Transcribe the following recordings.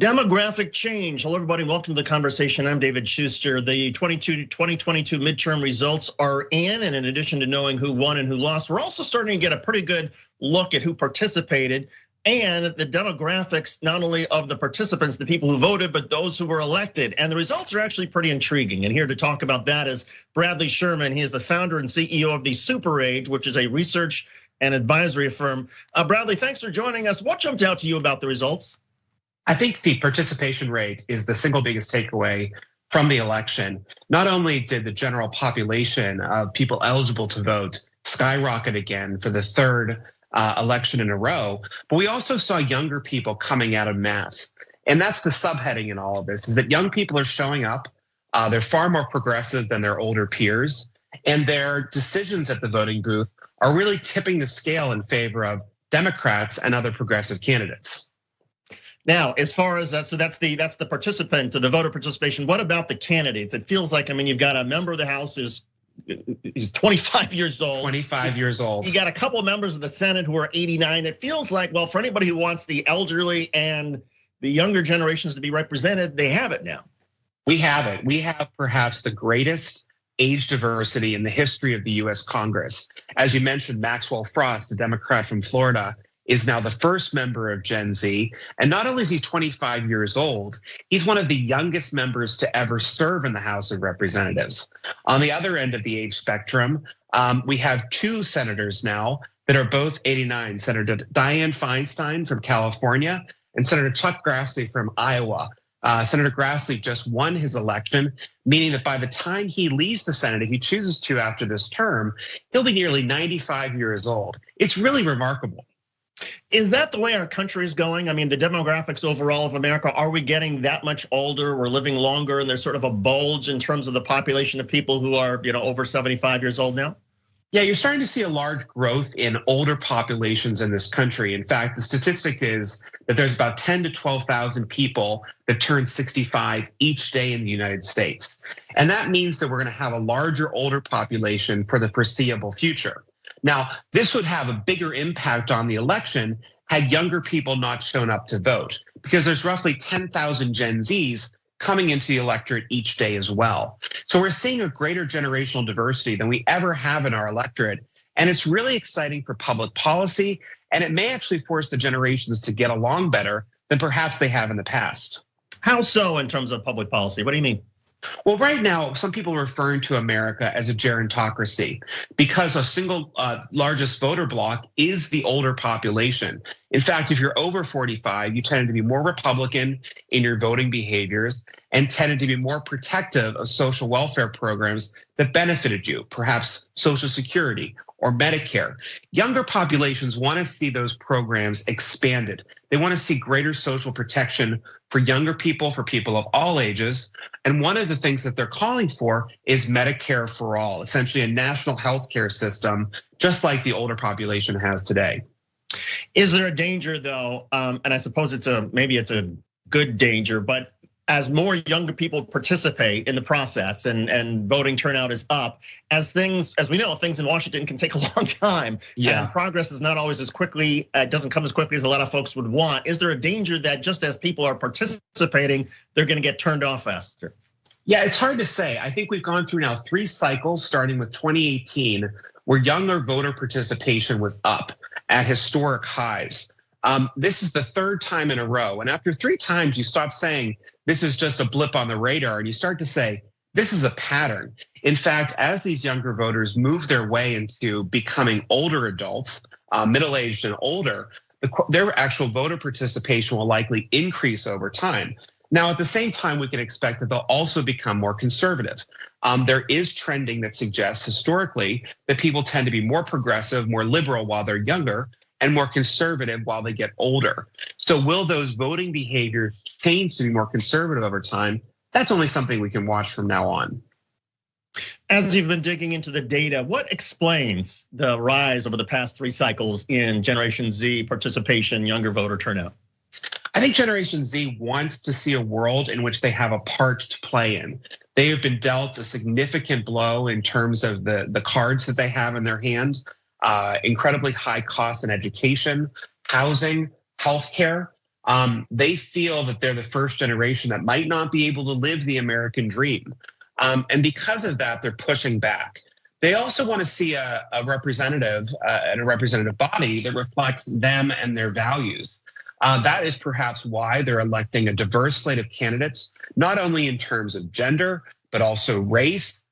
Demographic change. Hello, everybody. Welcome to the conversation. I'm David Schuster. The 2022 midterm results are in, and in addition to knowing who won and who lost, we're also starting to get a pretty good look at who participated and the demographics, not only of the participants, the people who voted, but those who were elected. And the results are actually pretty intriguing. And here to talk about that is Bradley Sherman. He is the founder and CEO of the Super Age, which is a research and advisory firm. Bradley, thanks for joining us. What jumped out to you about the results? I think the participation rate is the single biggest takeaway from the election. Not only did the general population of people eligible to vote skyrocket again for the third election in a row, but we also saw younger people coming out en masse. And that's the subheading in all of this, is that young people are showing up. They're far more progressive than their older peers. And their decisions at the voting booth are really tipping the scale in favor of Democrats and other progressive candidates. Now, as far as that, so that's the participant, the voter participation. What about the candidates? It feels like, I mean, you've got a member of the House he's 25 years old. 25 years old. You got a couple of members of the Senate who are 89. It feels like, well, for anybody who wants the elderly and the younger generations to be represented, they have it now. We have it. We have perhaps the greatest age diversity in the history of the US Congress. As you mentioned, Maxwell Frost, a Democrat from Florida, is now the first member of Gen Z. And not only is he 25 years old, he's one of the youngest members to ever serve in the House of Representatives. On the other end of the age spectrum, we have two senators now that are both 89, Senator Dianne Feinstein from California and Senator Chuck Grassley from Iowa. Senator Grassley just won his election, meaning that by the time he leaves the Senate, if he chooses to after this term, he'll be nearly 95 years old. It's really remarkable. Is that the way our country is going? I mean, the demographics overall of America, are we getting that much older? We're living longer and there's sort of a bulge in terms of the population of people who are, over 75 years old now? Yeah, you're starting to see a large growth in older populations in this country. In fact, the statistic is that there's about 10 to 12,000 people that turn 65 each day in the United States. And that means that we're gonna have a larger older population for the foreseeable future. Now, this would have a bigger impact on the election had younger people not shown up to vote, because there's roughly 10,000 Gen Zs coming into the electorate each day as well. So we're seeing a greater generational diversity than we ever have in our electorate. And it's really exciting for public policy, and it may actually force the generations to get along better than perhaps they have in the past. How so in terms of public policy? What do you mean? Well, right now, some people are referring to America as a gerontocracy because a single largest voter bloc is the older population. In fact, if you're over 45, you tend to be more Republican in your voting behaviors and tended to be more protective of social welfare programs that benefited you, perhaps Social Security or Medicare. Younger populations want to see those programs expanded. They want to see greater social protection for younger people, for people of all ages. And one of the things that they're calling for is Medicare for all, essentially a national healthcare system, just like the older population has today. Is there a danger though, and I suppose maybe it's a good danger, but as more younger people participate in the process and voting turnout is up, as we know, things in Washington can take a long time. Yeah. And progress is not always as quickly, it doesn't come as quickly as a lot of folks would want. Is there a danger that just as people are participating, they're gonna get turned off faster? Yeah, it's hard to say. I think we've gone through now 3 cycles, starting with 2018, where younger voter participation was up at historic highs. This is the 3rd time in a row. And after 3 times, you stop saying this is just a blip on the radar and you start to say, this is a pattern. In fact, as these younger voters move their way into becoming older adults, middle-aged and older, their actual voter participation will likely increase over time. Now, at the same time, we can expect that they'll also become more conservative. There is trending that suggests historically that people tend to be more progressive, more liberal while they're younger, and more conservative while they get older. So will those voting behaviors change to be more conservative over time? That's only something we can watch from now on. As you've been digging into the data, what explains the rise over the past 3 cycles in Generation Z participation, younger voter turnout? I think Generation Z wants to see a world in which they have a part to play in. They have been dealt a significant blow in terms of the cards that they have in their hand. Incredibly high costs in education, housing, healthcare. They feel that they're the first generation that might not be able to live the American dream. And because of that, they're pushing back. They also want to see a representative and a representative body that reflects them and their values. That is perhaps why they're electing a diverse slate of candidates, not only in terms of gender, but also race,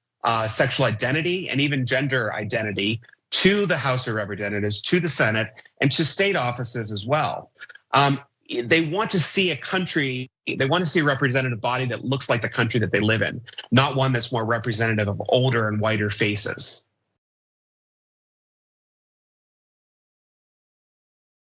sexual identity, and even gender identity to the House of Representatives, to the Senate, and to state offices as well. They want to see a country, they want to see a representative body that looks like the country that they live in, not one that's more representative of older and whiter faces.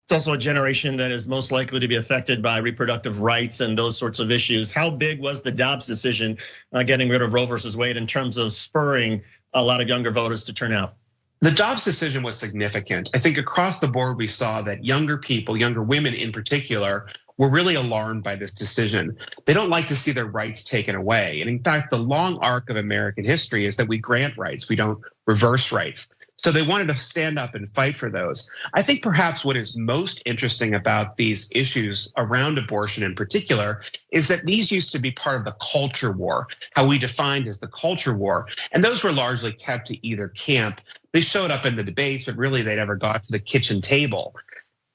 It's also a generation that is most likely to be affected by reproductive rights and those sorts of issues. How big was the Dobbs decision, getting rid of Roe versus Wade, in terms of spurring a lot of younger voters to turn out? The Dobbs decision was significant. I think across the board, we saw that younger people, younger women in particular, were really alarmed by this decision. They don't like to see their rights taken away. And in fact, the long arc of American history is that we grant rights, we don't reverse rights. So they wanted to stand up and fight for those. I think perhaps what is most interesting about these issues around abortion in particular is that these used to be part of the culture war, how we defined as the culture war. And those were largely kept to either camp. They showed up in the debates, but really they never got to the kitchen table.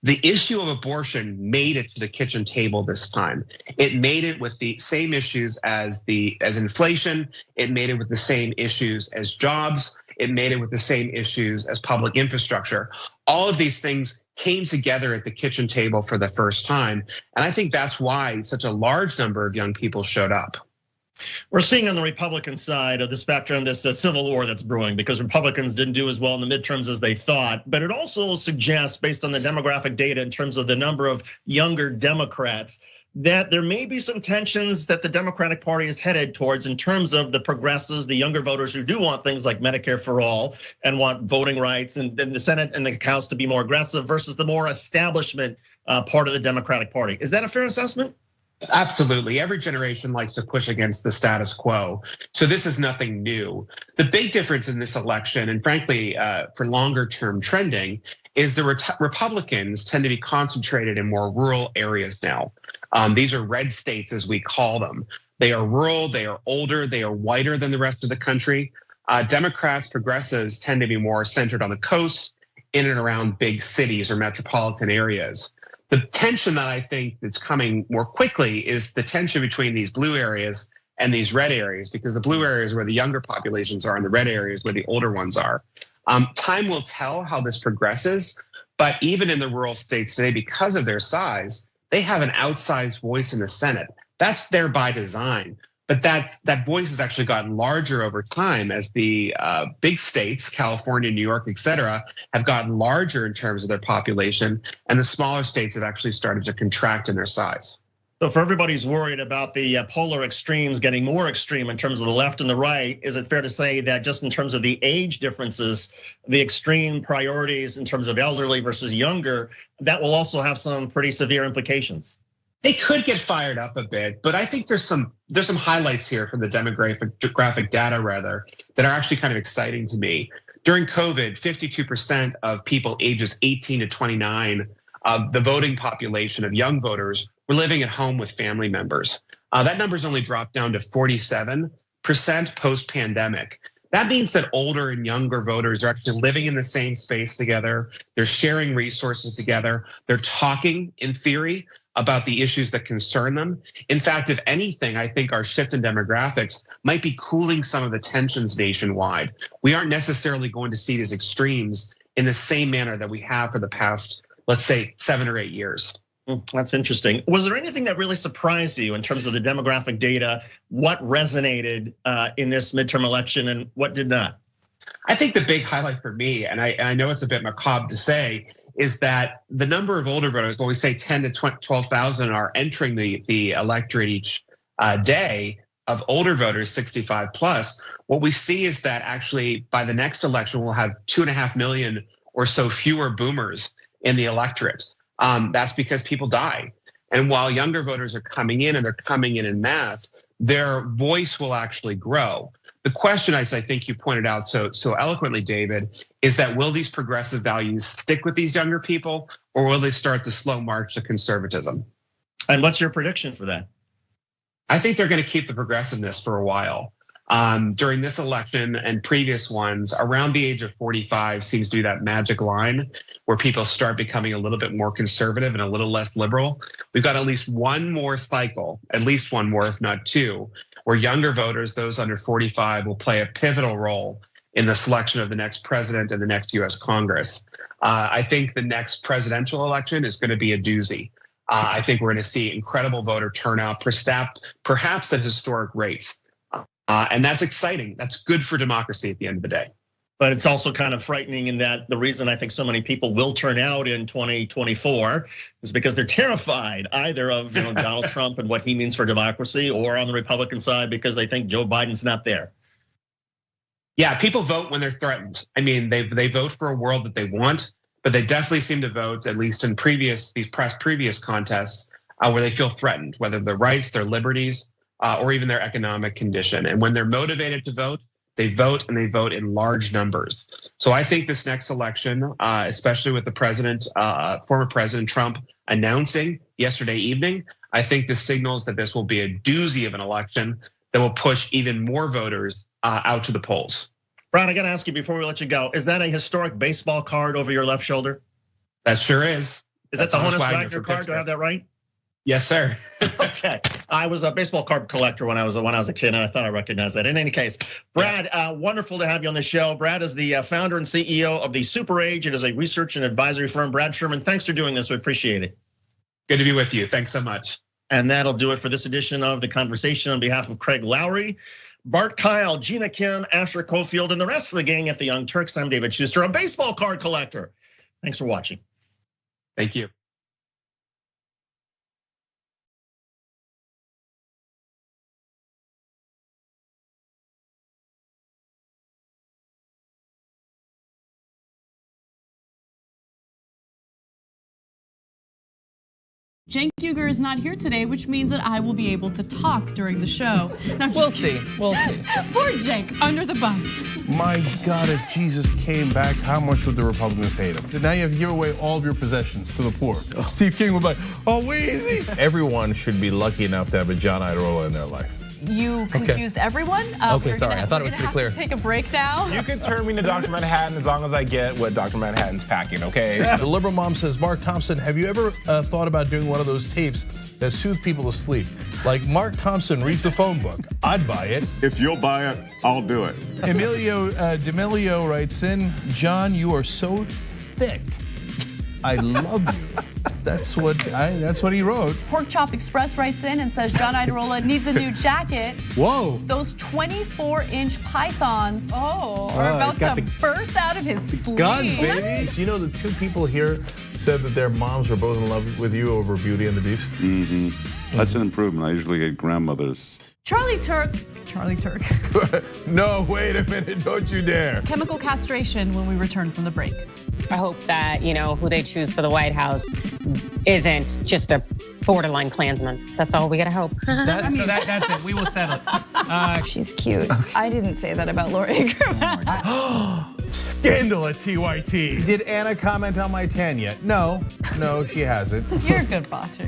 The issue of abortion made it to the kitchen table this time. It made it with the same issues as inflation. It made it with the same issues as jobs. It made it with the same issues as public infrastructure. All of these things came together at the kitchen table for the first time. And I think that's why such a large number of young people showed up. We're seeing on the Republican side of the spectrum this civil war that's brewing because Republicans didn't do as well in the midterms as they thought. But it also suggests, based on the demographic data in terms of the number of younger Democrats, that there may be some tensions that the Democratic Party is headed towards in terms of the progressives, the younger voters who do want things like Medicare for all and want voting rights, and then the Senate and the House to be more aggressive versus the more establishment part of the Democratic Party. Is that a fair assessment? Absolutely. Every generation likes to push against the status quo. So this is nothing new. The big difference in this election, and frankly, for longer term trending, is the Republicans tend to be concentrated in more rural areas now. These are red states, as we call them. They are rural, they are older, they are whiter than the rest of the country. Democrats, progressives tend to be more centered on the coast, in and around big cities or metropolitan areas. The tension that I think that's coming more quickly is the tension between these blue areas and these red areas, because the blue areas where the younger populations are and the red areas where the older ones are. Time will tell how this progresses, but even in the rural states today, because of their size, they have an outsized voice in the Senate. That's there by design. But that voice has actually gotten larger over time as the big states, California, New York, et cetera, have gotten larger in terms of their population, and the smaller states have actually started to contract in their size. So for everybody's worried about the polar extremes getting more extreme in terms of the left and the right, is it fair to say that just in terms of the age differences, the extreme priorities in terms of elderly versus younger, that will also have some pretty severe implications? They could get fired up a bit, but I think there's some highlights here from the demographic data rather that are actually kind of exciting to me. During COVID, 52% of people ages 18 to 29, the voting population of young voters, were living at home with family members. That number's only dropped down to 47% post-pandemic. That means that older and younger voters are actually living in the same space together. They're sharing resources together. They're talking, in theory, about the issues that concern them. In fact, if anything, I think our shift in demographics might be cooling some of the tensions nationwide. We aren't necessarily going to see these extremes in the same manner that we have for the past, let's say, 7 or 8 years. That's interesting. Was there anything that really surprised you in terms of the demographic data? What resonated in this midterm election and what did not? I think the big highlight for me, and I know it's a bit macabre to say, is that the number of older voters, when we say 10 to 12,000 are entering the electorate each day, of older voters 65 plus, what we see is that actually by the next election, we'll have 2.5 million or so fewer boomers in the electorate. That's because people die. And while younger voters are coming in and they're coming in mass, their voice will actually grow. The question, as I think you pointed out so eloquently, David, is that will these progressive values stick with these younger people, or will they start the slow march to conservatism? And what's your prediction for that? I think they're going to keep the progressiveness for a while. During this election and previous ones, around the age of 45 seems to be that magic line where people start becoming a little bit more conservative and a little less liberal. We've got at least one more cycle, at least one more, if not two, where younger voters, those under 45, will play a pivotal role in the selection of the next president and the next US Congress. I think the next presidential election is going to be a doozy. I think we're going to see incredible voter turnout, perhaps at historic rates. And that's exciting. That's good for democracy at the end of the day. But it's also kind of frightening in that the reason I think so many people will turn out in 2024 is because they're terrified either of Donald Trump and what he means for democracy, or on the Republican side because they think Joe Biden's not there. Yeah, people vote when they're threatened. I mean, they vote for a world that they want, but they definitely seem to vote, at least in previous contests, where they feel threatened, whether their rights, their liberties, or even their economic condition. And when they're motivated to vote, they vote, and they vote in large numbers. So I think this next election, especially with the president, former President Trump announcing yesterday evening, I think this signals that this will be a doozy of an election that will push even more voters out to the polls. Brad, I gotta ask you before we let you go, is that a historic baseball card over your left shoulder? That sure is. Is that the Honus Wagner card? Do I have that right? Yes, sir. Okay, I was a baseball card collector when I was a kid, and I thought I recognized that. In any case, Brad, wonderful to have you on the show. Brad is the founder and CEO of the Super Age. It is a research and advisory firm. Brad Sherman, thanks for doing this. We appreciate it. Good to be with you. Thanks so much. And that'll do it for this edition of The Conversation. On behalf of Craig Lowry, Bart Kyle, Gina Kim, Asher Cofield, and the rest of the gang at the Young Turks, I'm David Schuster, a baseball card collector. Thanks for watching. Thank you. Cenk Uygur is not here today, which means that I will be able to talk during the show. Now, We'll see. Poor Cenk, under the bus. My God, if Jesus came back, how much would the Republicans hate him? Now you have to give away all of your possessions to the poor. Steve King would be like, oh, Weezy. Everyone should be lucky enough to have a John Iadarola in their life. You confused everyone. Okay, sorry. I thought it was pretty clear. Take a break now. You can turn me into Dr. Manhattan as long as I get what Dr. Manhattan's packing, okay? The liberal mom says, Mark Thompson, have you ever thought about doing one of those tapes that soothe people to sleep? Like Mark Thompson reads the phone book. I'd buy it. If you'll buy it, I'll do it. Emilio D'Amelio writes in, John, you are so thick. I love you. That's what he wrote. Pork Chop Express writes in and says John Iadarola needs a new jacket. Whoa. Those 24-inch pythons are about to burst out of his sleeve. Gun, baby. You know, the two people here said that their moms were both in love with you over Beauty and the Beast. Mm-hmm. That's an improvement. I usually get grandmothers. Charlie Turk. No, wait a minute, don't you dare. Chemical castration when we return from the break. I hope that, who they choose for the White House isn't just a borderline Klansman. That's all we gotta hope. That's it. We will settle it. She's cute. I didn't say that about Laura Ingraham. Scandal at TYT. Did Anna comment on my tan yet? No, she hasn't. You're a good boss.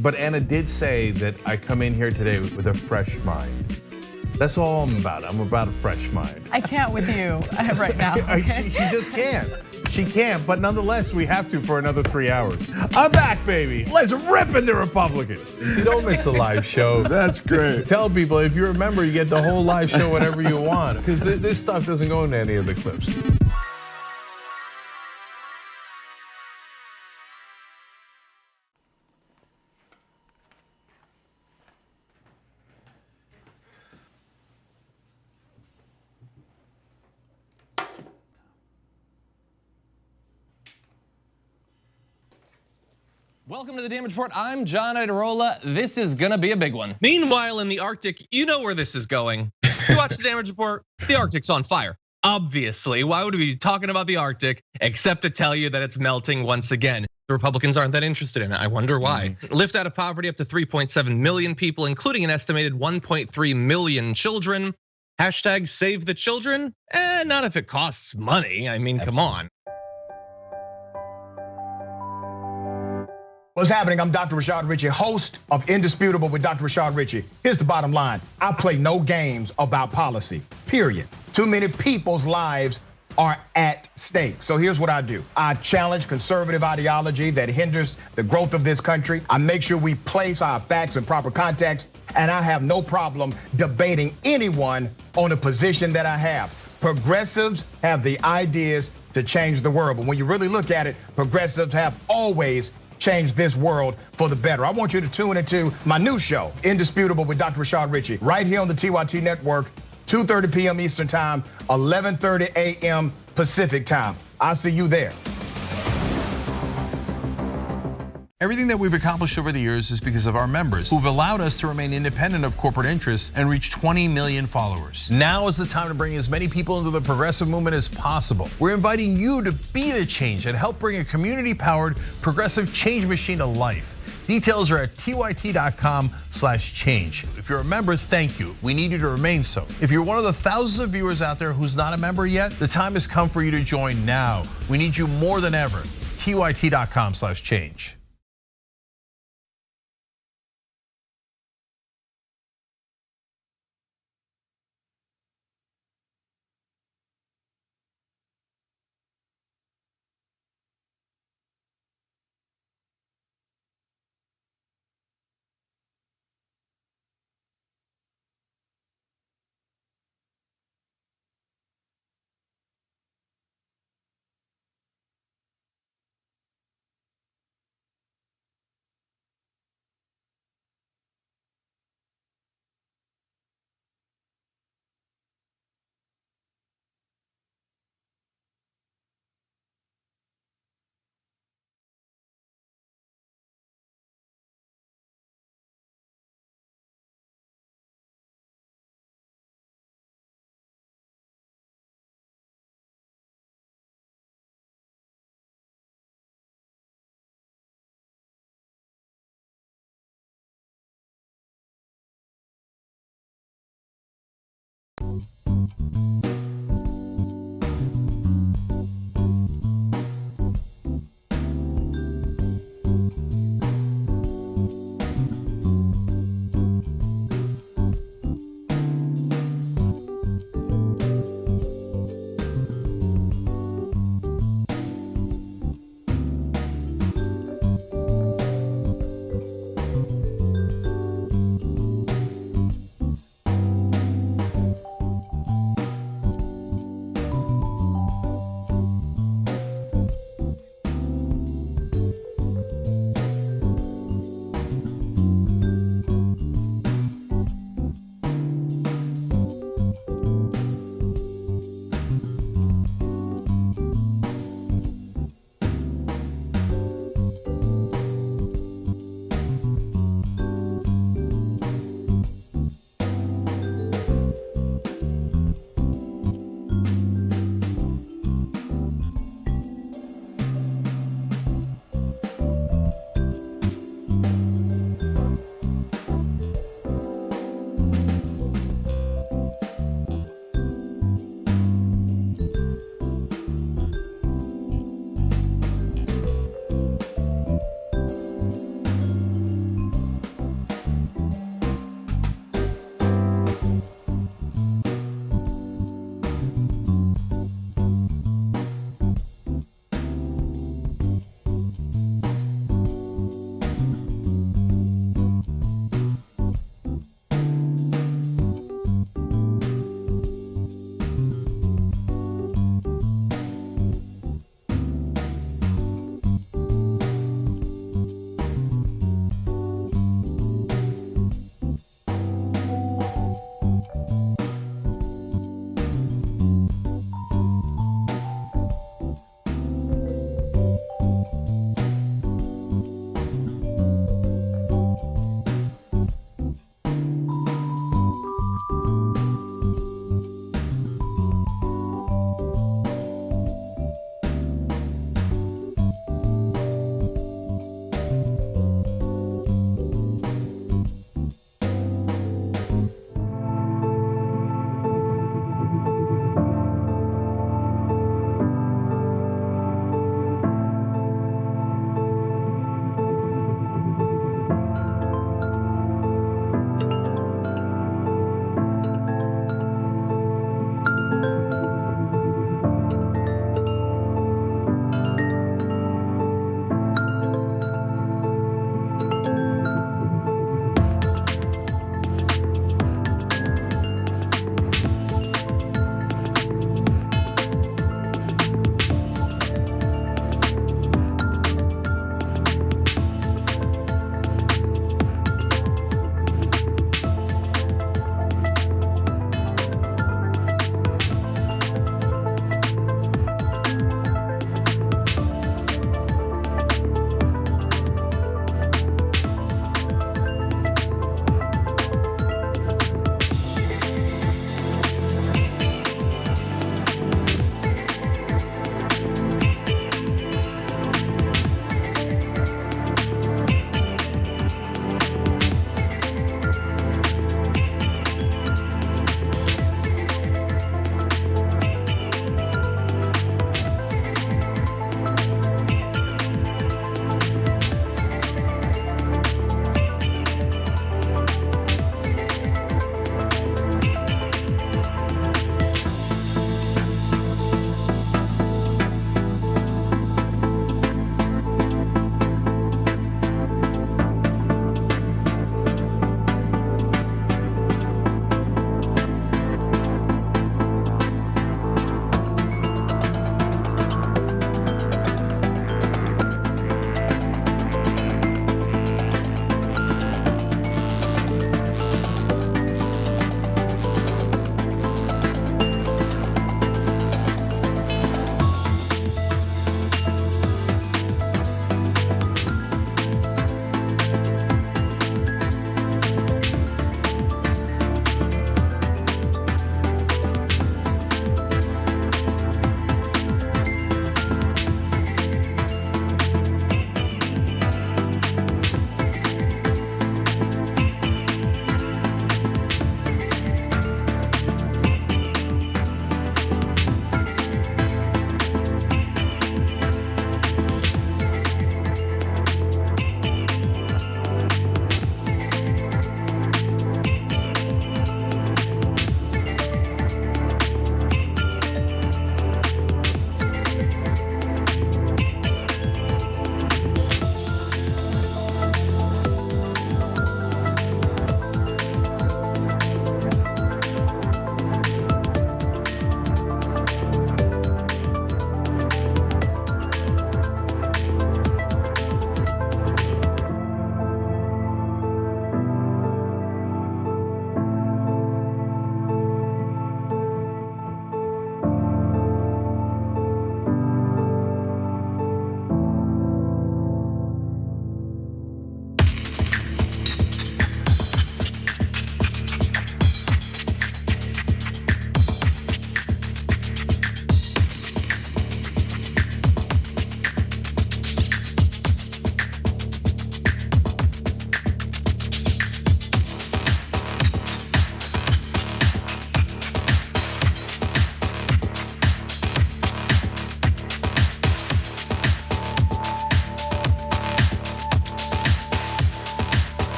But Anna did say that I come in here today with a fresh mind. That's all I'm about. I'm about a fresh mind. I can't with you right now. Okay? She just can't. She can't, but nonetheless, we have to for another 3 hours. I'm back, baby. Let's rip into Republicans. See, don't miss the live show. That's great. Tell people, if you're a member, you get the whole live show whenever you want, because this stuff doesn't go into any of the clips. Welcome to the Damage Report. I'm John Iadarola. This is gonna be a big one. Meanwhile, in the Arctic, you know where this is going. You watch the Damage Report, the Arctic's on fire. Obviously, why would we be talking about the Arctic except to tell you that it's melting once again? The Republicans aren't that interested in it. I wonder why. Lift out of poverty up to 3.7 million people, including an estimated 1.3 million children. Hashtag save the children? Not if it costs money. I mean, come on. What's happening? I'm Dr. Rashad Richey, host of Indisputable with Dr. Rashad Richey. Here's the bottom line. I play no games about policy, period. Too many people's lives are at stake. So here's what I do. I challenge conservative ideology that hinders the growth of this country. I make sure we place our facts in proper context, and I have no problem debating anyone on a position that I have. Progressives have the ideas to change the world, but when you really look at it, progressives have always changed this world for the better. I want you to tune into my new show, Indisputable with Dr. Rashad Richey, right here on the TYT Network, 2:30 p.m. Eastern Time, 11:30 a.m. Pacific Time. I'll see you there. Everything that we've accomplished over the years is because of our members who've allowed us to remain independent of corporate interests and reach 20 million followers. Now is the time to bring as many people into the progressive movement as possible. We're inviting you to be the change and help bring a community-powered progressive change machine to life. Details are at tyt.com/change. If you're a member, thank you. We need you to remain so. If you're one of the thousands of viewers out there who's not a member yet, the time has come for you to join now. We need you more than ever. tyt.com/change.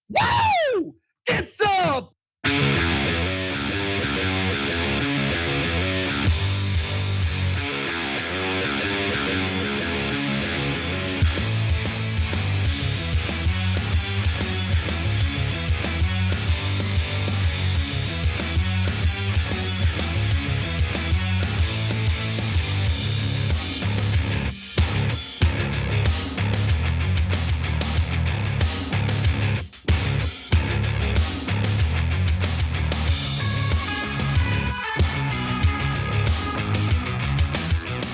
Woo! It's up!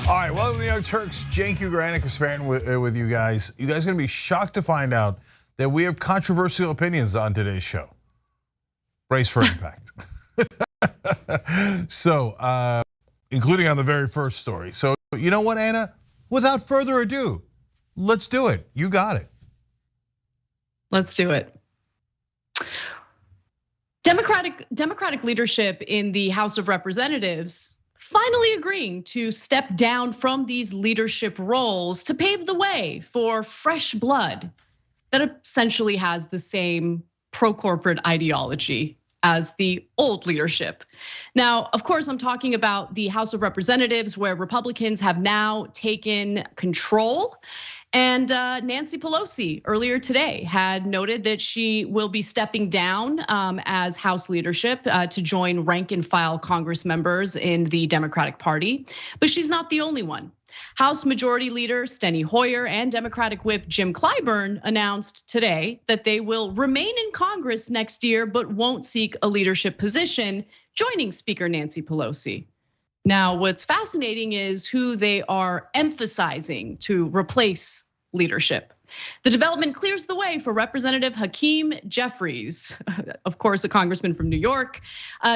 All right, welcome to the Young Turks. Cenk Ugranik is sparing with you guys. You guys are gonna be shocked to find out that we have controversial opinions on today's show. Brace for impact. So, including on the very first story. So, you know what, Anna? Without further ado, let's do it. You got it. Let's do it. Democratic leadership in the House of Representatives finally agreeing to step down from these leadership roles to pave the way for fresh blood that essentially has the same pro-corporate ideology as the old leadership. Now, of course, I'm talking about the House of Representatives, where Republicans have now taken control. And Nancy Pelosi earlier today had noted that she will be stepping down as House leadership to join rank and file Congress members in the Democratic Party. But she's not the only one. House Majority Leader Steny Hoyer and Democratic Whip Jim Clyburn announced today that they will remain in Congress next year, but won't seek a leadership position, joining Speaker Nancy Pelosi. Now, what's fascinating is who they are emphasizing to replace leadership. The development clears the way for Representative Hakeem Jeffries, of course, a congressman from New York,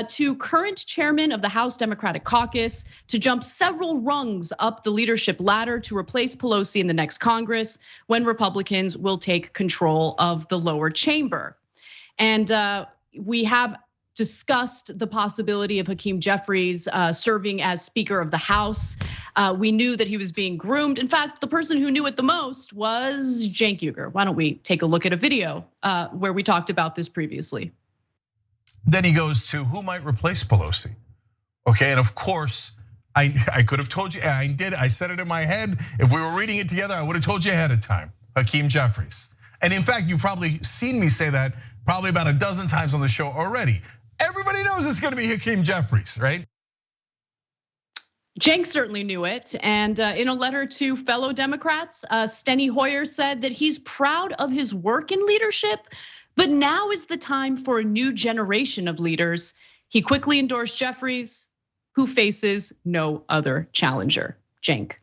to current chairman of the House Democratic Caucus, to jump several rungs up the leadership ladder to replace Pelosi in the next Congress when Republicans will take control of the lower chamber. And we have discussed the possibility of Hakeem Jeffries serving as Speaker of the House. We knew that he was being groomed. In fact, the person who knew it the most was Cenk Uygur. Why don't we take a look at a video where we talked about this previously. Then he goes to who might replace Pelosi. Okay, and of course, I could have told you, and I did, I said it in my head. If we were reading it together, I would have told you ahead of time, Hakeem Jeffries. And in fact, you've probably seen me say that probably about a dozen times on the show already. Everybody knows it's gonna be Hakeem Jeffries, right? Cenk certainly knew it, and in a letter to fellow Democrats, Steny Hoyer said that he's proud of his work in leadership, but now is the time for a new generation of leaders. He quickly endorsed Jeffries, who faces no other challenger. Cenk.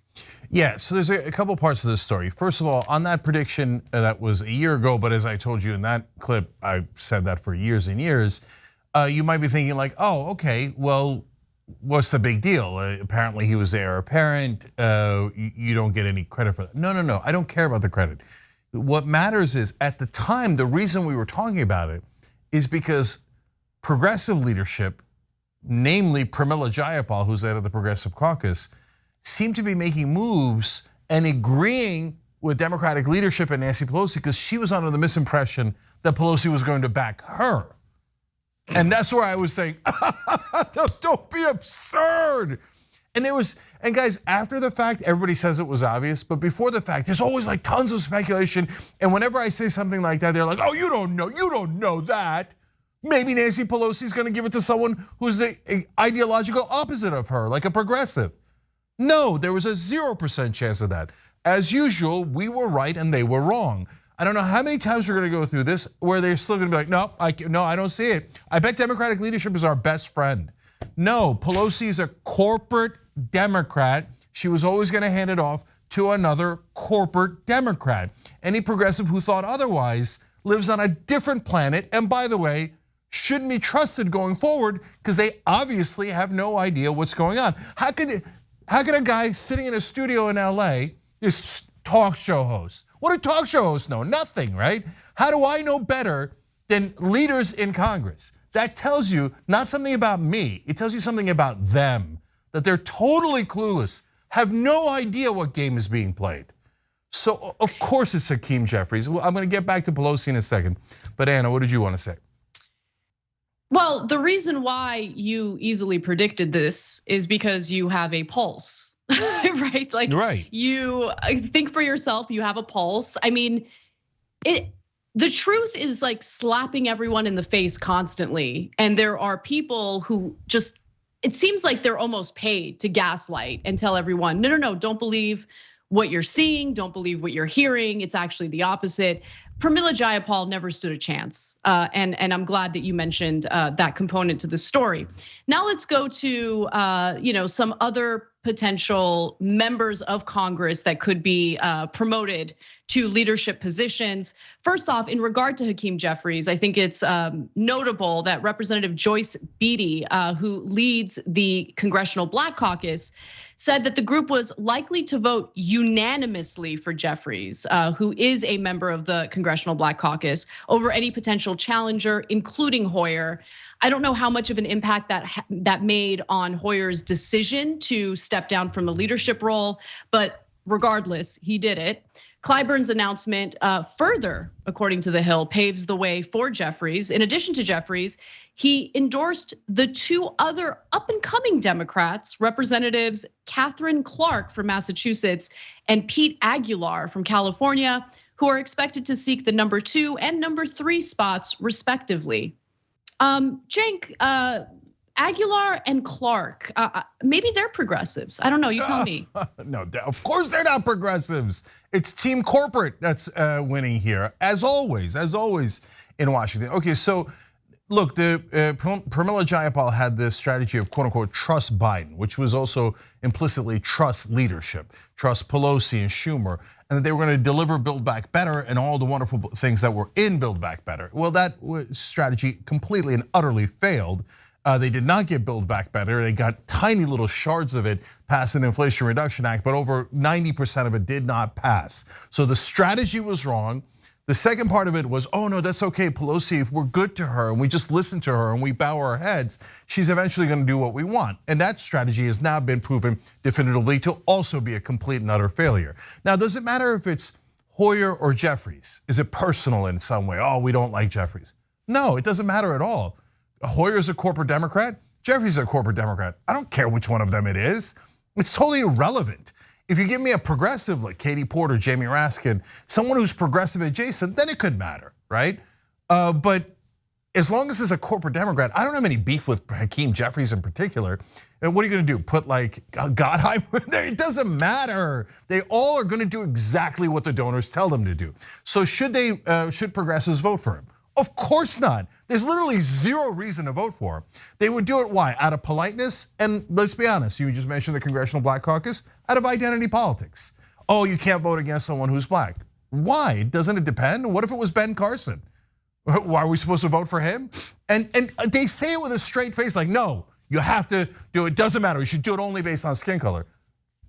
Yeah, so there's a couple parts of this story. First of all, on that prediction that was a year ago, but as I told you in that clip, I've said that for years and years. You might be thinking like, oh, okay, well, what's the big deal? Apparently he was the heir apparent, you don't get any credit for that. No, I don't care about the credit. What matters is at the time, the reason we were talking about it is because progressive leadership, namely Pramila Jayapal, who's head of the Progressive Caucus, seemed to be making moves and agreeing with Democratic leadership and Nancy Pelosi because she was under the misimpression that Pelosi was going to back her. And that's where I was saying, don't be absurd. And guys, after the fact, everybody says it was obvious, but before the fact, there's always like tons of speculation. And whenever I say something like that, they're like, oh, you don't know that. Maybe Nancy Pelosi's gonna give it to someone who's the ideological opposite of her, like a progressive. No, there was a 0% chance of that. as usual, we were right and they were wrong. I don't know how many times we're gonna go through this where they're still gonna be like, no, I don't see it. I bet Democratic leadership is our best friend. No, Pelosi is a corporate Democrat. She was always gonna hand it off to another corporate Democrat. Any progressive who thought otherwise lives on a different planet, and by the way, shouldn't be trusted going forward because they obviously have no idea what's going on. How could a guy sitting in a studio in LA, this talk show host, what do talk show hosts know? Nothing, right? How do I know better than leaders in Congress? That tells you not something about me, it tells you something about them, that they're totally clueless, have no idea what game is being played. So of course it's Hakeem Jeffries. I'm gonna get back to Pelosi in a second, but Anna, what did you want to say? Well, the reason why you easily predicted this is because you have a pulse, right? Like, you think for yourself, you have a pulse. I mean, the truth is like slapping everyone in the face constantly. And there are people who just, it seems like they're almost paid to gaslight and tell everyone, no, don't believe what you're seeing, don't believe what you're hearing. It's actually the opposite. Pramila Jayapal never stood a chance, and I'm glad that you mentioned that component to the story. Now let's go to some other potential members of Congress that could be promoted to leadership positions. First off, in regard to Hakeem Jeffries, I think it's notable that Representative Joyce Beatty, who leads the Congressional Black Caucus, said that the group was likely to vote unanimously for Jeffries, who is a member of the Congressional Black Caucus, over any potential challenger, including Hoyer. I don't know how much of an impact that made on Hoyer's decision to step down from the leadership role, but regardless, he did it. Clyburn's announcement further, according to The Hill, paves the way for Jeffries. In addition to Jeffries, he endorsed the two other up and coming Democrats, Representatives Catherine Clark from Massachusetts and Pete Aguilar from California, who are expected to seek the number 2 and number 3 spots respectively. Cenk, Aguilar and Clark, maybe they're progressives. I don't know, you tell me. No, of course they're not progressives. It's Team Corporate that's winning here, as always in Washington. Okay, so look, Pramila Jayapal had this strategy of quote unquote trust Biden, which was also implicitly trust leadership, trust Pelosi and Schumer, and that they were gonna deliver Build Back Better and all the wonderful things that were in Build Back Better. Well, that strategy completely and utterly failed. They did not get Build Back Better. They got tiny little shards of it past an Inflation Reduction Act, but over 90% of it did not pass. So the strategy was wrong. The second part of it was, oh no, that's okay, Pelosi, if we're good to her and we just listen to her and we bow our heads, she's eventually gonna do what we want. And that strategy has now been proven definitively to also be a complete and utter failure. Now, does it matter if it's Hoyer or Jeffries? Is it personal in some way? Oh, we don't like Jeffries. No, it doesn't matter at all. Hoyer's a corporate Democrat, Jeffries is a corporate Democrat. I don't care which one of them it is. It's totally irrelevant. If you give me a progressive like Katie Porter, Jamie Raskin, someone who's progressive adjacent, then it could matter, right? But as long as it's a corporate Democrat, I don't have any beef with Hakeem Jeffries in particular. And what are you gonna do? Put like Gottheimer there? It doesn't matter. They all are gonna do exactly what the donors tell them to do. So should progressives vote for him? Of course not. There's literally zero reason to vote for him. They would do it, why? Out of politeness, and let's be honest, you just mentioned the Congressional Black Caucus, out of identity politics. Oh, you can't vote against someone who's black. Why? Doesn't it depend? What if it was Ben Carson? Why are we supposed to vote for him? And they say it with a straight face, like, no, you have to do it, doesn't matter, you should do it only based on skin color.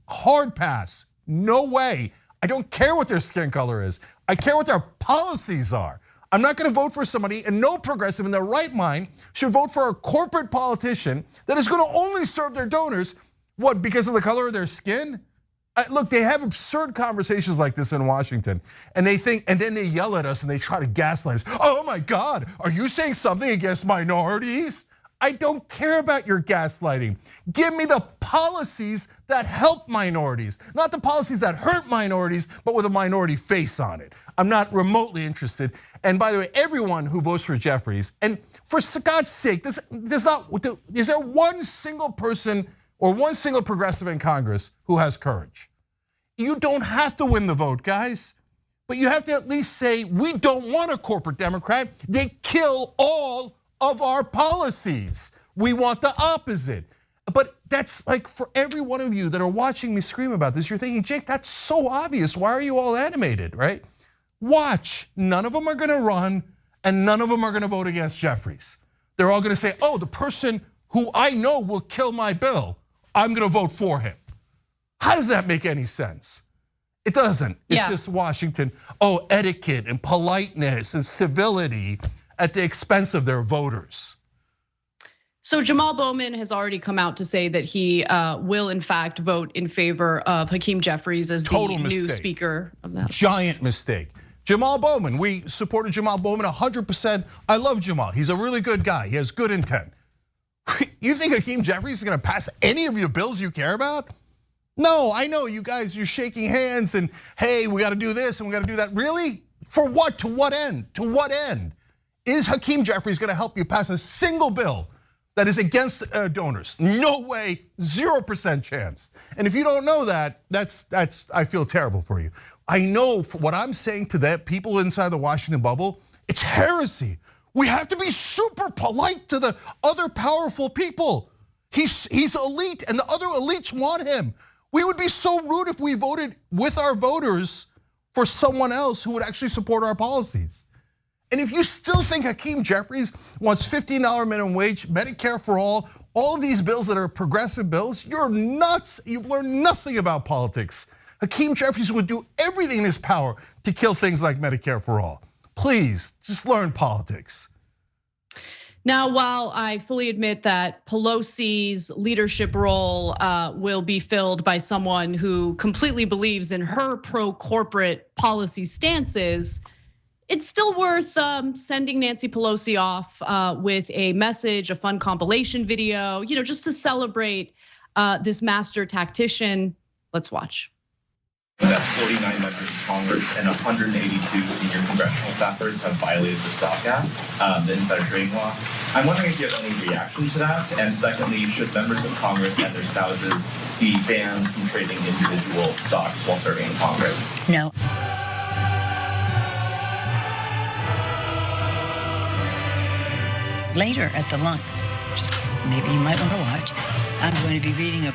Hard pass, no way. I don't care what their skin color is. I care what their policies are. I'm not gonna vote for somebody, and no progressive in their right mind should vote for a corporate politician that is gonna only serve their donors, what, because of the color of their skin? Look, they have absurd conversations like this in Washington, and they think, and then they yell at us and they try to gaslight us. Oh my God, are you saying something against minorities? I don't care about your gaslighting. Give me the policies that help minorities, not the policies that hurt minorities, but with a minority face on it. I'm not remotely interested. And by the way, everyone who votes for Jeffries, and for God's sake, is there one single person or one single progressive in Congress who has courage? You don't have to win the vote, guys. But you have to at least say, we don't want a corporate Democrat. They kill all of our policies. We want the opposite. But that's like for every one of you that are watching me scream about this, you're thinking, Jake, that's so obvious. Why are you all animated, right? Watch, none of them are gonna run and none of them are gonna vote against Jeffries. They're all gonna say, oh, the person who I know will kill my bill, I'm gonna vote for him. How does that make any sense? It doesn't. It's just Washington, etiquette and politeness and civility at the expense of their voters. So Jamal Bowman has already come out to say that he will in fact vote in favor of Hakeem Jeffries as the new speaker of the House. Giant mistake. Jamal Bowman, we supported Jamal Bowman 100%. I love Jamal, he's a really good guy, he has good intent. You think Hakeem Jeffries is gonna pass any of your bills you care about? No, I know you guys, you're shaking hands and hey, we gotta do this and we gotta do that. Really? For what, to what end? To what end? Is Hakeem Jeffries gonna help you pass a single bill that is against donors? No way, 0% chance. And if you don't know that, I feel terrible for you. I know what I'm saying to that people inside the Washington bubble, it's heresy. We have to be super polite to the other powerful people. He's elite and the other elites want him. We would be so rude if we voted with our voters for someone else who would actually support our policies. And if you still think Hakeem Jeffries wants $15 minimum wage, Medicare for all of these bills that are progressive bills, you're nuts. You've learned nothing about politics. Hakeem Jeffries would do everything in his power to kill things like Medicare for all. Please, just learn politics. Now, while I fully admit that Pelosi's leadership role will be filled by someone who completely believes in her pro-corporate policy stances, it's still worth sending Nancy Pelosi off with a message, a fun compilation video, just to celebrate this master tactician. Let's watch. That 49 members of Congress and 182 senior congressional staffers have violated the Stock Act, the insider trading law. I'm wondering if you have any reaction to that. And secondly, should members of Congress and their spouses be banned from trading individual stocks while serving in Congress? No. Later at the lunch, just maybe you might want to watch, I'm going to be reading a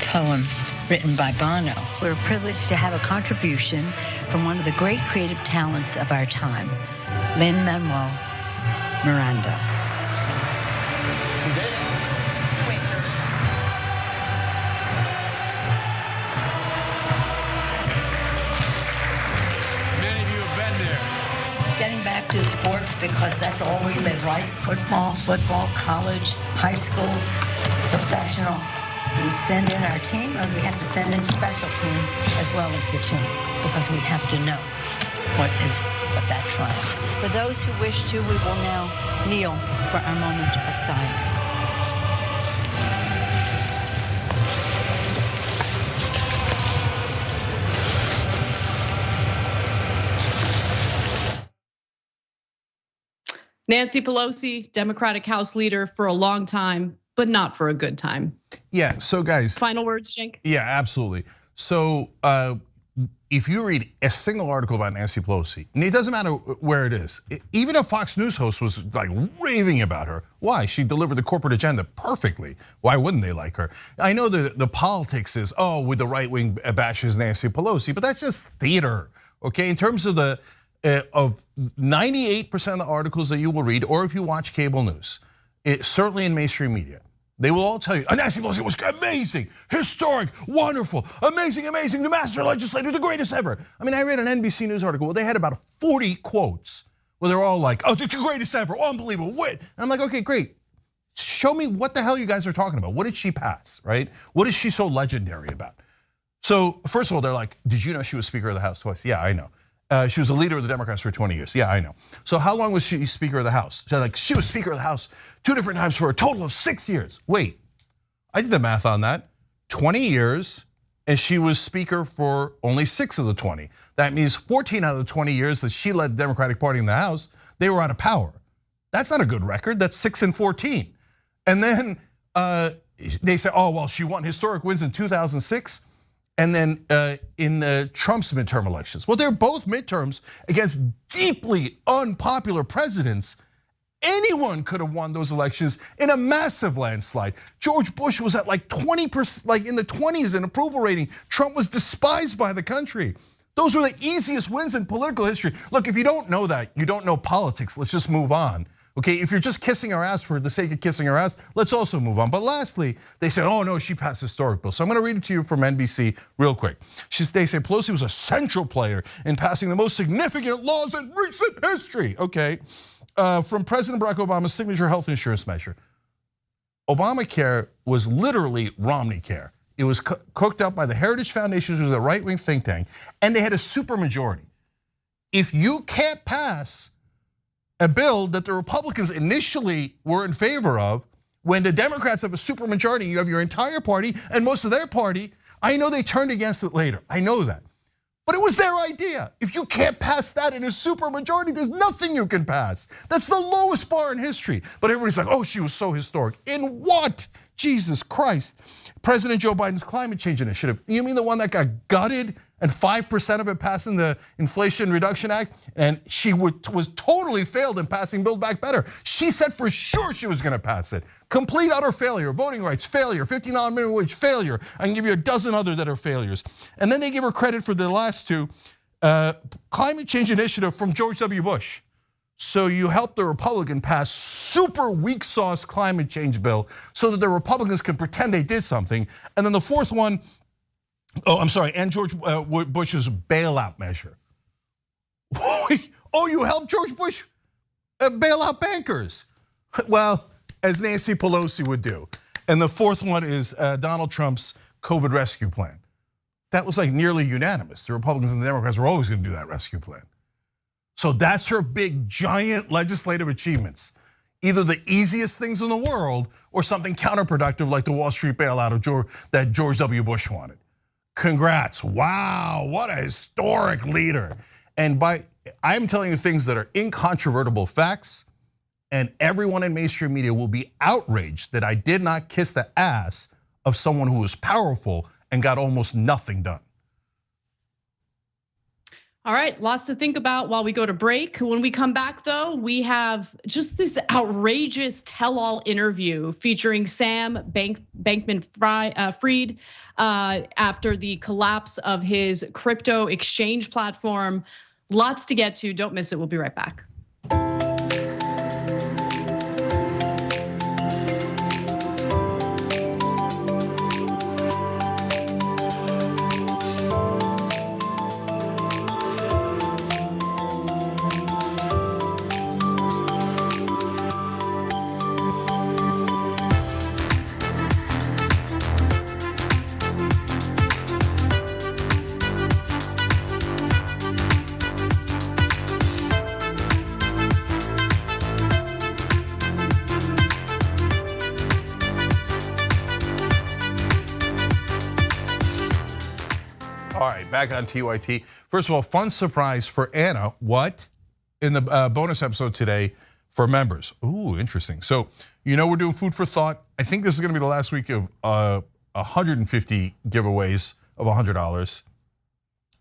poem written by Bono. We're privileged to have a contribution from one of the great creative talents of our time, Lin-Manuel Miranda. Many of you have been there. Getting back to sports because that's all we live, right? Football, college, high school, professional. We send in our team, or we have to send in special team as well as the team, because we have to know what that triumph. For those who wish to, we will now kneel for our moment of silence. Nancy Pelosi, Democratic House leader for a long time, but not for a good time. Yeah, so guys. Final words, Cenk? Yeah, absolutely. So if you read a single article about Nancy Pelosi, and it doesn't matter where it is, even a Fox News host was like raving about her. Why? She delivered the corporate agenda perfectly. Why wouldn't they like her? I know the politics is, with the right wing bashes Nancy Pelosi, but that's just theater, okay? In terms of of 98% of the articles that you will read, or if you watch cable news, certainly in mainstream media, they will all tell you, Nancy Pelosi was amazing, historic, wonderful, amazing, the master legislator, the greatest ever. I mean, I read an NBC News article where they had about 40 quotes where they're all like, it's the greatest ever, unbelievable, wit. And I'm like, okay, great. Show me what the hell you guys are talking about. What did she pass, right? What is she so legendary about? So first of all, they're like, did you know she was Speaker of the House twice? Yeah, I know. She was a leader of the Democrats for 20 years. Yeah, I know. So how long was she Speaker of the House? So like, she was Speaker of the House 2 different times for a total of 6 years. Wait, I did the math on that. 20 years, and she was Speaker for only 6 of the 20. That means 14 out of the 20 years that she led the Democratic Party in the House, they were out of power. That's not a good record, that's 6 and 14. And then they say, well, she won historic wins in 2006. and then in the Trump's midterm elections. Well, they're both midterms against deeply unpopular presidents. Anyone could have won those elections in a massive landslide. George Bush was at like 20%, like in the 20s in approval rating. Trump was despised by the country. Those were the easiest wins in political history. Look, if you don't know that, you don't know politics. Let's just move on. Okay, if you're just kissing our ass for the sake of kissing our ass, let's also move on. But lastly, they said, oh no, she passed historic bill. So I'm gonna read it to you from NBC real quick. They say Pelosi was a central player in passing the most significant laws in recent history. Okay, from President Barack Obama's signature health insurance measure. Obamacare was literally Romney Care. It was cooked up by the Heritage Foundation, which was a right-wing think tank, and they had a supermajority. If you can't pass a bill that the Republicans initially were in favor of, when the Democrats have a supermajority, you have your entire party and most of their party, I know they turned against it later, I know that. But it was their idea. If you can't pass that in a supermajority, there's nothing you can pass. That's the lowest bar in history. But everybody's like, oh, she was so historic. In what? Jesus Christ. President Joe Biden's climate change initiative. You mean the one that got gutted and 5% of it passed in the Inflation Reduction Act? And she was totally failed in passing Build Back Better. She said for sure she was gonna pass it. Complete utter failure, voting rights, failure, $15 minimum wage, failure. I can give you a dozen other that are failures. And then they give her credit for the last two, climate change initiative from George W. Bush. So you help the Republican pass super weak sauce climate change bill so that the Republicans can pretend they did something. And then the fourth one, and George Bush's bailout measure. Oh, you helped George Bush bail out bankers. Well, as Nancy Pelosi would do. And the fourth one is Donald Trump's COVID rescue plan. That was like nearly unanimous. The Republicans and the Democrats were always gonna do that rescue plan. So that's her big, giant legislative achievements. Either the easiest things in the world or something counterproductive like the Wall Street bailout that George W. Bush wanted. Congrats, wow, what a historic leader. And I'm telling you things that are incontrovertible facts, and everyone in mainstream media will be outraged that I did not kiss the ass of someone who was powerful and got almost nothing done. All right, lots to think about while we go to break. When we come back though, we have just this outrageous tell-all interview featuring Sam Bankman-Fried after the collapse of his crypto exchange platform. Lots to get to, don't miss it, we'll be right back. Back on TYT. First of all, fun surprise for Anna. What? In the bonus episode today for members. Ooh, interesting. So, we're doing food for thought. I think this is gonna be the last week of 150 giveaways of $100.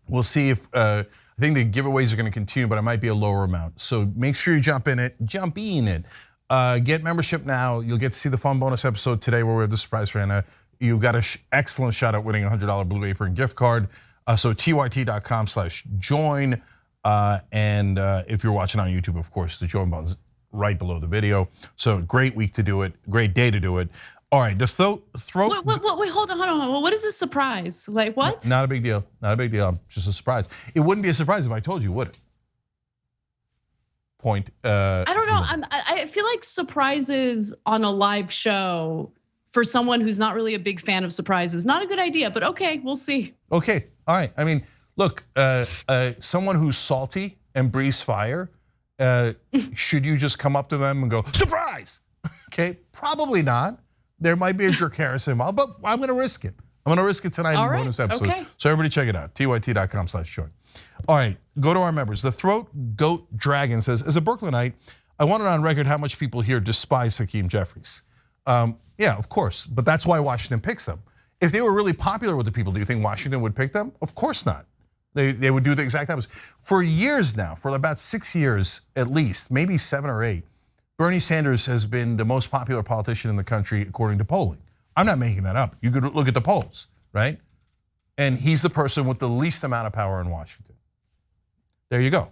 We'll see if, I think the giveaways are gonna continue, but it might be a lower amount. So make sure you jump in it. Get membership now. You'll get to see the fun bonus episode today where we have the surprise for Anna. You've got an excellent shot at winning a $100 Blue Apron gift card. So tyt.com/join. And if you're watching on YouTube, of course, the join button's right below the video. So great week to do it, great day to do it. All right, the throat. Wait, hold on. What is a surprise? Like what? Not a big deal, just a surprise. It wouldn't be a surprise if I told you, would it? Point. I don't know, I feel like surprises on a live show for someone who's not really a big fan of surprises, not a good idea, but okay, we'll see. Okay, all right. I mean, look, someone who's salty and breathes fire, should you just come up to them and go, surprise? Okay, probably not. There might be a jerk Harris involved, but I'm gonna risk it. I'm gonna risk it tonight in the bonus episode. Okay. So everybody check it out, tyt.com/join. All right, go to our members. The Throat Goat Dragon says, as a Brooklynite, I want it on record how much people here despise Hakeem Jeffries. Yeah, of course, but that's why Washington picks them. If they were really popular with the people, do you think Washington would pick them? Of course not. They would do the exact opposite. For years now, for about 6 years at least, maybe 7 or 8, Bernie Sanders has been the most popular politician in the country according to polling. I'm not making that up. You could look at the polls, right? And he's the person with the least amount of power in Washington. There you go.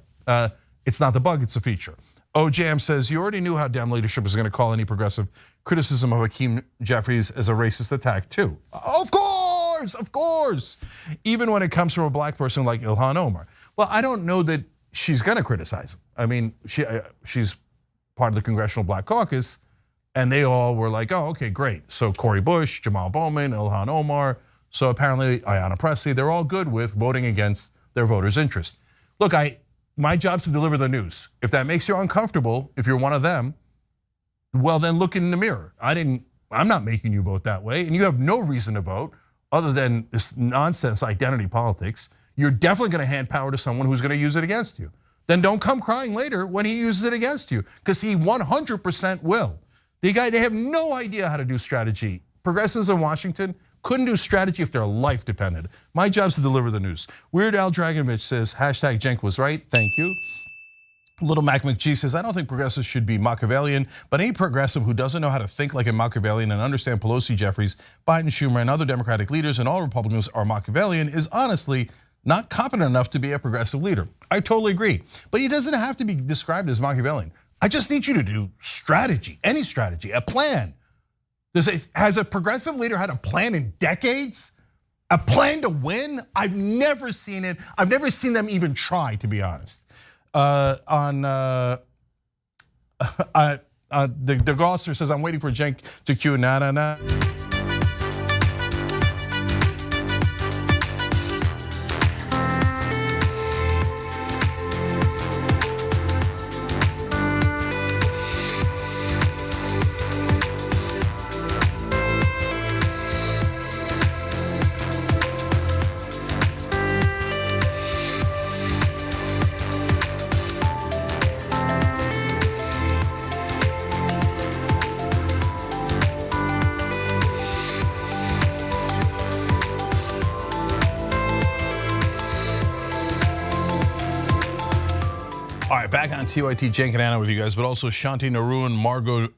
It's not the bug, it's a feature. OJam says, you already knew how Dem leadership is going to call any progressive criticism of Hakeem Jeffries as a racist attack too. Of course. Even when it comes from a black person like Ilhan Omar. Well, I don't know that she's going to criticize him. I mean, she's part of the Congressional Black Caucus, and they all were like, oh, okay, great. So Cori Bush, Jamal Bowman, Ilhan Omar, so apparently Ayanna Pressley, they're all good with voting against their voters' interest. Look, my job's to deliver the news. If that makes you uncomfortable, if you're one of them, well then look in the mirror. I'm not making you vote that way, and you have no reason to vote other than this nonsense identity politics. You're definitely gonna hand power to someone who's gonna use it against you. Then don't come crying later when he uses it against you, because he 100% will. They have no idea how to do strategy. Progressives in Washington couldn't do strategy if their life depended. My job's to deliver the news. Weird Al Dragovich says, hashtag Cenk was right, thank you. Little Mac McGee says, I don't think progressives should be Machiavellian, but any progressive who doesn't know how to think like a Machiavellian and understand Pelosi, Jeffries, Biden, Schumer, and other Democratic leaders and all Republicans are Machiavellian is honestly not competent enough to be a progressive leader. I totally agree, but he doesn't have to be described as Machiavellian. I just need you to do strategy, any strategy, a plan. Has a progressive leader had a plan in decades? A plan to win? I've never seen it. I've never seen them even try, to be honest. The Gosser says, I'm waiting for Cenk to cue na. Back on TYT, Cenk and Anna with you guys, but also Shanti Naroon, Margot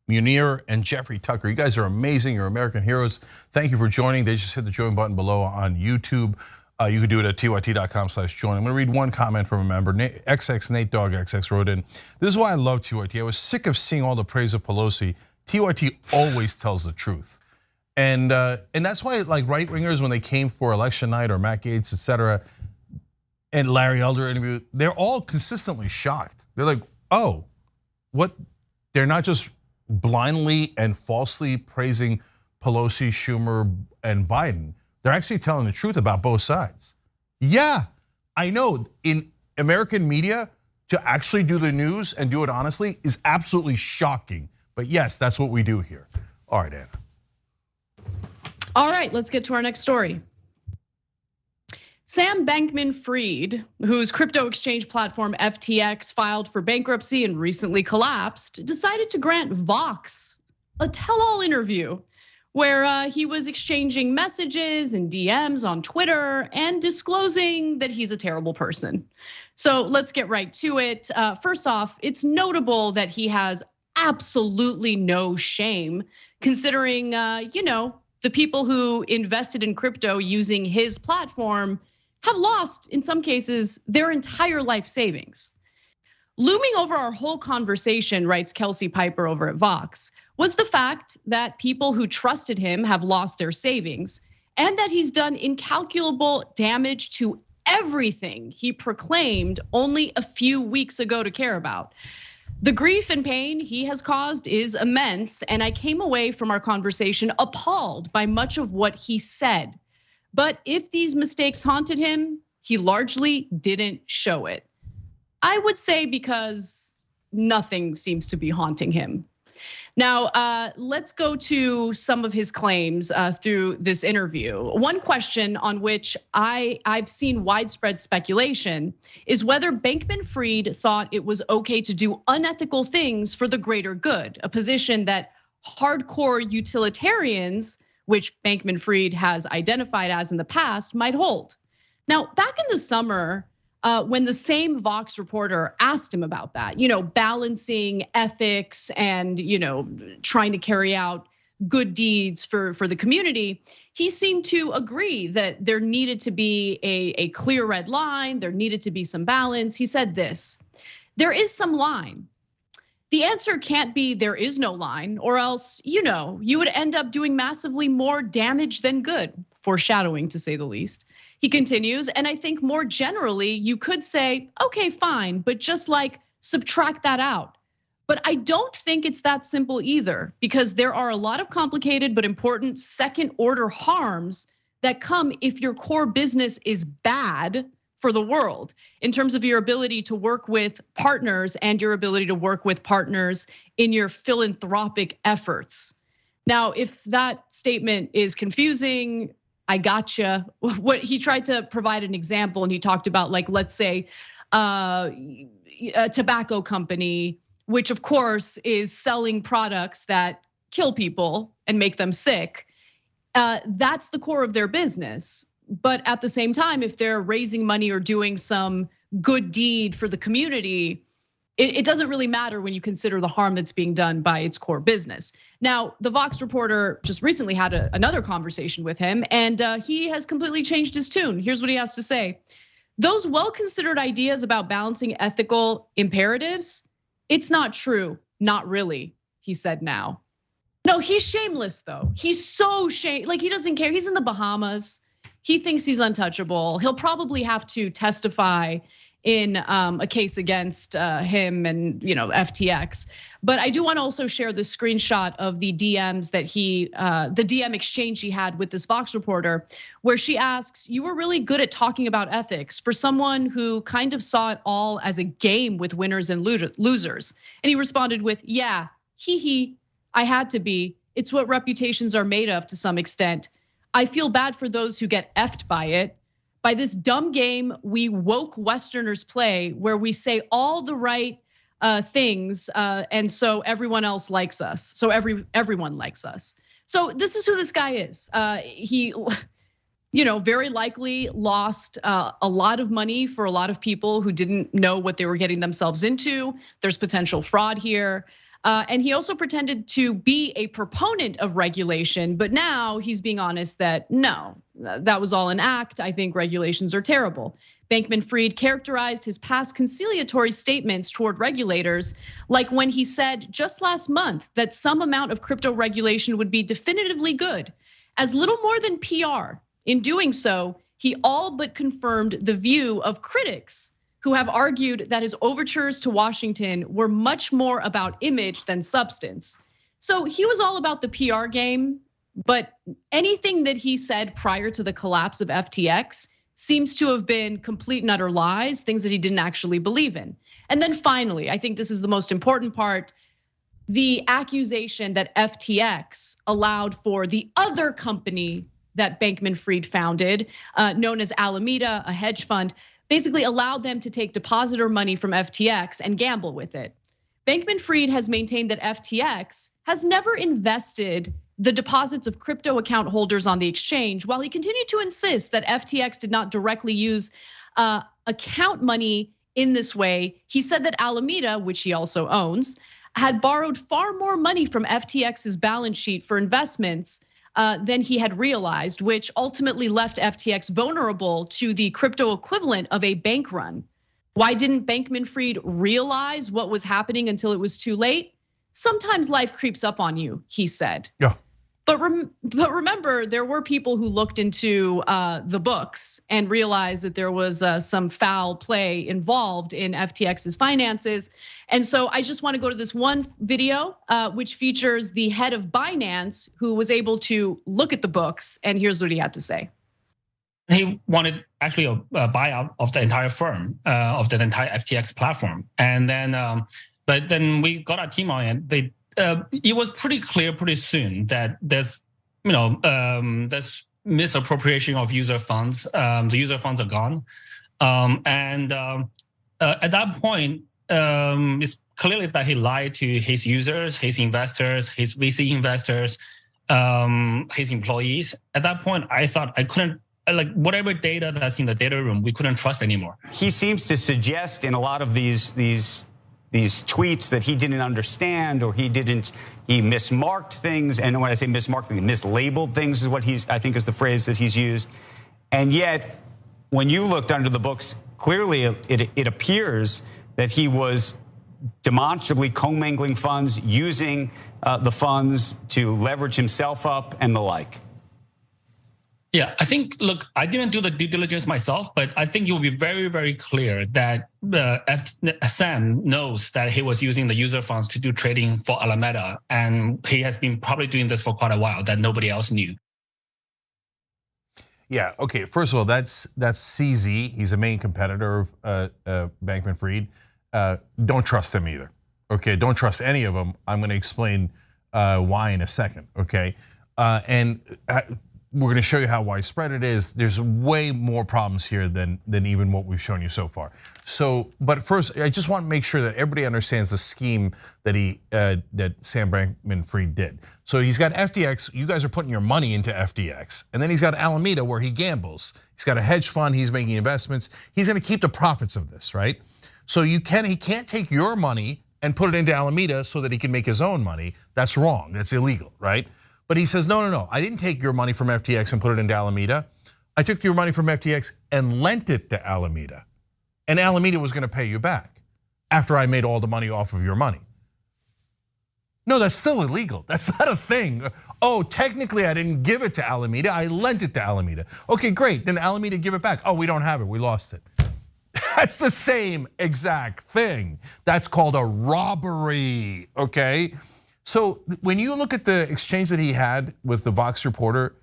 Munir, and Jeffrey Tucker. You guys are amazing. You're American heroes. Thank you for joining. They just hit the join button below on YouTube. You can do it at tyt.com/join. I'm gonna read one comment from a member. XX Nate Dog XX wrote in, this is why I love TYT. I was sick of seeing all the praise of Pelosi. TYT always tells the truth. And that's why like right wingers, when they came for election night or Matt Gaetz, etc., and Larry Elder interview, they're all consistently shocked. They're like, oh, what? They're not just blindly and falsely praising Pelosi, Schumer, and Biden. They're actually telling the truth about both sides. Yeah, I know in American media to actually do the news and do it honestly is absolutely shocking. But yes, that's what we do here. All right, Anna. All right, let's get to our next story. Sam Bankman-Fried, whose crypto exchange platform FTX filed for bankruptcy and recently collapsed, decided to grant Vox a tell-all interview where he was exchanging messages and DMs on Twitter and disclosing that he's a terrible person. So let's get right to it. First off, it's notable that he has absolutely no shame, considering the people who invested in crypto using his platform have lost, in some cases, their entire life savings. Looming over our whole conversation, writes Kelsey Piper over at Vox, was the fact that people who trusted him have lost their savings and that he's done incalculable damage to everything he proclaimed only a few weeks ago to care about. The grief and pain he has caused is immense, and I came away from our conversation appalled by much of what he said. But if these mistakes haunted him, he largely didn't show it. I would say because nothing seems to be haunting him. Now, let's go to some of his claims through this interview. One question on which I've seen widespread speculation is whether Bankman-Fried thought it was okay to do unethical things for the greater good, a position that hardcore utilitarians which Bankman-Fried has identified as in the past, might hold. Now, back in the summer, when the same Vox reporter asked him about that, balancing ethics and trying to carry out good deeds for the community, he seemed to agree that there needed to be a clear red line, there needed to be some balance. He said this: there is some line. The answer can't be there is no line, or else, you would end up doing massively more damage than good, foreshadowing to say the least. He continues, and I think more generally, you could say, okay, fine, but just like subtract that out. But I don't think it's that simple either, because there are a lot of complicated but important second order harms that come if your core business is bad for the world, in terms of your ability to work with partners and your ability to work with partners in your philanthropic efforts. Now, if that statement is confusing, I gotcha. What he tried to provide an example, and he talked about, like, let's say a tobacco company, which of course is selling products that kill people and make them sick. That's the core of their business. But at the same time, if they're raising money or doing some good deed for the community, it doesn't really matter when you consider the harm that's being done by its core business. Now, the Vox reporter just recently had another conversation with him, and he has completely changed his tune. Here's what he has to say: those well-considered ideas about balancing ethical imperatives, it's not true, not really, he said now. No, he's shameless though. He's so like he doesn't care. He's in the Bahamas. He thinks he's untouchable. He'll probably have to testify in a case against him and FTX. But I do want to also share the screenshot of the DMs that the DM exchange he had with this Vox reporter, where she asks, "You were really good at talking about ethics for someone who kind of saw it all as a game with winners and losers." And he responded with, "Yeah, hee, I had to be. It's what reputations are made of to some extent. I feel bad for those who get effed by it. By this dumb game we woke Westerners play, where we say all the right things, and so everyone else likes us. So everyone likes us." So this is who this guy is. He, very likely lost a lot of money for a lot of people who didn't know what they were getting themselves into. There's potential fraud here. And he also pretended to be a proponent of regulation, but now he's being honest that no, that was all an act. I think regulations are terrible. Bankman-Fried characterized his past conciliatory statements toward regulators, like when he said just last month that some amount of crypto regulation would be definitively good, as little more than PR. In doing so, he all but confirmed the view of critics who have argued that his overtures to Washington were much more about image than substance. So he was all about the PR game, but anything that he said prior to the collapse of FTX seems to have been complete and utter lies, things that he didn't actually believe in. And then finally, I think this is the most important part, the accusation that FTX allowed for the other company that Bankman-Fried founded, known as Alameda, a hedge fund, basically allowed them to take depositor money from FTX and gamble with it. Bankman-Fried has maintained that FTX has never invested the deposits of crypto account holders on the exchange, while he continued to insist that FTX did not directly use account money in this way. He said that Alameda, which he also owns, had borrowed far more money from FTX's balance sheet for investments than he had realized, which ultimately left FTX vulnerable to the crypto equivalent of a bank run. Why didn't Bankman-Fried realize what was happening until it was too late? Sometimes life creeps up on you, he said. Yeah. But remember, there were people who looked into the books and realized that there was some foul play involved in FTX's finances. And so I just want to go to this one video, which features the head of Binance, who was able to look at the books, and here's what he had to say. He wanted actually a buyout of the entire firm, of the entire FTX platform. And then, but then we got our team on it. It was pretty clear pretty soon that there's, there's misappropriation of user funds. The user funds are gone, and at that point, it's clearly that he lied to his users, his investors, his VC investors, his employees. At that point, I thought I couldn't, like whatever data that's in the data room, we couldn't trust anymore. He seems to suggest in a lot of these tweets that he didn't understand, or he mismarked things. And when I say mismarked things, mislabeled things is what I think is the phrase that he's used. And yet, when you looked under the books, clearly it appears that he was demonstrably commingling funds, using the funds to leverage himself up and the like. Yeah, I think, look, I didn't do the due diligence myself, but I think it will be very, very clear that Sam knows that he was using the user funds to do trading for Alameda, and he has been probably doing this for quite a while that nobody else knew. Yeah, okay, first of all, that's CZ. He's a main competitor of Bankman Fried. Don't trust them either, okay? Don't trust any of them. I'm gonna explain why in a second, okay? We're going to show you how widespread it is. There's way more problems here than even what we've shown you so far. But first, I just want to make sure that everybody understands the scheme that Sam Bankman-Fried did. So he's got FTX. You guys are putting your money into FTX, and then he's got Alameda where he gambles. He's got a hedge fund. He's making investments. He's going to keep the profits of this, right? So he can't take your money and put it into Alameda so that he can make his own money. That's wrong. That's illegal, right? But he says, no, I didn't take your money from FTX and put it into Alameda. I took your money from FTX and lent it to Alameda. And Alameda was gonna pay you back after I made all the money off of your money. No, that's still illegal. That's not a thing. Oh, technically I didn't give it to Alameda, I lent it to Alameda. Okay, great, then Alameda give it back. Oh, we don't have it, we lost it. That's the same exact thing. That's called a robbery, okay? So when you look at the exchange that he had with the Vox reporter,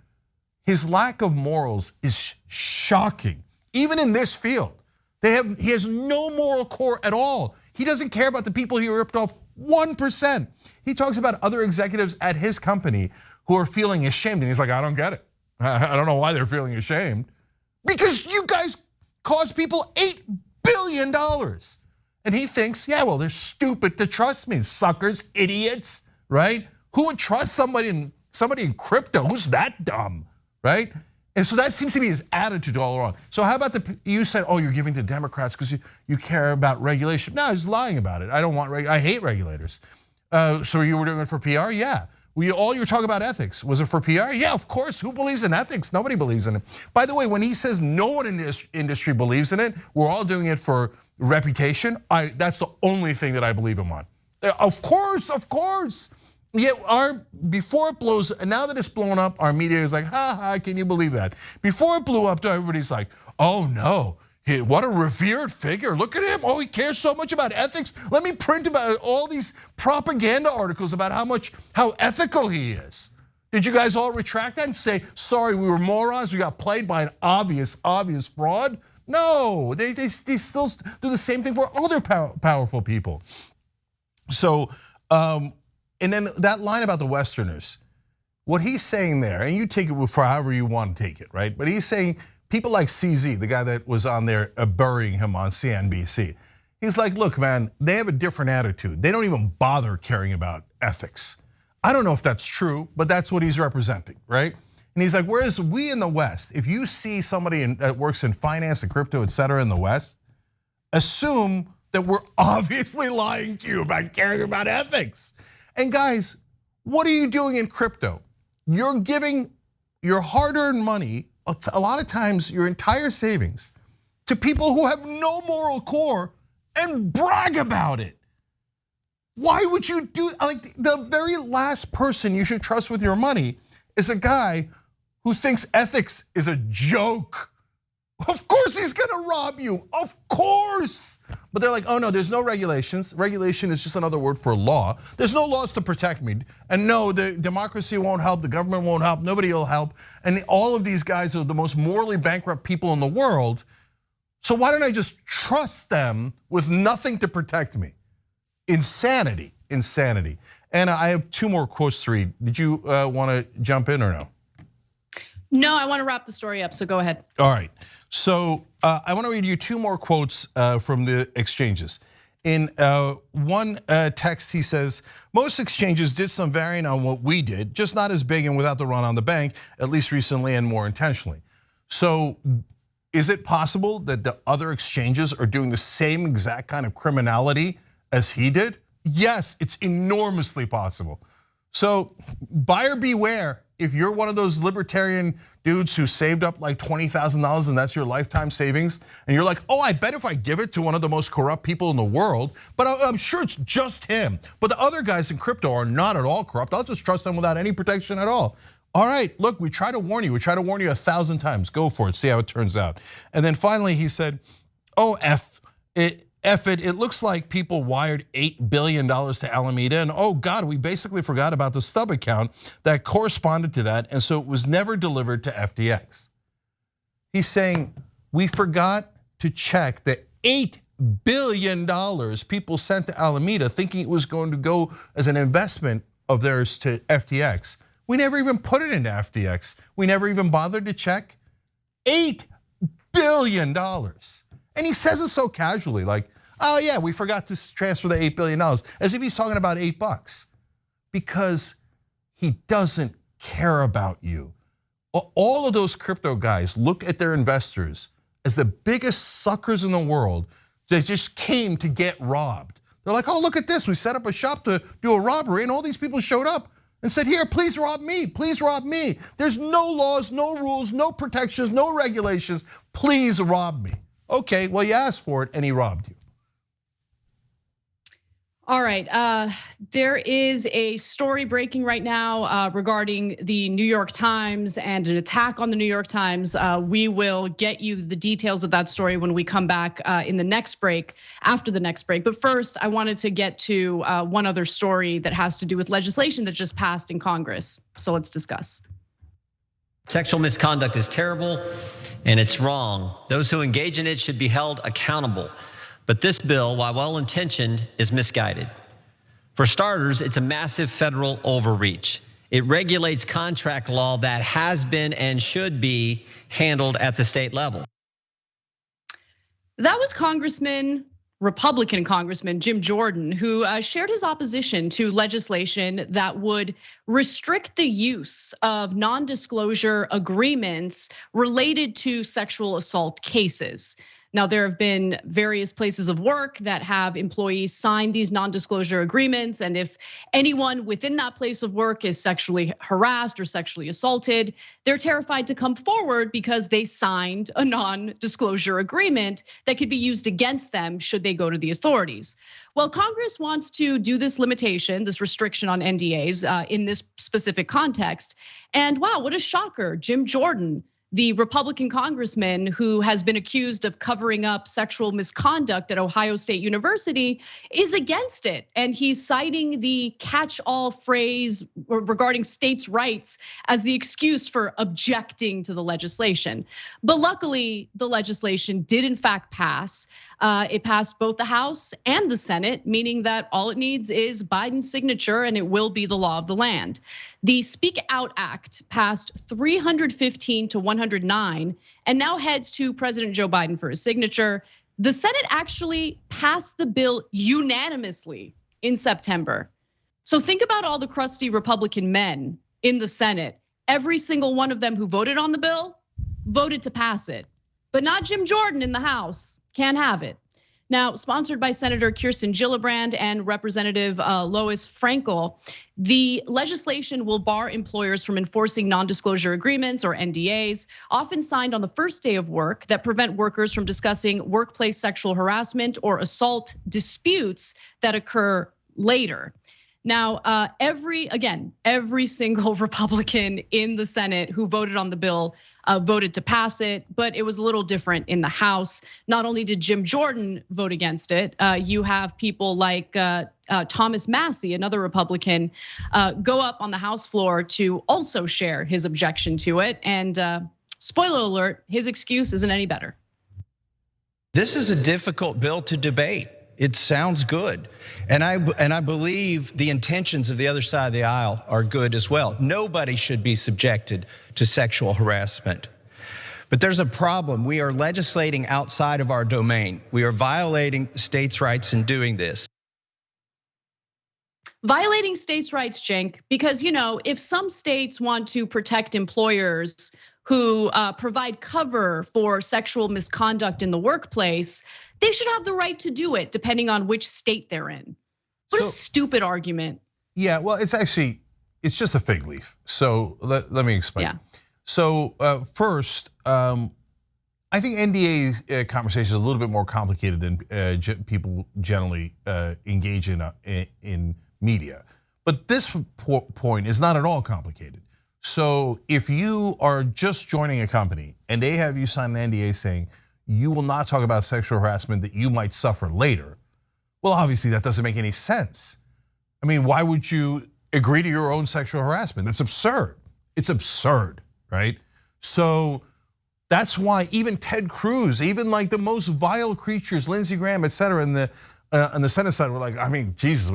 his lack of morals is shocking. Even in this field, he has no moral core at all. He doesn't care about the people he ripped off 1%. He talks about other executives at his company who are feeling ashamed, and he's like, I don't get it. I don't know why they're feeling ashamed. Because you guys cost people $8 billion. And he thinks, yeah, well, they're stupid to trust me, suckers, idiots. Right? Who would trust somebody in crypto? Who's that dumb, right? And so that seems to be his attitude all along. So how about you said, oh, you're giving to Democrats because you care about regulation. No, he's lying about it. I hate regulators. So you were doing it for PR? Yeah. All you were talking about ethics. Was it for PR? Yeah, of course. Who believes in ethics? Nobody believes in it. By the way, when he says no one in this industry believes in it, we're all doing it for reputation. That's the only thing that I believe him on. Of course. Yet before it blows, and now that it's blown up, our media is like, ha, can you believe that? Before it blew up, everybody's like, oh no, what a revered figure. Look at him, oh, he cares so much about ethics. Let me print about all these propaganda articles about how ethical he is. Did you guys all retract that and say, sorry, we were morons, we got played by an obvious fraud? No, they still do the same thing for other powerful people. So, and then that line about the Westerners, what he's saying there, and you take it for however you want to take it, right? But he's saying people like CZ, the guy that was on there burying him on CNBC, he's like, look, man, they have a different attitude. They don't even bother caring about ethics. I don't know if that's true, but that's what he's representing, right? And he's like, whereas we in the West, if you see somebody that works in finance and crypto, et cetera, in the West, assume that we're obviously lying to you about caring about ethics. And guys, what are you doing in crypto? You're giving your hard-earned money, a lot of times your entire savings, to people who have no moral core and brag about it. Why would you do, like the very last person you should trust with your money is a guy who thinks ethics is a joke. Of course he's gonna rob you, of course. But they're like, oh no, there's no regulations. Regulation is just another word for law. There's no laws to protect me. And no, the democracy won't help, the government won't help, nobody will help. And all of these guys are the most morally bankrupt people in the world. So why don't I just trust them with nothing to protect me? Insanity, insanity. And I have two more quotes to read. Did you wanna jump in or no? No, I wanna wrap the story up, so go ahead. All right. So I want to read you two more quotes from the exchanges. In one text, he says, most exchanges did some varying on what we did, just not as big and without the run on the bank, at least recently and more intentionally. So is it possible that the other exchanges are doing the same exact kind of criminality as he did? Yes, it's enormously possible. So buyer beware. If you're one of those libertarian dudes who saved up like $20,000 and that's your lifetime savings, and you're like, oh, I bet if I give it to one of the most corrupt people in the world, but I'm sure it's just him. But the other guys in crypto are not at all corrupt. I'll just trust them without any protection at all. All right, look, we try to warn you. We try to warn you 1,000 times. Go for it, see how it turns out. And then finally he said, oh, it looks like people wired $8 billion to Alameda, and oh God, we basically forgot about the stub account that corresponded to that, and so it was never delivered to FTX. He's saying, we forgot to check the $8 billion people sent to Alameda thinking it was going to go as an investment of theirs to FTX. We never even put it into FTX. We never even bothered to check. $8 billion. And he says it so casually, like, oh yeah, we forgot to transfer the $8 billion, as if he's talking about $8. Because he doesn't care about you. All of those crypto guys look at their investors as the biggest suckers in the world that just came to get robbed. They're like, oh, look at this, we set up a shop to do a robbery, and all these people showed up and said, here, please rob me, please rob me. There's no laws, no rules, no protections, no regulations, please rob me. Okay, well, you asked for it and he robbed you. All right, there is a story breaking right now regarding the New York Times and an attack on the New York Times. We will get you the details of that story when we come back in the next break, after the next break. But first, I wanted to get to one other story that has to do with legislation that just passed in Congress. So let's discuss. Sexual misconduct is terrible and it's wrong. Those who engage in it should be held accountable. But this bill, while well-intentioned, is misguided. For starters, it's a massive federal overreach. It regulates contract law that has been and should be handled at the state level. That was Republican Congressman Jim Jordan, who shared his opposition to legislation that would restrict the use of non-disclosure agreements related to sexual assault cases. Now, there have been various places of work that have employees sign these non-disclosure agreements, and if anyone within that place of work is sexually harassed or sexually assaulted, they're terrified to come forward because they signed a non-disclosure agreement that could be used against them should they go to the authorities. Well, Congress wants to do this limitation, this restriction on NDAs in this specific context. And wow, what a shocker, Jim Jordan, the Republican congressman who has been accused of covering up sexual misconduct at Ohio State University, is against it. And he's citing the catch-all phrase regarding states' rights as the excuse for objecting to the legislation. But luckily, the legislation did in fact pass. It passed both the House and the Senate, meaning that all it needs is Biden's signature and it will be the law of the land. The Speak Out Act passed 315 to 109 and now heads to President Joe Biden for his signature. The Senate actually passed the bill unanimously in September. So think about all the crusty Republican men in the Senate. Every single one of them who voted on the bill voted to pass it, but not Jim Jordan in the House. Can't have it. Now, sponsored by Senator Kirsten Gillibrand and Representative Lois Frankel, the legislation will bar employers from enforcing non-disclosure agreements or NDAs, often signed on the first day of work, that prevent workers from discussing workplace sexual harassment or assault disputes that occur later. Now, every single Republican in the Senate who voted on the bill voted to pass it, but it was a little different in the House. Not only did Jim Jordan vote against it, you have people like Thomas Massie, another Republican, go up on the House floor to also share his objection to it. And spoiler alert, his excuse isn't any better. This is a difficult bill to debate. It sounds good. And I believe the intentions of the other side of the aisle are good as well. Nobody should be subjected to sexual harassment. But there's a problem. We are legislating outside of our domain. We are violating states' rights in doing this. Violating states' rights, Cenk, because if some states want to protect employers who provide cover for sexual misconduct in the workplace, they should have the right to do it, depending on which state they're in. What a stupid argument. Yeah, well, it's just a fig leaf. So let me explain. Yeah. So first, I think NDA conversation is a little bit more complicated than people generally engage in media. But this point is not at all complicated. So if you are just joining a company and they have you sign an NDA saying you will not talk about sexual harassment that you might suffer later, well, obviously that doesn't make any sense. I mean, why would you agree to your own sexual harassment? It's absurd. It's absurd, right? So that's why even Ted Cruz, even like the most vile creatures, Lindsey Graham, et cetera, on the Senate side were like, I mean, Jesus,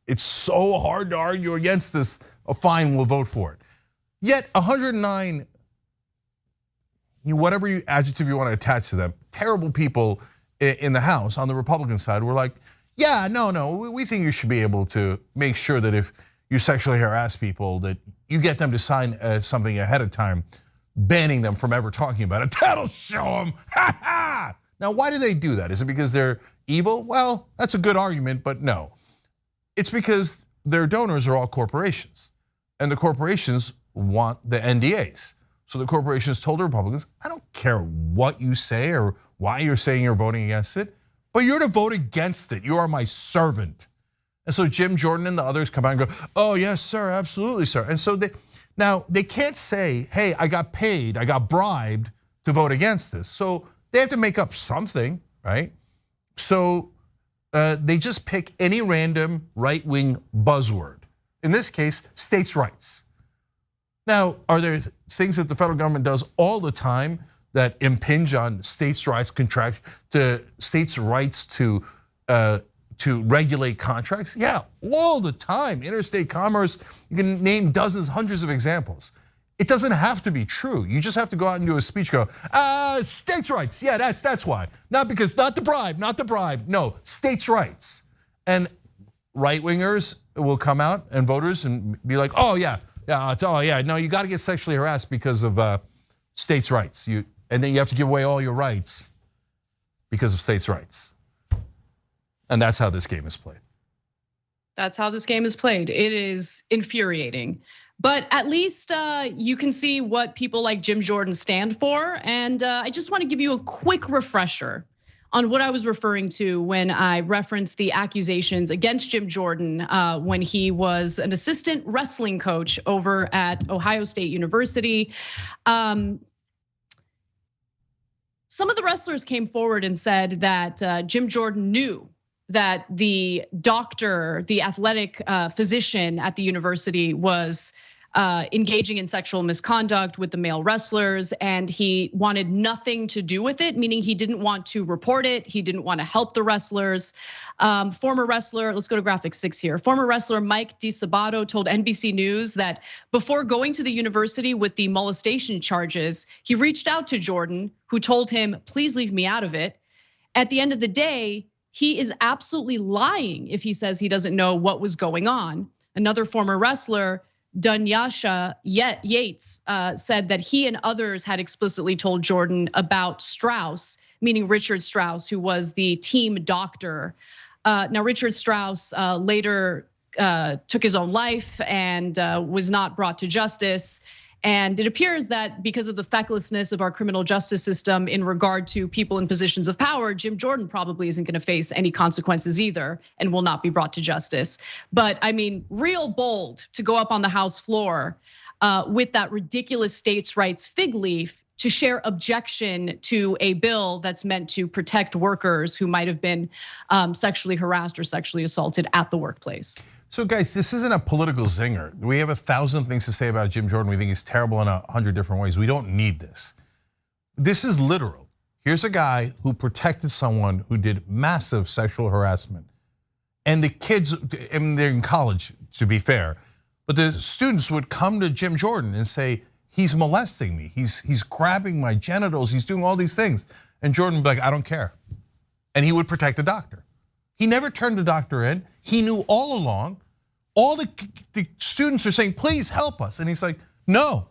it's so hard to argue against this. Fine, we'll vote for it. Yet 109, whatever adjective you want to attach to them, terrible people in the House on the Republican side were like, yeah, no, we think you should be able to make sure that if you sexually harass people, that you get them to sign something ahead of time, banning them from ever talking about it. That'll show them. Ha ha! Now, why do they do that? Is it because they're evil? Well, that's a good argument, but no. It's because their donors are all corporations, and the corporations want the NDAs. So the corporations told the Republicans, I don't care what you say or why you're saying you're voting against it, but you're to vote against it. You are my servant. And so Jim Jordan and the others come out and go, oh yes, sir, absolutely, sir. And so now they can't say, hey, I got paid, I got bribed to vote against this. So they have to make up something, right? So they just pick any random right-wing buzzword. In this case, states' rights. Now, are there things that the federal government does all the time that impinge on states' rights, states' rights to regulate contracts? Yeah, all the time. Interstate commerce, you can name dozens, hundreds of examples. It doesn't have to be true. You just have to go out and do a speech, go, states' rights, yeah, that's why. Not the bribe, no, states' rights. And right-wingers will come out and voters and be like, oh yeah, no, you gotta get sexually harassed because of states' rights. And then you have to give away all your rights because of states' rights. And that's how this game is played. That's how this game is played. It is infuriating. But at least you can see what people like Jim Jordan stand for. And I just want to give you a quick refresher on what I was referring to when I referenced the accusations against Jim Jordan when he was an assistant wrestling coach over at Ohio State University. Some of the wrestlers came forward and said that Jim Jordan knew that the doctor, the athletic physician at the university was engaging in sexual misconduct with the male wrestlers, and he wanted nothing to do with it, meaning he didn't want to report it, he didn't want to help the wrestlers. Former wrestler, let's go to graphic 6 here. Former wrestler Mike DiSabato told NBC News that before going to the university with the molestation charges, he reached out to Jordan, who told him, please leave me out of it. At the end of the day, he is absolutely lying if he says he doesn't know what was going on. Another former wrestler, Dunyasha Yates, said that he and others had explicitly told Jordan about Strauss, meaning Richard Strauss, who was the team doctor. Now, Richard Strauss later took his own life and was not brought to justice. And it appears that because of the fecklessness of our criminal justice system in regard to people in positions of power, Jim Jordan probably isn't going to face any consequences either and will not be brought to justice. But I mean, real bold to go up on the House floor with that ridiculous states' rights fig leaf to share objection to a bill that's meant to protect workers who might have been sexually harassed or sexually assaulted at the workplace. So guys, this isn't a political zinger. We have 1,000 things to say about Jim Jordan. We think he's terrible in 100 different ways. We don't need this. This is literal. Here's a guy who protected someone who did massive sexual harassment. And the kids, and they're in college, to be fair, but the students would come to Jim Jordan and say, he's molesting me. He's grabbing my genitals. He's doing all these things. And Jordan would be like, I don't care. And he would protect the doctor. He never turned the doctor in. He knew all along. All the students are saying, please help us. And he's like, no.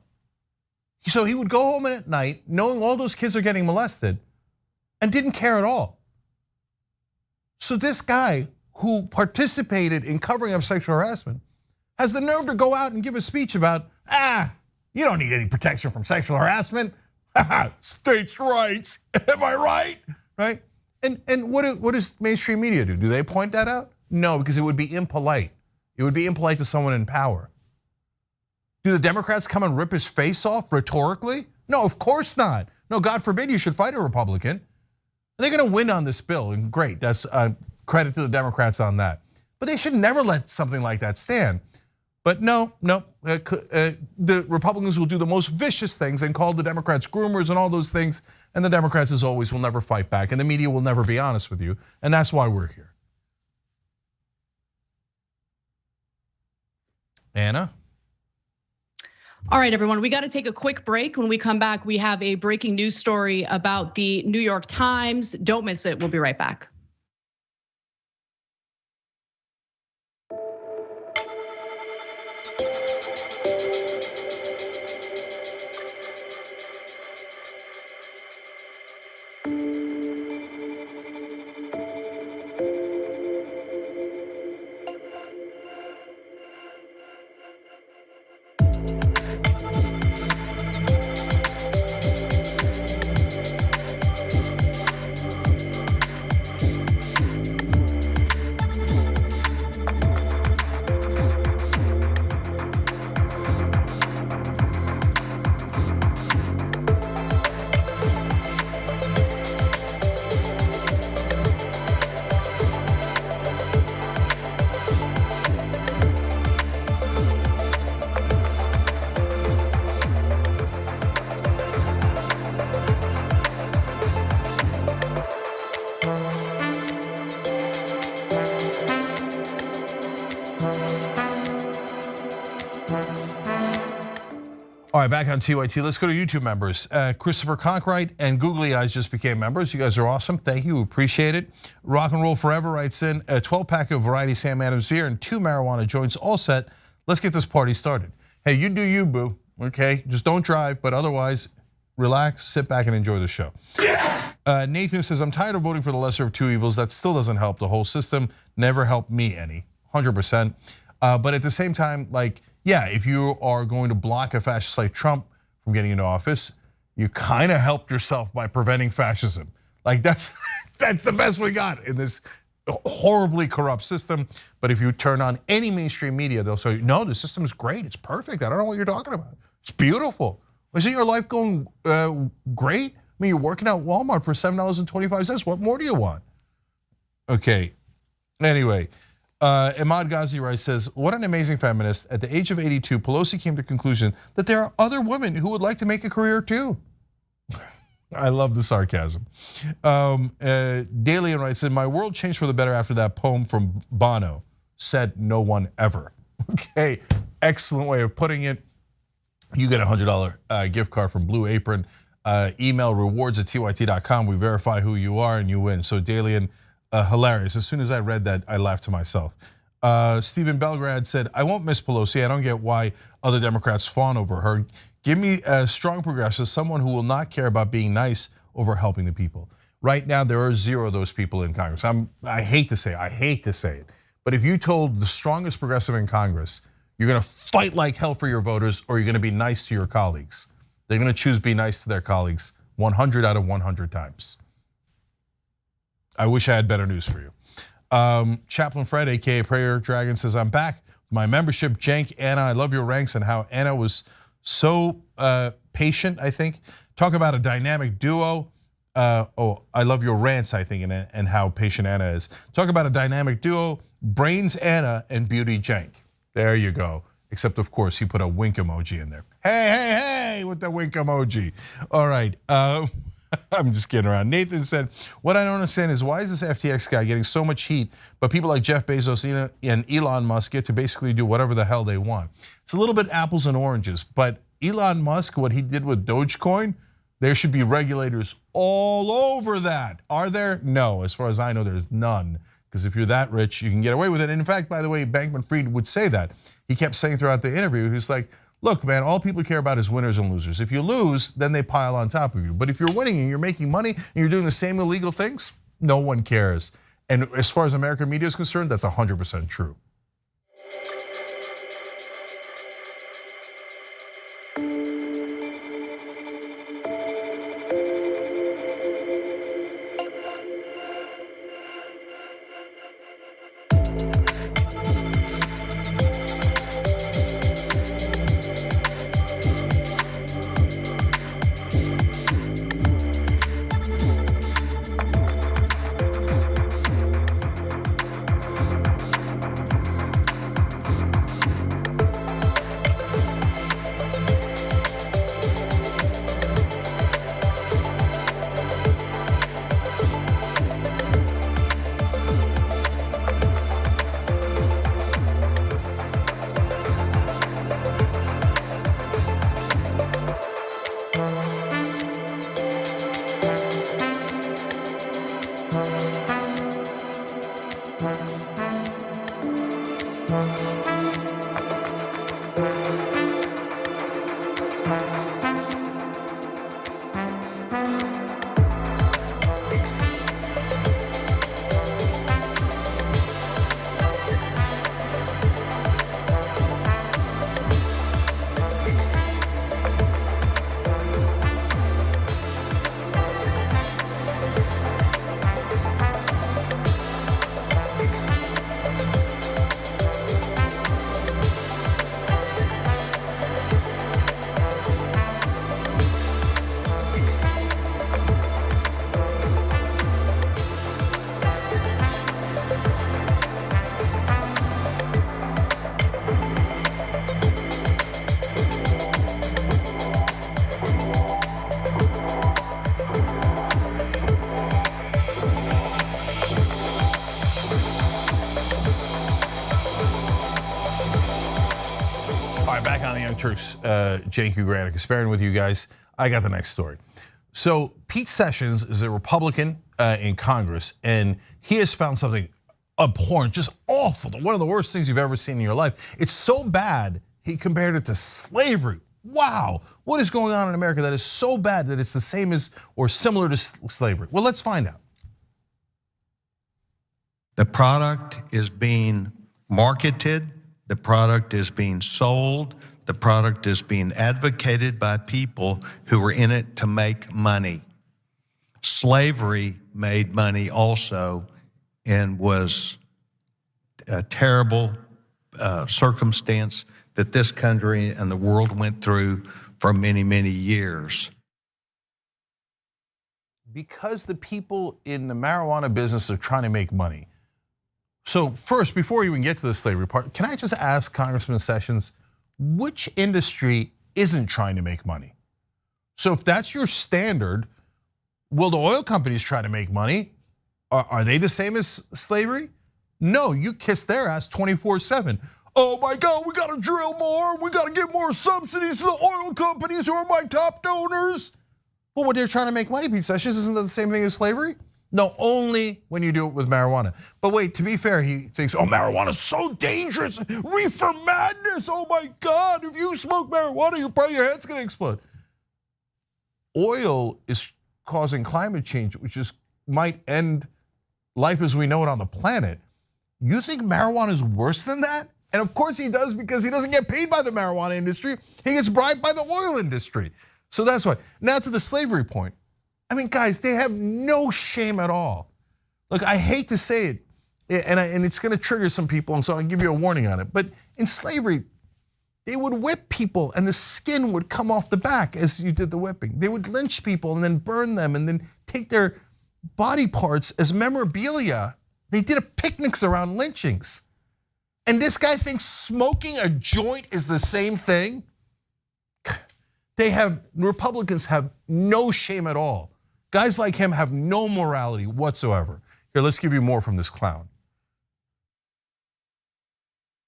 So he would go home at night knowing all those kids are getting molested and didn't care at all. So this guy who participated in covering up sexual harassment has the nerve to go out and give a speech about, you don't need any protection from sexual harassment. States' rights, am I right? Right? And what does mainstream media do? Do they point that out? No, because it would be impolite. It would be impolite to someone in power. Do the Democrats come and rip his face off rhetorically? No, of course not. No, God forbid you should fight a Republican. And they're gonna win on this bill, and great, that's credit to the Democrats on that. But they should never let something like that stand. But no, the Republicans will do the most vicious things and call the Democrats groomers and all those things. And the Democrats, as always, will never fight back. And the media will never be honest with you. And that's why we're here. Anna? All right, everyone, we got to take a quick break. When we come back, we have a breaking news story about the New York Times. Don't miss it. We'll be right back. All right, back on TYT. Let's go to YouTube members. Christopher Conkright and Googly Eyes just became members. You guys are awesome. Thank you. Appreciate it. Rock and Roll Forever writes in a 12-pack of Variety Sam Adams beer and 2 marijuana joints all set. Let's get this party started. Hey, you do you, boo. Okay, just don't drive, but otherwise, relax, sit back, and enjoy the show. Yes! Nathan says, I'm tired of voting for the lesser of two evils. That still doesn't help. The whole system never helped me any, 100%. But at the same time, like, yeah, if you are going to block a fascist like Trump from getting into office, you kind of helped yourself by preventing fascism. Like that's the best we got in this horribly corrupt system. But if you turn on any mainstream media, they'll say, no, the system is great, it's perfect. I don't know what you're talking about. It's beautiful. Isn't your life going great? I mean, you're working at Walmart for $7.25. What more do you want? Okay, anyway. Imad Ghazi writes, says, what an amazing feminist. At the age of 82, Pelosi came to the conclusion that there are other women who would like to make a career too. I love the sarcasm. Dalian writes, my world changed for the better after that poem from Bono, said no one ever. Okay, excellent way of putting it. You get a $100 gift card from Blue Apron. Email rewards@tyt.com. We verify who you are and you win. So Dalian, hilarious. As soon as I read that, I laughed to myself. Stephen Belgrad said, I won't miss Pelosi. I don't get why other Democrats fawn over her. Give me a strong progressive, someone who will not care about being nice over helping the people. Right now, there are 0 of those people in Congress. I hate to say it, but if you told the strongest progressive in Congress, you're gonna fight like hell for your voters or you're gonna be nice to your colleagues. They're gonna choose be nice to their colleagues 100 out of 100 times. I wish I had better news for you. Chaplain Fred, AKA Prayer Dragon, says, I'm back. My membership, Jank, Anna, I love your ranks and how Anna was so patient, I think. Talk about a dynamic duo. I love your rants, I think, and how patient Anna is. Talk about a dynamic duo, Brains Anna and Beauty Jank. There you go. Except, of course, he put a wink emoji in there. Hey, with the wink emoji. All right. I'm just kidding around. Nathan said, what I don't understand is why is this FTX guy getting so much heat, but people like Jeff Bezos and Elon Musk get to basically do whatever the hell they want. It's a little bit apples and oranges, but Elon Musk, what he did with Dogecoin, there should be regulators all over that. Are there? No, as far as I know, there's none. Because if you're that rich, you can get away with it. And in fact, by the way, Bankman would say that. He kept saying throughout the interview, he's like, look, man, all people care about is winners and losers. If you lose, then they pile on top of you. But if you're winning and you're making money and you're doing the same illegal things, no one cares. And as far as American media is concerned, that's 100% true. Back on the Young Turks, Cenk Ugranik is sparing with you guys. I got the next story. So Pete Sessions is a Republican in Congress, and he has found something abhorrent, just awful, one of the worst things you've ever seen in your life. It's so bad, he compared it to slavery. Wow, what is going on in America that is so bad that it's the same as or similar to slavery? Well, let's find out. The product is being marketed, the product is being sold, the product is being advocated by people who are in it to make money. Slavery made money also and was a terrible circumstance that this country and the world went through for many, many years. Because the people in the marijuana business are trying to make money. So first, before we even get to the slavery part, can I just ask Congressman Sessions, which industry isn't trying to make money? So if that's your standard, will the oil companies try to make money? Are they the same as slavery? No, you kiss their ass 24/7. Oh my God, we gotta drill more, we gotta give more subsidies to the oil companies who are my top donors. Well, when they're trying to make money, Pete Sessions, isn't that the same thing as slavery? No, only when you do it with marijuana. But wait, to be fair, he thinks, oh, marijuana's so dangerous, reefer madness, oh my God, if you smoke marijuana, your head's gonna explode. Oil is causing climate change, which might end life as we know it on the planet. You think marijuana is worse than that? And of course he does, because he doesn't get paid by the marijuana industry, he gets bribed by the oil industry. So that's why. Now to the slavery point. I mean, guys, they have no shame at all. Look, I hate to say it, and it's gonna trigger some people, and so I'll give you a warning on it. But in slavery, they would whip people and the skin would come off the back as you did the whipping. They would lynch people and then burn them and then take their body parts as memorabilia. They did picnics around lynchings. And this guy thinks smoking a joint is the same thing? Republicans have no shame at all. Guys like him have no morality whatsoever. Here, let's give you more from this clown.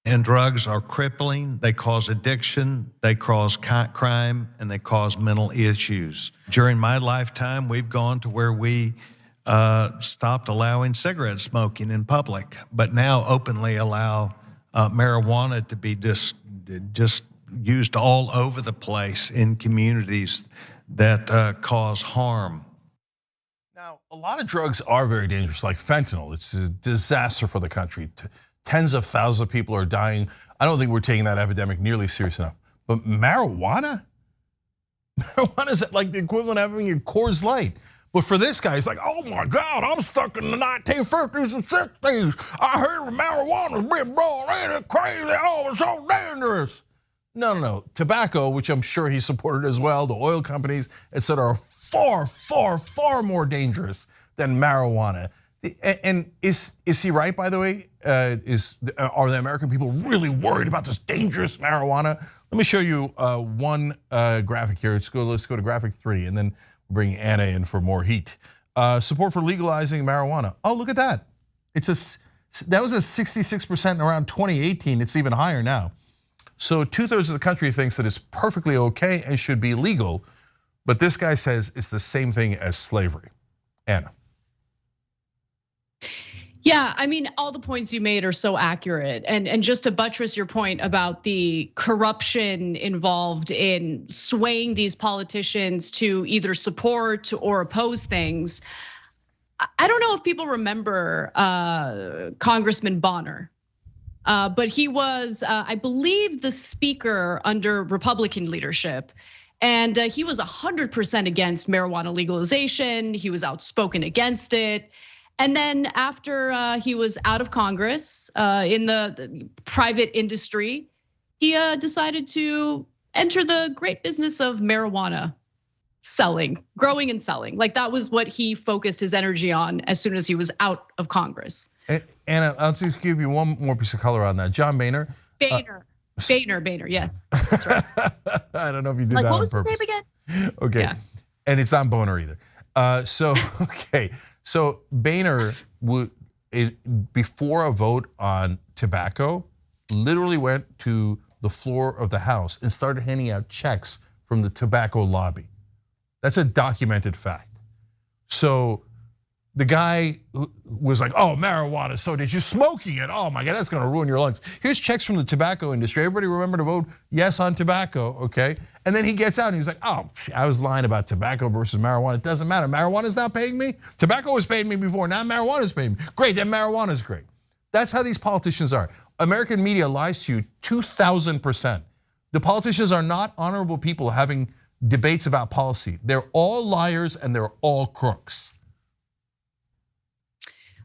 And drugs are crippling. They cause addiction, they cause crime, and they cause mental issues. During my lifetime, we've gone to where we stopped allowing cigarette smoking in public, but now openly allow marijuana to be just used all over the place in communities that cause harm. Now, a lot of drugs are very dangerous, like fentanyl. It's a disaster for the country. Tens of thousands of people are dying. I don't think we're taking that epidemic nearly serious enough. But marijuana? Marijuana is like the equivalent of having a Coors Light. But for this guy, he's like, oh my God, I'm stuck in the 1950s and 60s. I heard marijuana's being brought in, it's crazy, oh, it's so dangerous. No. Tobacco, which I'm sure he supported as well, the oil companies, et cetera, are far, far, far more dangerous than marijuana. And is he right, by the way? Are the American people really worried about this dangerous marijuana? Let me show you one graphic here. Let's go to graphic 3, and then we'll bring Anna in for more heat. Support for legalizing marijuana. Oh, look at that. That was a 66% around 2018. It's even higher now. So 2/3 of the country thinks that it's perfectly okay and should be legal. But this guy says it's the same thing as slavery. Anna. Yeah, I mean, all the points you made are so accurate. And just to buttress your point about the corruption involved in swaying these politicians to either support or oppose things, I don't know if people remember Congressman Bonner, but he was, I believe, the speaker under Republican leadership. And he was 100% against marijuana legalization. He was outspoken against it. And then after he was out of Congress in the private industry, he decided to enter the great business of marijuana selling, growing and selling. Like that was what he focused his energy on as soon as he was out of Congress. Anna, I'll just give you one more piece of color on that. John Boehner. Boehner, yes, that's right. I don't know if you did that on purpose. What was his name again? Okay, yeah. And it's not Boehner either. So Boehner would, before a vote on tobacco, literally went to the floor of the House and started handing out checks from the tobacco lobby. That's a documented fact. So the guy was like, oh, marijuana, so did you smoking it? Oh my God, that's gonna ruin your lungs. Here's checks from the tobacco industry. Everybody remember to vote yes on tobacco, okay? And then he gets out and he's like, oh, I was lying about tobacco versus marijuana. It doesn't matter, marijuana's not paying me. Tobacco was paying me before, now marijuana's paying me. Great, then marijuana's great. That's how these politicians are. American media lies to you 2,000%. The politicians are not honorable people having debates about policy. They're all liars and they're all crooks.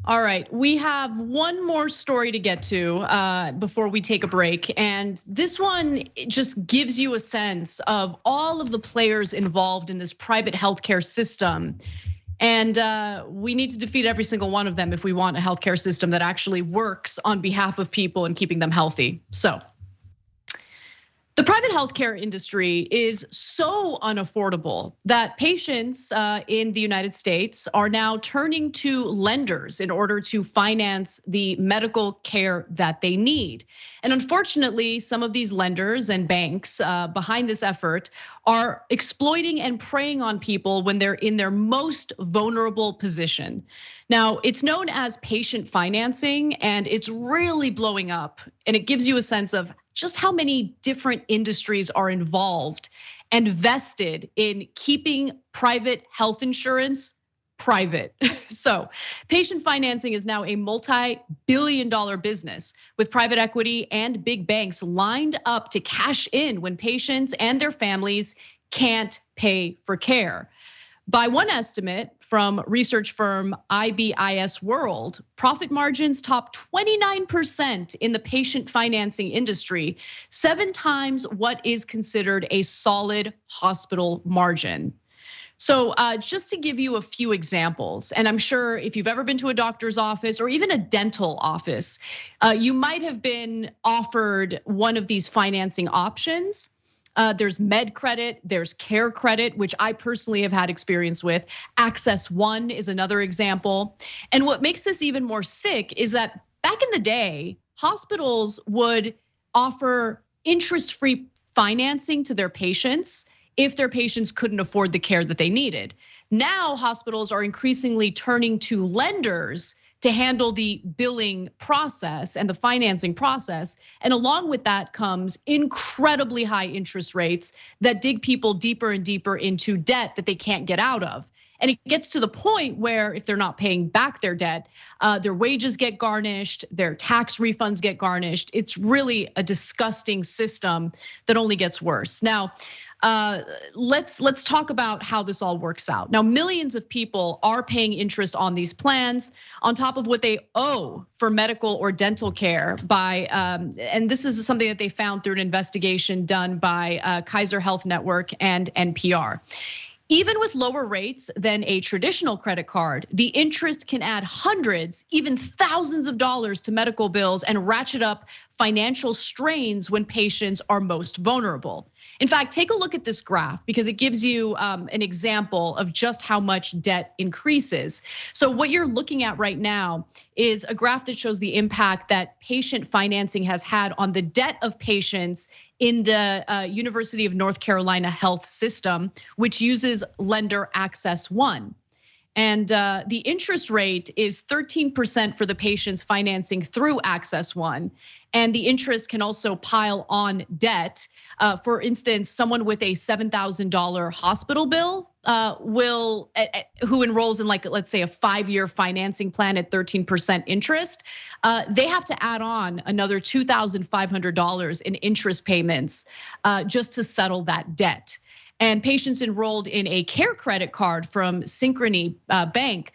All right, we have one more story to get to before we take a break. And this one just gives you a sense of all of the players involved in this private healthcare system. And we need to defeat every single one of them if we want a healthcare system that actually works on behalf of people and keeping them healthy. So the private healthcare industry is so unaffordable that patients in the United States are now turning to lenders in order to finance the medical care that they need. And unfortunately, some of these lenders and banks behind this effort are exploiting and preying on people when they're in their most vulnerable position. Now, it's known as patient financing, and it's really blowing up. And it gives you a sense of just how many different industries are involved and vested in keeping private health insurance private. So patient financing is now a multi-billion-dollar business with private equity and big banks lined up to cash in when patients and their families can't pay for care. By one estimate from research firm IBIS World, profit margins top 29% in the patient financing industry, 7 times what is considered a solid hospital margin. So just to give you a few examples, and I'm sure if you've ever been to a doctor's office or even a dental office, you might have been offered one of these financing options. There's med credit, there's care credit, which I personally have had experience with. Access One is another example. And what makes this even more sick is that back in the day, hospitals would offer interest-free financing to their patients if their patients couldn't afford the care that they needed. Now hospitals are increasingly turning to lenders to handle the billing process and the financing process. And along with that comes incredibly high interest rates that dig people deeper and deeper into debt that they can't get out of. And it gets to the point where if they're not paying back their debt, their wages get garnished, their tax refunds get garnished. It's really a disgusting system that only gets worse. Now, let's talk about how this all works out. Now, millions of people are paying interest on these plans on top of what they owe for medical or dental care by, and this is something that they found through an investigation done by Kaiser Health Network and NPR. Even with lower rates than a traditional credit card, the interest can add hundreds, even thousands of dollars to medical bills and ratchet up financial strains when patients are most vulnerable. In fact, take a look at this graph because it gives you an example of just how much debt increases. So what you're looking at right now is a graph that shows the impact that patient financing has had on the debt of patients in the University of North Carolina health system, which uses lender Access One. And the interest rate is 13% for the patients financing through Access One. And the interest can also pile on debt. For instance, someone with a $7,000 hospital bill who enrolls in let's say a 5-year financing plan at 13% interest, they have to add on another $2,500 in interest payments just to settle that debt. And patients enrolled in a care credit card from Synchrony Bank,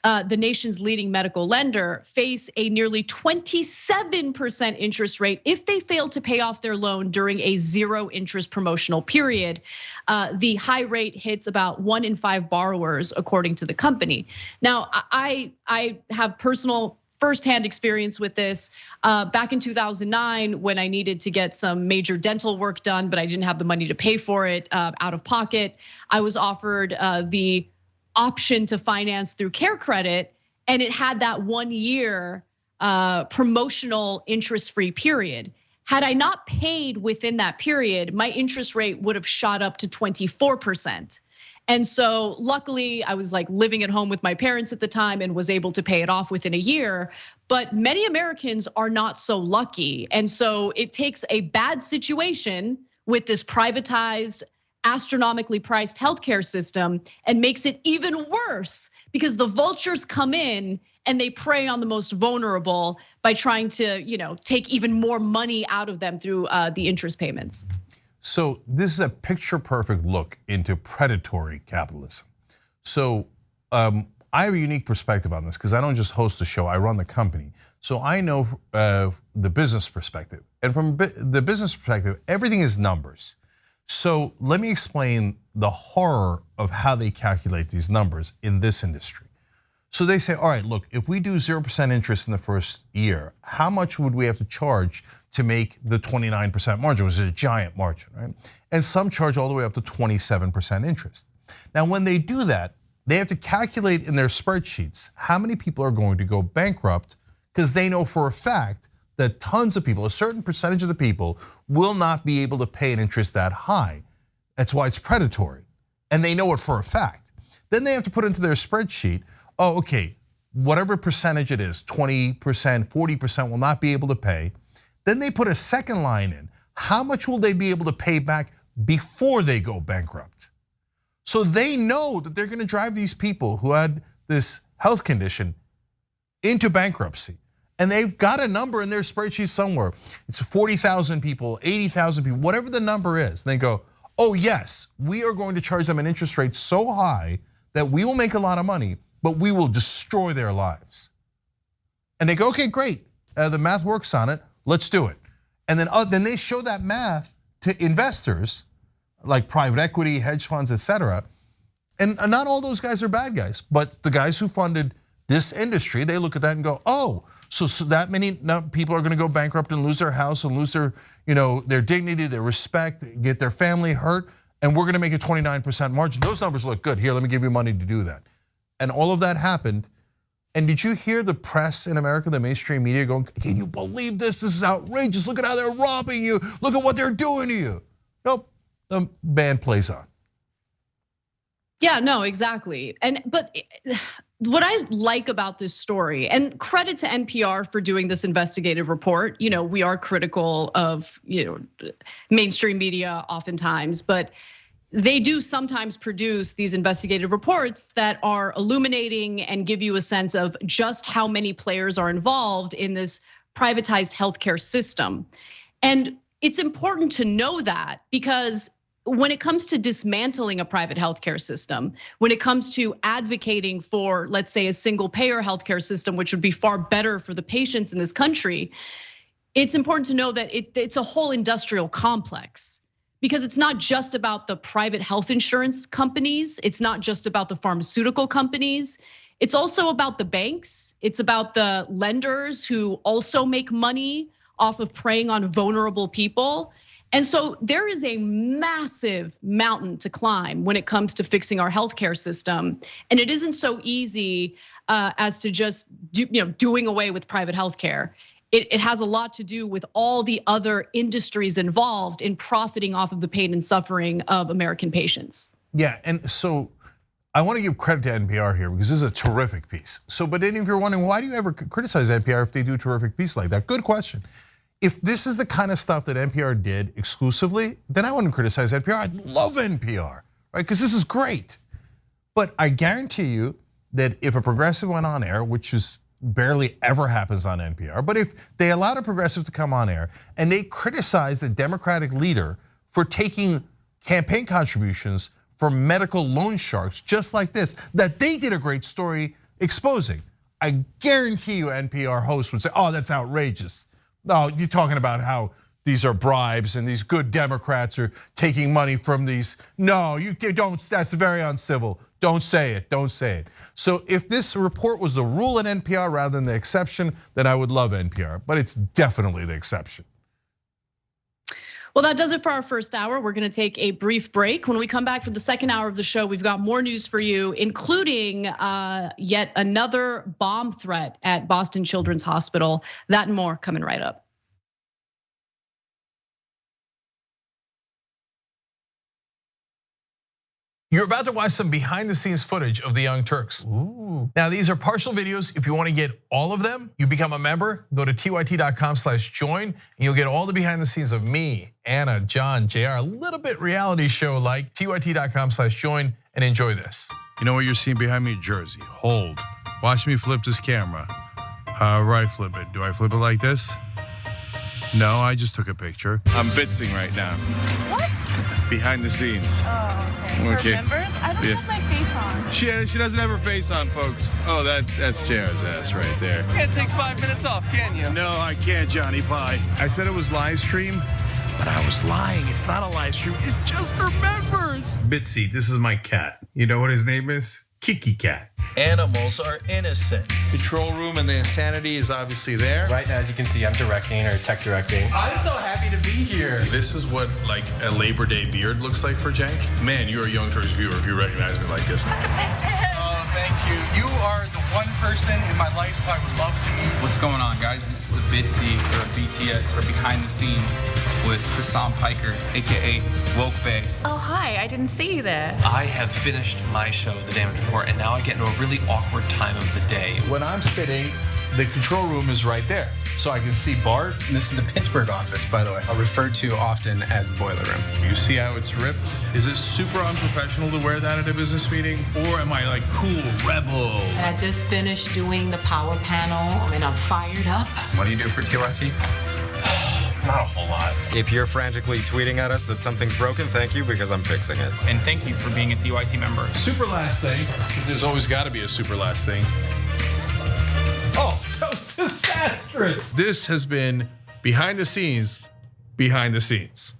the nation's leading medical lender, face a nearly 27% interest rate if they fail to pay off their loan during a 0 interest promotional period. The high rate hits about 1 in 5 borrowers, according to the company. Now, I have personal firsthand experience with this. Back in 2009, when I needed to get some major dental work done, but I didn't have the money to pay for it out of pocket, I was offered the option to finance through Care Credit, and it had that 1-year promotional interest-free period. Had I not paid within that period, my interest rate would have shot up to 24%. And so luckily I was living at home with my parents at the time and was able to pay it off within a year. But many Americans are not so lucky. And so it takes a bad situation with this privatized, astronomically priced healthcare system and makes it even worse because the vultures come in and they prey on the most vulnerable by trying to, take even more money out of them through the interest payments. So this is a picture perfect look into predatory capitalism. So I have a unique perspective on this because I don't just host a show, I run the company. So I know the business perspective. And from the business perspective, everything is numbers. So let me explain the horror of how they calculate these numbers in this industry. So they say, all right, look, if we do 0% interest in the first year, how much would we have to charge to make the 29% margin, which is a giant margin, right? And some charge all the way up to 27% interest. Now, when they do that, they have to calculate in their spreadsheets how many people are going to go bankrupt because they know for a fact that tons of people, a certain percentage of the people will not be able to pay an interest that high. That's why it's predatory. And they know it for a fact. Then they have to put into their spreadsheet, oh, okay, whatever percentage it is, 20%, 40% will not be able to pay. Then they put a second line in. How much will they be able to pay back before they go bankrupt? So they know that they're gonna drive these people who had this health condition into bankruptcy. And they've got a number in their spreadsheet somewhere. It's 40,000 people, 80,000 people, whatever the number is. And they go, oh yes, we are going to charge them an interest rate so high that we will make a lot of money, but we will destroy their lives. And they go, okay, great, the math works on it. Let's do it. And then they show that math to investors like private equity, hedge funds, etc. And not all those guys are bad guys, but the guys who funded this industry, they look at that and go, oh, so that many people are gonna go bankrupt and lose their house and lose their, their dignity, their respect, get their family hurt, and we're gonna make a 29% margin. Those numbers look good. Here, let me give you money to do that. And all of that happened And did you hear the press in America, the mainstream media going, can you believe this? This is outrageous. Look at how they're robbing you. Look at what they're doing to you. Nope, the band plays on. Yeah, no, exactly. But what I like about this story, and credit to NPR for doing this investigative report. We are critical of mainstream media oftentimes, but they do sometimes produce these investigative reports that are illuminating and give you a sense of just how many players are involved in this privatized healthcare system. And it's important to know that, because when it comes to dismantling a private healthcare system, when it comes to advocating for, let's say, a single payer healthcare system, which would be far better for the patients in this country, it's important to know that it's a whole industrial complex. Because it's not just about the private health insurance companies, it's not just about the pharmaceutical companies, it's also about the banks, it's about the lenders who also make money off of preying on vulnerable people. And so there is a massive mountain to climb when it comes to fixing our healthcare system. And it isn't so easy as to just doing away with private healthcare. It has a lot to do with all the other industries involved in profiting off of the pain and suffering of American patients. Yeah, and so I want to give credit to NPR here because this is a terrific piece. But then if you're wondering, why do you ever criticize NPR if they do a terrific piece like that? Good question. If this is the kind of stuff that NPR did exclusively, then I wouldn't criticize NPR. I love NPR, right? Because this is great. But I guarantee you that if a progressive went on air, which is barely ever happens on NPR, but if they allowed a progressive to come on air and they criticize the Democratic leader for taking campaign contributions from medical loan sharks just like this, that they did a great story exposing, I guarantee you NPR hosts would say, oh, that's outrageous. No, you're talking about how these are bribes and these good Democrats are taking money from these. No, you don't, that's very uncivil. Don't say it, don't say it. So if this report was the rule at NPR rather than the exception, then I would love NPR, but it's definitely the exception. Well, that does it for our first hour. We're gonna take a brief break. When we come back for the second hour of the show, we've got more news for you, including yet another bomb threat at Boston Children's Hospital. That and more coming right up. You're about to watch some behind the scenes footage of the Young Turks. Ooh. Now these are partial videos. If you want to get all of them, you become a member, go to tyt.com/join, and you'll get all the behind the scenes of me, Anna, John, JR, a little bit reality show like, tyt.com/join, and enjoy this. You know what you're seeing behind me? Jersey, hold. Watch me flip this camera. However I flip it. Do I flip it like this? No, I just took a picture. I'm bitzing right now. What? Behind the scenes. Oh, okay. For members? I don't have my face on. She doesn't have her face on, folks. Oh, that's JR's ass right there. You can't take 5 minutes off, can you? No, I can't, Johnny Pie. I said it was live stream, but I was lying. It's not a live stream. It's just for members. Bitsy, this is my cat. You know what his name is? Kiki Cat. Animals are innocent. Control room and the insanity is obviously there. Right now, as you can see, I'm directing or tech directing. I'm so happy to be here. This is what like a Labor Day beard looks like for Cenk. Man, you're a Young Turks viewer if you recognize me like this. Oh, thank you. You are the one person in my life I would love to meet. What's going on, guys? This is a Bitsy or a BTS or behind the scenes with Hassan Piker, AKA Woke Bay. Oh, hi, I didn't see you there. I have finished my show, The Damage Report, and now I get into a really awkward time of the day. When I'm sitting, the control room is right there. So I can see Bart. This is the Pittsburgh office, by the way. I'll refer to often as the boiler room. You see how it's ripped? Is it super unprofessional to wear that at a business meeting? Or am I like cool rebel? I just finished doing the power panel and I'm fired up. What do you do for TYT? Not a whole lot. If you're frantically tweeting at us that something's broken, thank you, because I'm fixing it. And thank you for being a TYT member. Super last thing, because there's always got to be a super last thing. Oh, that was disastrous. This has been behind the scenes, behind the scenes.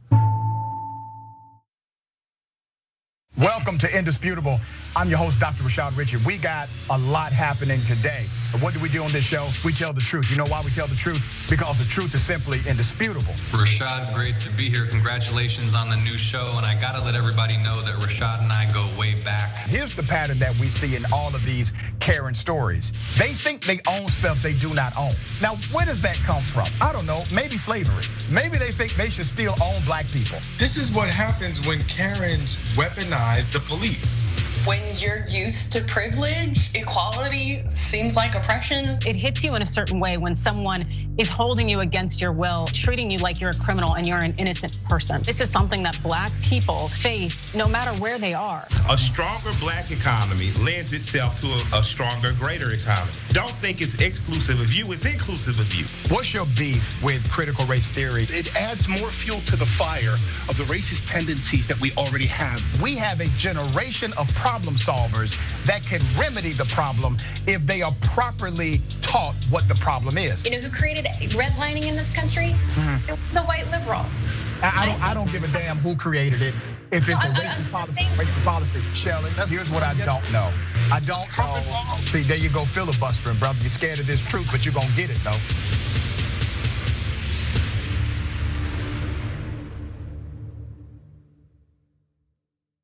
Welcome to Indisputable. I'm your host, Dr. Rashad Richey. We got a lot happening today. What do we do on this show? We tell the truth. You know why we tell the truth? Because the truth is simply indisputable. Rashad, great to be here. Congratulations on the new show. And I got to let everybody know that Rashad and I go way back. Here's the pattern that we see in all of these Karen stories. They think they own stuff they do not own. Now, where does that come from? I don't know. Maybe slavery. Maybe they think they should still own black people. This is what happens when Karens weaponize the police. When you're used to privilege, equality seems like oppression. It hits you in a certain way when someone is holding you against your will, treating you like you're a criminal and you're an innocent person. This is something that black people face no matter where they are. A stronger black economy lends itself to a stronger, greater economy. Don't think it's exclusive of you, it's inclusive of you. What's your beef with critical race theory? It adds more fuel to the fire of the racist tendencies that we already have. We have a generation of problem solvers that can remedy the problem if they are properly taught what the problem is. You know who created redlining in this country? It was a white liberal. I don't give a damn who created it. If it's a racist policy, Shelley, here's what I don't know. I don't know. See, there you go filibustering, brother. You're scared of this truth, but you're gonna get it though.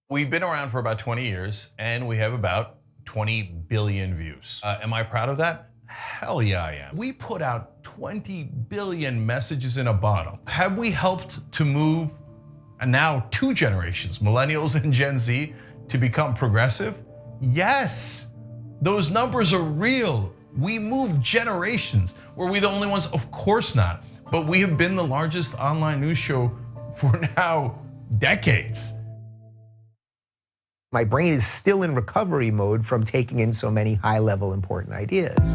We've been around for about 20 years and we have about 20 billion views. Am I proud of that? Hell yeah, I am. We put out 20 billion messages in a bottle. Have we helped to move now 2 generations, millennials and Gen Z, to become progressive? Yes, those numbers are real. We moved generations. Were we the only ones? Of course not. But we have been the largest online news show for now decades. My brain is still in recovery mode from taking in so many high-level important ideas.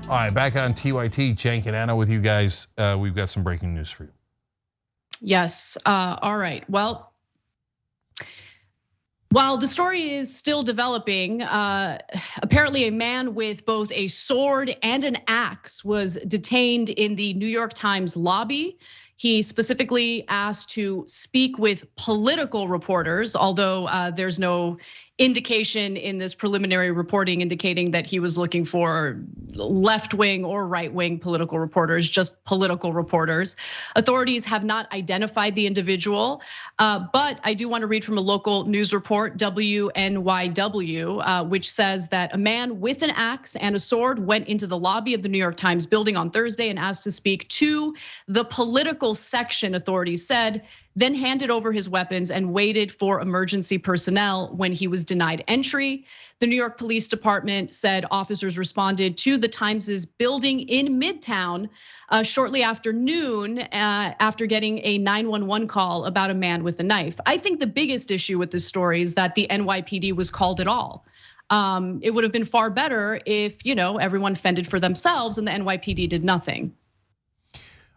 All right, back on TYT, Cenk and Anna with you guys. We've got some breaking news for you. Yes, all right. Well, while the story is still developing, apparently a man with both a sword and an axe was detained in the New York Times lobby. He specifically asked to speak with political reporters, although there's no indication in this preliminary reporting indicating that he was looking for left-wing or right-wing political reporters, just political reporters. Authorities have not identified the individual, but I do want to read from a local news report, WNYW, which says that a man with an axe and a sword went into the lobby of the New York Times building on Thursday and asked to speak to the political section, authorities said, then handed over his weapons and waited for emergency personnel when he was denied entry. The New York Police Department said officers responded to the Times's building in Midtown shortly after noon after getting a 911 call about a man with a knife. I think the biggest issue with this story is that the NYPD was called at all. It would have been far better if everyone fended for themselves and the NYPD did nothing.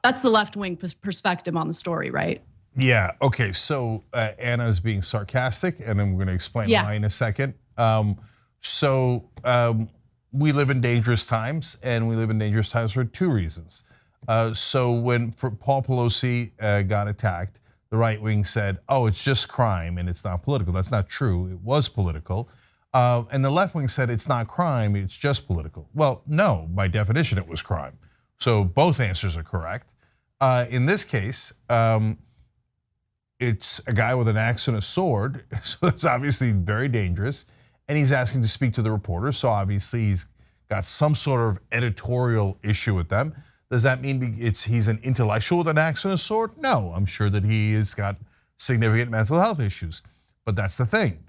That's the left-wing perspective on the story, right? Yeah, okay, so Anna is being sarcastic, and then we're gonna explain why in a second. We live in dangerous times, and we live in dangerous times for 2 reasons. So when Paul Pelosi got attacked, the right wing said, oh, it's just crime and it's not political. That's not true, it was political. And the left wing said it's not crime, it's just political. Well, no, by definition it was crime. So both answers are correct. In this case, it's a guy with an axe and a sword, so it's obviously very dangerous. And he's asking to speak to the reporters, so obviously he's got some sort of editorial issue with them. Does that mean he's an intellectual with an axe and a sword? No, I'm sure that he has got significant mental health issues, but that's the thing.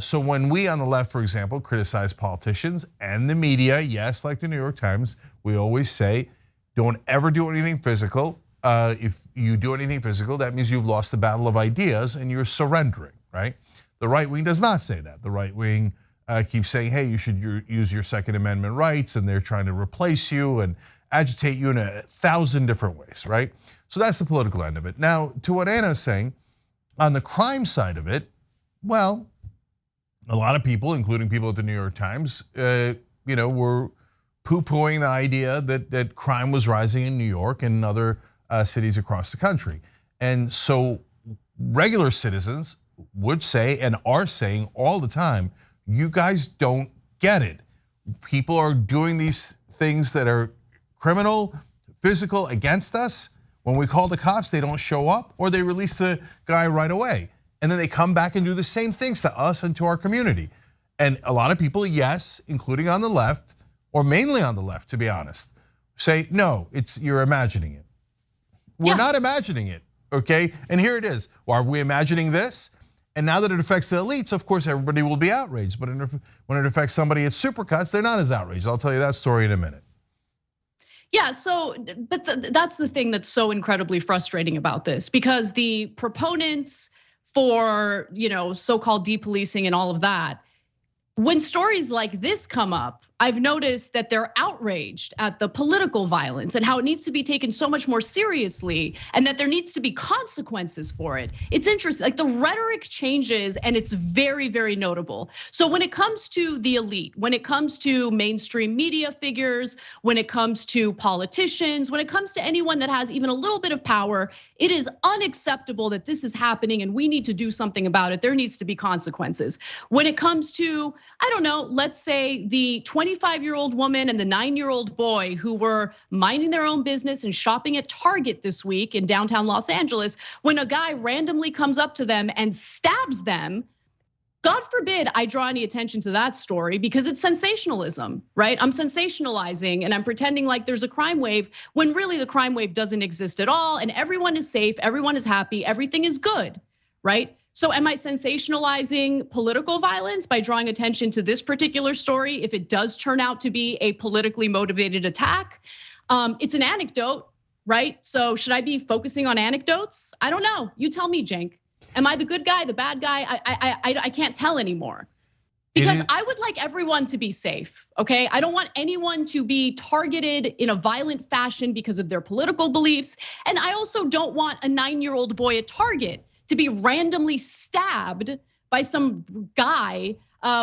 So when we on the left, for example, criticize politicians and the media, yes, like the New York Times, we always say, don't ever do anything physical. If you do anything physical, that means you've lost the battle of ideas and you're surrendering, right? The right wing does not say that. The right wing keep saying, hey, you should use your Second Amendment rights, and they're trying to replace you and agitate you in 1,000 different ways, right? So that's the political end of it. Now, to what Anna's saying, on the crime side of it, well, a lot of people, including people at the New York Times, were poo-pooing the idea that crime was rising in New York and other cities across the country. And so regular citizens would say and are saying all the time, you guys don't get it. People are doing these things that are criminal, physical against us. When we call the cops, they don't show up, or they release the guy right away. And then they come back and do the same things to us and to our community. And a lot of people, yes, including on the left, or mainly on the left, to be honest, say, no, you're imagining it. We're not imagining it, okay? And here it is. Well, are we imagining this? And now that it affects the elites, of course, everybody will be outraged. But when it affects somebody at Supercuts, they're not as outraged. I'll tell you that story in a minute. Yeah, but that's the thing that's so incredibly frustrating about this, because the proponents for, so-called depolicing and all of that, when stories like this come up, I've noticed that they're outraged at the political violence and how it needs to be taken so much more seriously, and that there needs to be consequences for it. It's interesting, like the rhetoric changes, and it's very, very notable. So when it comes to the elite, when it comes to mainstream media figures, when it comes to politicians, when it comes to anyone that has even a little bit of power, it is unacceptable that this is happening and we need to do something about it. There needs to be consequences. When it comes to, I don't know, let's say the 25-year-old woman and the 9-year-old boy who were minding their own business and shopping at Target this week in downtown Los Angeles, when a guy randomly comes up to them and stabs them, God forbid I draw any attention to that story, because it's sensationalism, right? I'm sensationalizing and I'm pretending like there's a crime wave when really the crime wave doesn't exist at all, and everyone is safe, everyone is happy, everything is good, right? So am I sensationalizing political violence by drawing attention to this particular story if it does turn out to be a politically motivated attack? It's an anecdote, right? So should I be focusing on anecdotes? I don't know. You tell me, Cenk. Am I the good guy, the bad guy? I can't tell anymore. Because I would like everyone to be safe, okay? I don't want anyone to be targeted in a violent fashion because of their political beliefs. And I also don't want a 9-year-old boy at Target to be randomly stabbed by some guy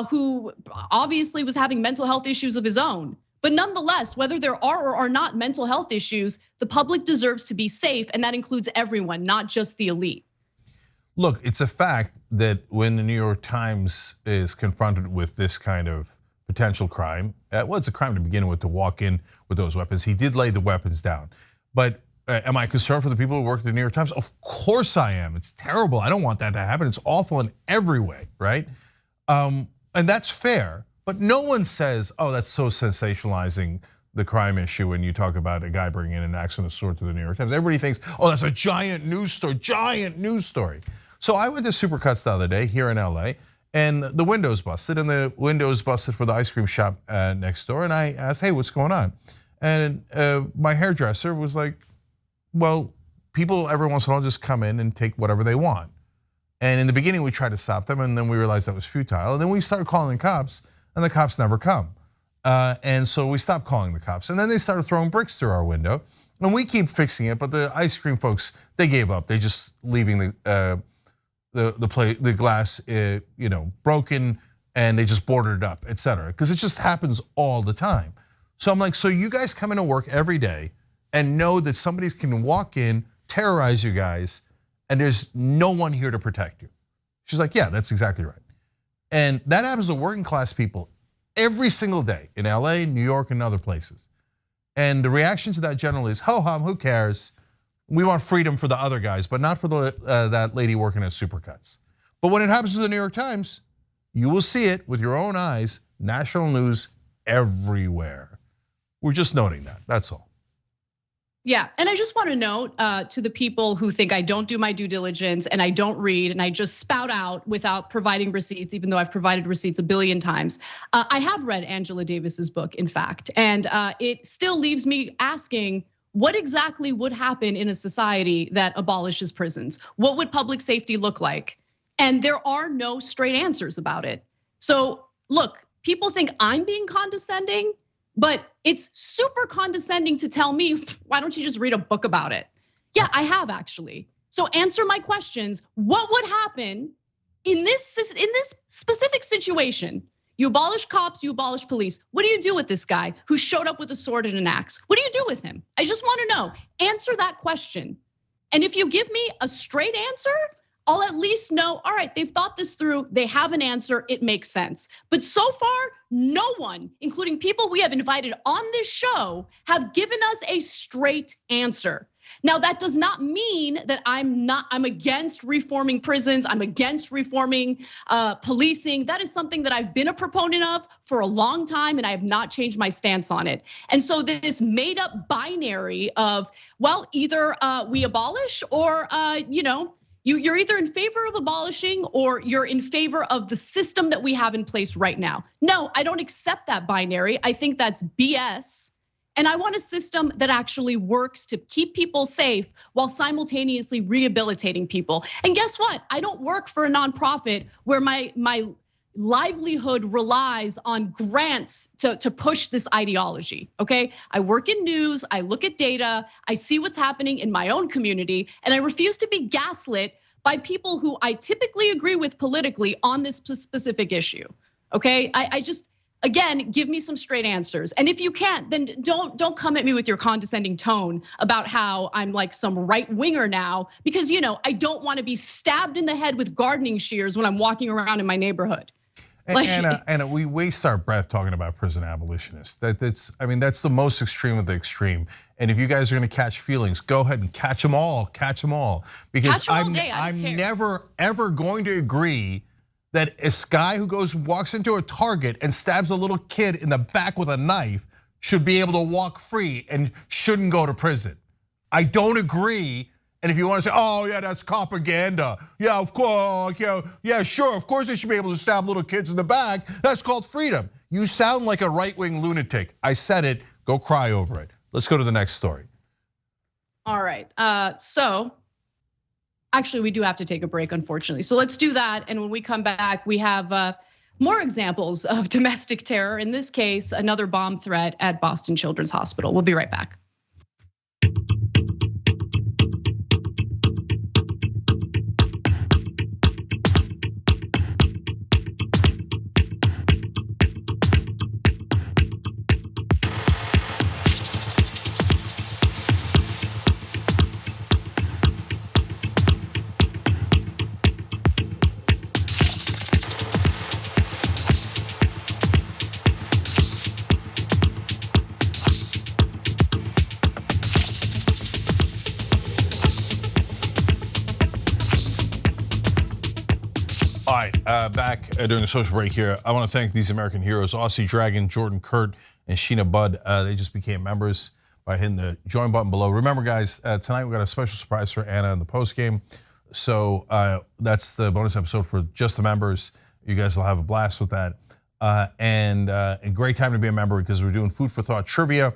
who obviously was having mental health issues of his own. But nonetheless, whether there are or are not mental health issues, the public deserves to be safe, and that includes everyone, not just the elite. Look, it's a fact that when the New York Times is confronted with this kind of potential crime, well, it's a crime to begin with to walk in with those weapons. He did lay the weapons down, but am I concerned for the people who work at the New York Times? Of course I am. It's terrible. I don't want that to happen. It's awful in every way, right? And that's fair, but no one says, oh, that's so sensationalizing the crime issue when you talk about a guy bringing in an axe and a sword to the New York Times. Everybody thinks, oh, that's a giant news story. So I went to Supercuts the other day here in LA, and the windows busted, and the windows busted for the ice cream shop next door. And I asked, hey, what's going on? And my hairdresser was like, well, people every once in a while just come in and take whatever they want. And in the beginning, we tried to stop them, and then we realized that was futile. And then we started calling cops, and the cops never come. And so we stopped calling the cops. And then they started throwing bricks through our window. And we keep fixing it, but the ice cream folks, they gave up. They just leaving the glass broken, and they just boarded it up, et cetera. Because it just happens all the time. So I'm like, so you guys come into work every day and know that somebody can walk in, terrorize you guys, and there's no one here to protect you. She's like, yeah, that's exactly right. And that happens to working class people every single day in LA, New York, and other places. And the reaction to that generally is, ho-hum, who cares? We want freedom for the other guys, but not for that lady working at Supercuts. But when it happens to the New York Times, you will see it with your own eyes, national news everywhere. We're just noting that, that's all. Yeah, and I just want to note to the people who think I don't do my due diligence and I don't read and I just spout out without providing receipts, even though I've provided receipts a billion times. I have read Angela Davis's book, in fact, and it still leaves me asking, what exactly would happen in a society that abolishes prisons? What would public safety look like? And there are no straight answers about it. So look, people think I'm being condescending, but it's super condescending to tell me, why don't you just read a book about it? Yeah, I have actually. So answer my questions. What would happen in this specific situation? You abolish cops, you abolish police. What do you do with this guy who showed up with a sword and an axe? What do you do with him? I just want to know. Answer that question. And if you give me a straight answer, I'll at least know, all right, they've thought this through, they have an answer, it makes sense. But so far, no one, including people we have invited on this show, have given us a straight answer. Now, that does not mean that I'm against reforming prisons, I'm against reforming policing. That is something that I've been a proponent of for a long time, and I have not changed my stance on it. And so this made up binary of, well, either we abolish or, you're either in favor of abolishing or you're in favor of the system that we have in place right now. No, I don't accept that binary. I think that's BS. And I want a system that actually works to keep people safe while simultaneously rehabilitating people. And guess what? I don't work for a nonprofit where my livelihood relies on grants to push this ideology, okay? I work in news, I look at data, I see what's happening in my own community, and I refuse to be gaslit by people who I typically agree with politically on this specific issue, okay? I just, again, give me some straight answers. And if you can't, then don't come at me with your condescending tone about how I'm like some right winger now, because I don't want to be stabbed in the head with gardening shears when I'm walking around in my neighborhood. Anna, we waste our breath talking about prison abolitionists. That's the most extreme of the extreme. And if you guys are gonna catch feelings, go ahead and catch them all, Because I'm never, ever going to agree that a guy who walks into a Target and stabs a little kid in the back with a knife should be able to walk free and shouldn't go to prison. I don't agree. And if you want to say, oh yeah, that's propaganda. Yeah, of course, yeah, sure, of course they should be able to stab little kids in the back. That's called freedom. You sound like a right-wing lunatic. I said it, go cry over it. Let's go to the next story. All right, so actually we do have to take a break, unfortunately. So let's do that, and when we come back, we have more examples of domestic terror. In this case, another bomb threat at Boston Children's Hospital. We'll be right back. Back during the social break here, I want to thank these American heroes, Aussie Dragon, Jordan Kurt, and Sheena Budd. They just became members by hitting the join button below. Remember, guys, tonight we got a special surprise for Anna in the post game. So that's the bonus episode for just the members. You guys will have a blast with that. And a great time to be a member because we're doing food for thought trivia.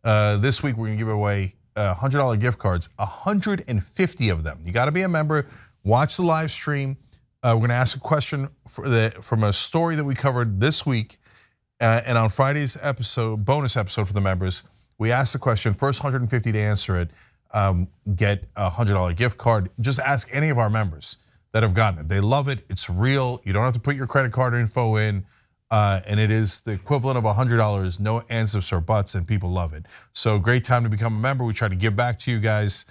This week we're gonna give away $100 gift cards, 150 of them. You got to be a member. Watch the live stream. We're gonna ask a question from a story that we covered this week, and on Friday's episode, bonus episode for the members, we asked the question. First 150 to answer it get a $100 gift card. Just ask any of our members that have gotten it. They love it. It's real. You don't have to put your credit card info in, and it is the equivalent of $100. No ands, ifs, or buts, and people love it. So great time to become a member. We try to give back to you guys,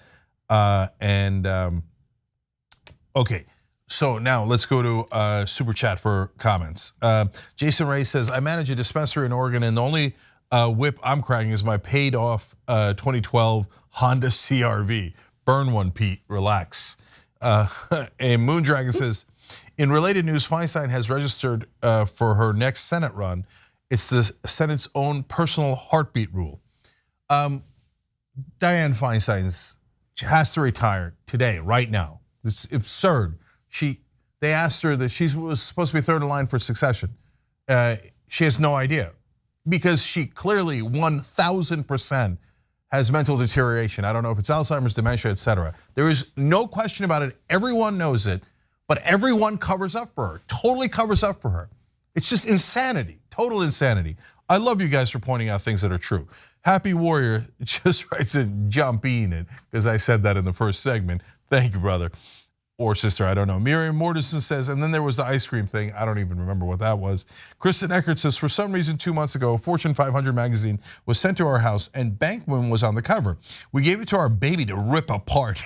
okay. So now let's go to Super Chat for comments. Jason Ray says, I manage a dispensary in Oregon and the only whip I'm cracking is my paid off 2012 Honda CRV. Burn one, Pete, relax. And Moondragon says, in related news, Feinstein has registered for her next Senate run. It's the Senate's own personal heartbeat rule. Dianne Feinstein has to retire today, right now. It's absurd. They asked her that she was supposed to be third in line for succession. She has no idea because she clearly 1000% has mental deterioration. I don't know if it's Alzheimer's, dementia, etc. There is no question about it. Everyone knows it, but everyone covers up for her, totally covers up for her. It's just insanity, total insanity. I love you guys for pointing out things that are true. Happy Warrior just writes in jumping, because I said that in the first segment. Thank you, brother. Or sister, I don't know. Miriam Mortensen says, and then there was the ice cream thing. I don't even remember what that was. Kristen Eckert says, for some reason 2 months ago, Fortune 500 magazine was sent to our house and Bankman was on the cover. We gave it to our baby to rip apart.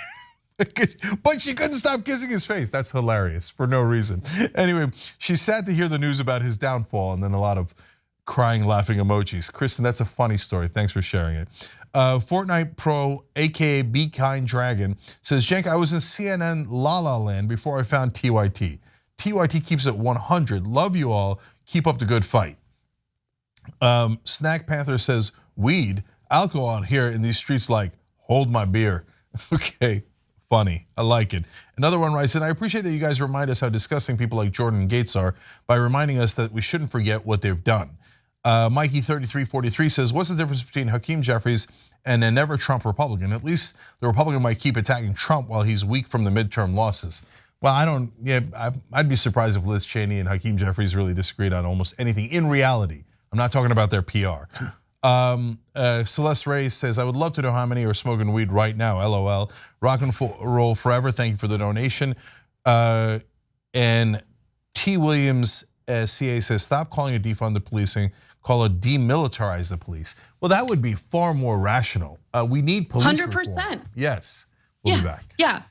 But she couldn't stop kissing his face. That's hilarious for no reason. Anyway, she's sad to hear the news about his downfall and then a lot of crying, laughing emojis. Kristen, that's a funny story. Thanks for sharing it. Fortnite Pro, AKA Be Kind Dragon, says, Cenk, I was in CNN La La Land before I found TYT. TYT keeps it 100. Love you all. Keep up the good fight. Snack Panther says, weed, alcohol out here in these streets like, hold my beer. Okay, funny, I like it. Another one writes in, I appreciate that you guys remind us how disgusting people like Jordan and Gates are by reminding us that we shouldn't forget what they've done. Mikey3343 says, what's the difference between Hakeem Jeffries and a never Trump Republican? At least the Republican might keep attacking Trump while he's weak from the midterm losses. Well, I'd be surprised if Liz Cheney and Hakeem Jeffries really disagreed on almost anything in reality. I'm not talking about their PR. Celeste Ray says, I would love to know how many are smoking weed right now, LOL. Rock and roll forever, thank you for the donation. And T. Williams CA says, stop calling it defund the policing, call it demilitarize the police. Well, that would be far more rational. We need police 100%. Reform. Yes, we'll be back. Yeah.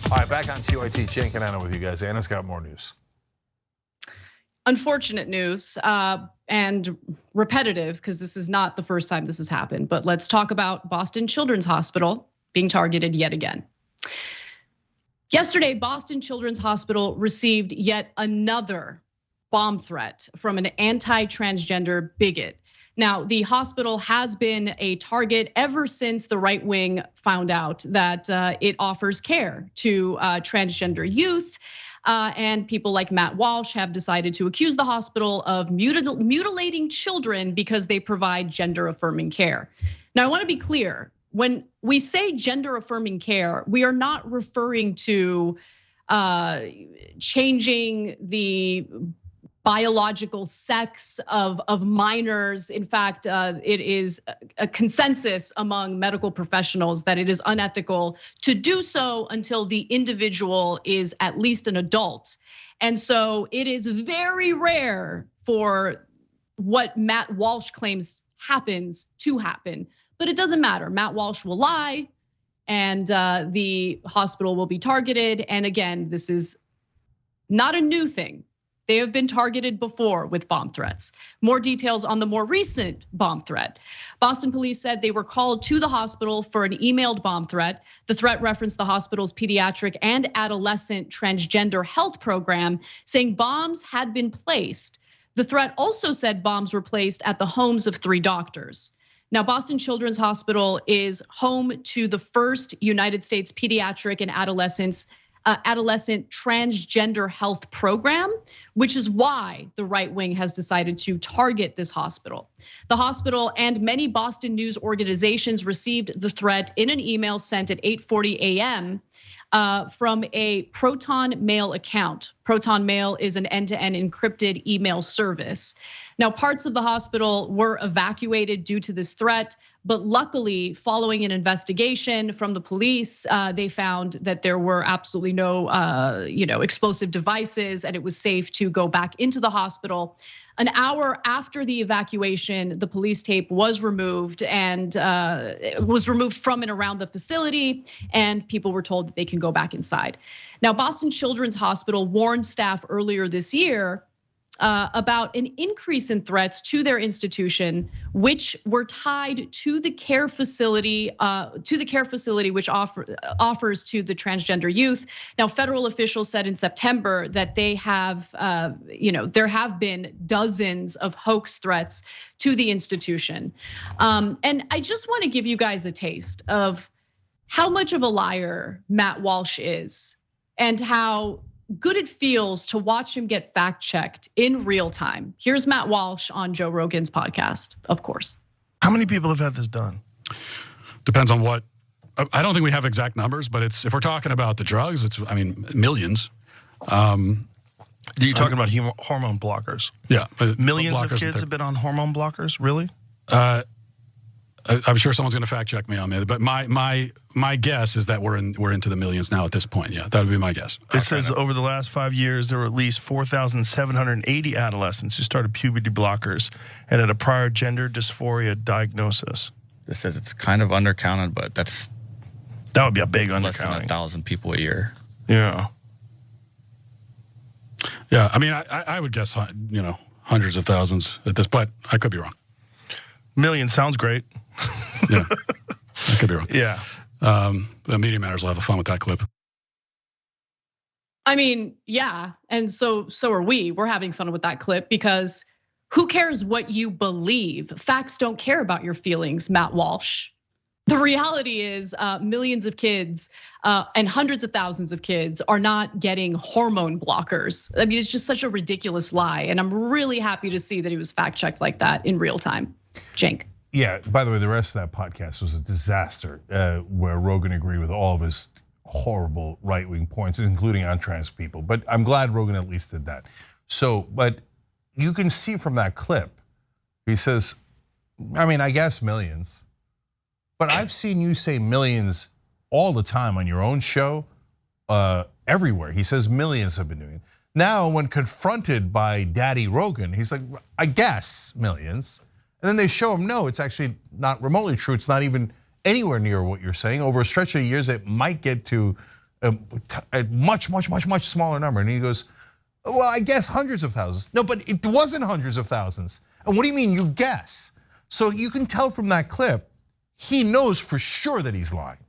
All right, back on TYT, Cenk and Anna with you guys. Anna's got more news. Unfortunate news and repetitive, because this is not the first time this has happened. But let's talk about Boston Children's Hospital being targeted yet again. Yesterday, Boston Children's Hospital received yet another bomb threat from an anti-transgender bigot. Now, the hospital has been a target ever since the right wing found out that it offers care to transgender youth. And people like Matt Walsh have decided to accuse the hospital of mutilating children because they provide gender affirming care. Now, I want to be clear. When we say gender affirming care, we are not referring to changing the biological sex of minors. In fact, it is a consensus among medical professionals that it is unethical to do so until the individual is at least an adult. And so it is very rare for what Matt Walsh claims happens to happen, but it doesn't matter. Matt Walsh will lie and the hospital will be targeted. And again, this is not a new thing. They have been targeted before with bomb threats. More details on the more recent bomb threat. Boston police said they were called to the hospital for an emailed bomb threat. The threat referenced the hospital's pediatric and adolescent transgender health program, saying bombs had been placed. The threat also said bombs were placed at the homes of 3 doctors. Now, Boston Children's Hospital is home to the first United States pediatric and adolescent transgender health program, which is why the right wing has decided to target this hospital. The hospital and many Boston news organizations received the threat in an email sent at 8:40 a.m. From a Proton Mail account. Proton Mail is an end-to-end encrypted email service. Now, parts of the hospital were evacuated due to this threat, but luckily, following an investigation from the police, they found that there were absolutely no, explosive devices, and it was safe to go back into the hospital. An hour after the evacuation, the police tape was removed, and it was removed from and around the facility, and people were told that they can go back inside. Now, Boston Children's Hospital warned staff earlier this year about an increase in threats to their institution, which were tied to the care facility, which offers to the transgender youth. Now, federal officials said in September that they have, there have been dozens of hoax threats to the institution. And I just want to give you guys a taste of how much of a liar Matt Walsh is and how good it feels to watch him get fact checked in real time. Here's Matt Walsh on Joe Rogan's podcast, of course. How many people have had this done? Depends on what. I don't think we have exact numbers, but if we're talking about the drugs, it's, I mean, millions. You're talking about hormone blockers? Yeah. Millions of kids have been on hormone blockers, really? I'm sure someone's going to fact check me on that, but my guess is that we're into the millions now at this point. Yeah, that would be my guess. It says over the last 5 years, there were at least 4,780 adolescents who started puberty blockers and had a prior gender dysphoria diagnosis. This says it's kind of undercounted, but that would be a big undercounting. Less than 1,000 people a year. Yeah. Yeah, I mean, I would guess, hundreds of thousands at this, but I could be wrong. Million sounds great. Yeah, I could be wrong. Yeah. The Media Matters will have fun with that clip. I mean, yeah, and so are we. We're having fun with that clip because who cares what you believe? Facts don't care about your feelings, Matt Walsh. The reality is millions of kids and hundreds of thousands of kids are not getting hormone blockers. I mean, it's just such a ridiculous lie. And I'm really happy to see that he was fact checked like that in real time. Cenk. Yeah, by the way, the rest of that podcast was a disaster where Rogan agreed with all of his horrible right-wing points, including on trans people. But I'm glad Rogan at least did that. So, but you can see from that clip, he says, I mean, I guess millions. But I've seen you say millions all the time on your own show, everywhere. He says millions have been doing it. Now, when confronted by Daddy Rogan, he's like, I guess millions. And then they show him, no, it's actually not remotely true. It's not even anywhere near what you're saying. Over a stretch of years, it might get to a much smaller number. And he goes, well, I guess hundreds of thousands. No, but it wasn't hundreds of thousands. And what do you mean you guess? So you can tell from that clip, he knows for sure that he's lying.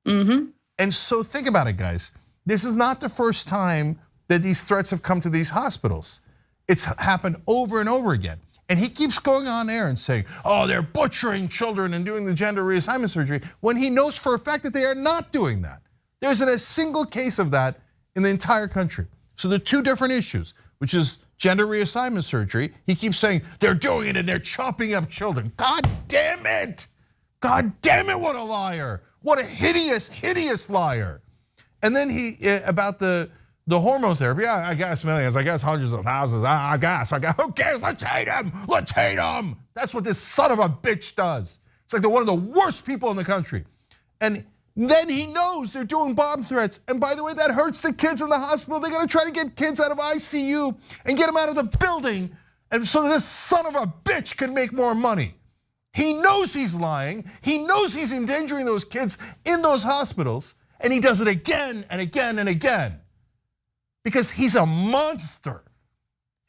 And so think about it, guys. This is not the first time that these threats have come to these hospitals. It's happened over and over again. And he keeps going on air and saying, oh, they're butchering children and doing the gender reassignment surgery, when he knows for a fact that they are not doing that. There isn't a single case of that in the entire country. So the two different issues, which is gender reassignment surgery, he keeps saying they're doing it and they're chopping up children. God damn it. God damn it, what a liar. What a hideous liar. And then he, about the hormone therapy, yeah, I guess millions, I guess hundreds of thousands, I guess, who cares, let's hate him. That's what this son of a bitch does. It's like they're one of the worst people in the country. And then he knows they're doing bomb threats. And by the way, that hurts the kids in the hospital. They're gonna try to get kids out of ICU and get them out of the building. And so this son of a bitch can make more money. He knows he's lying. He knows he's endangering those kids in those hospitals. And he does it again and again and again. Because he's a monster.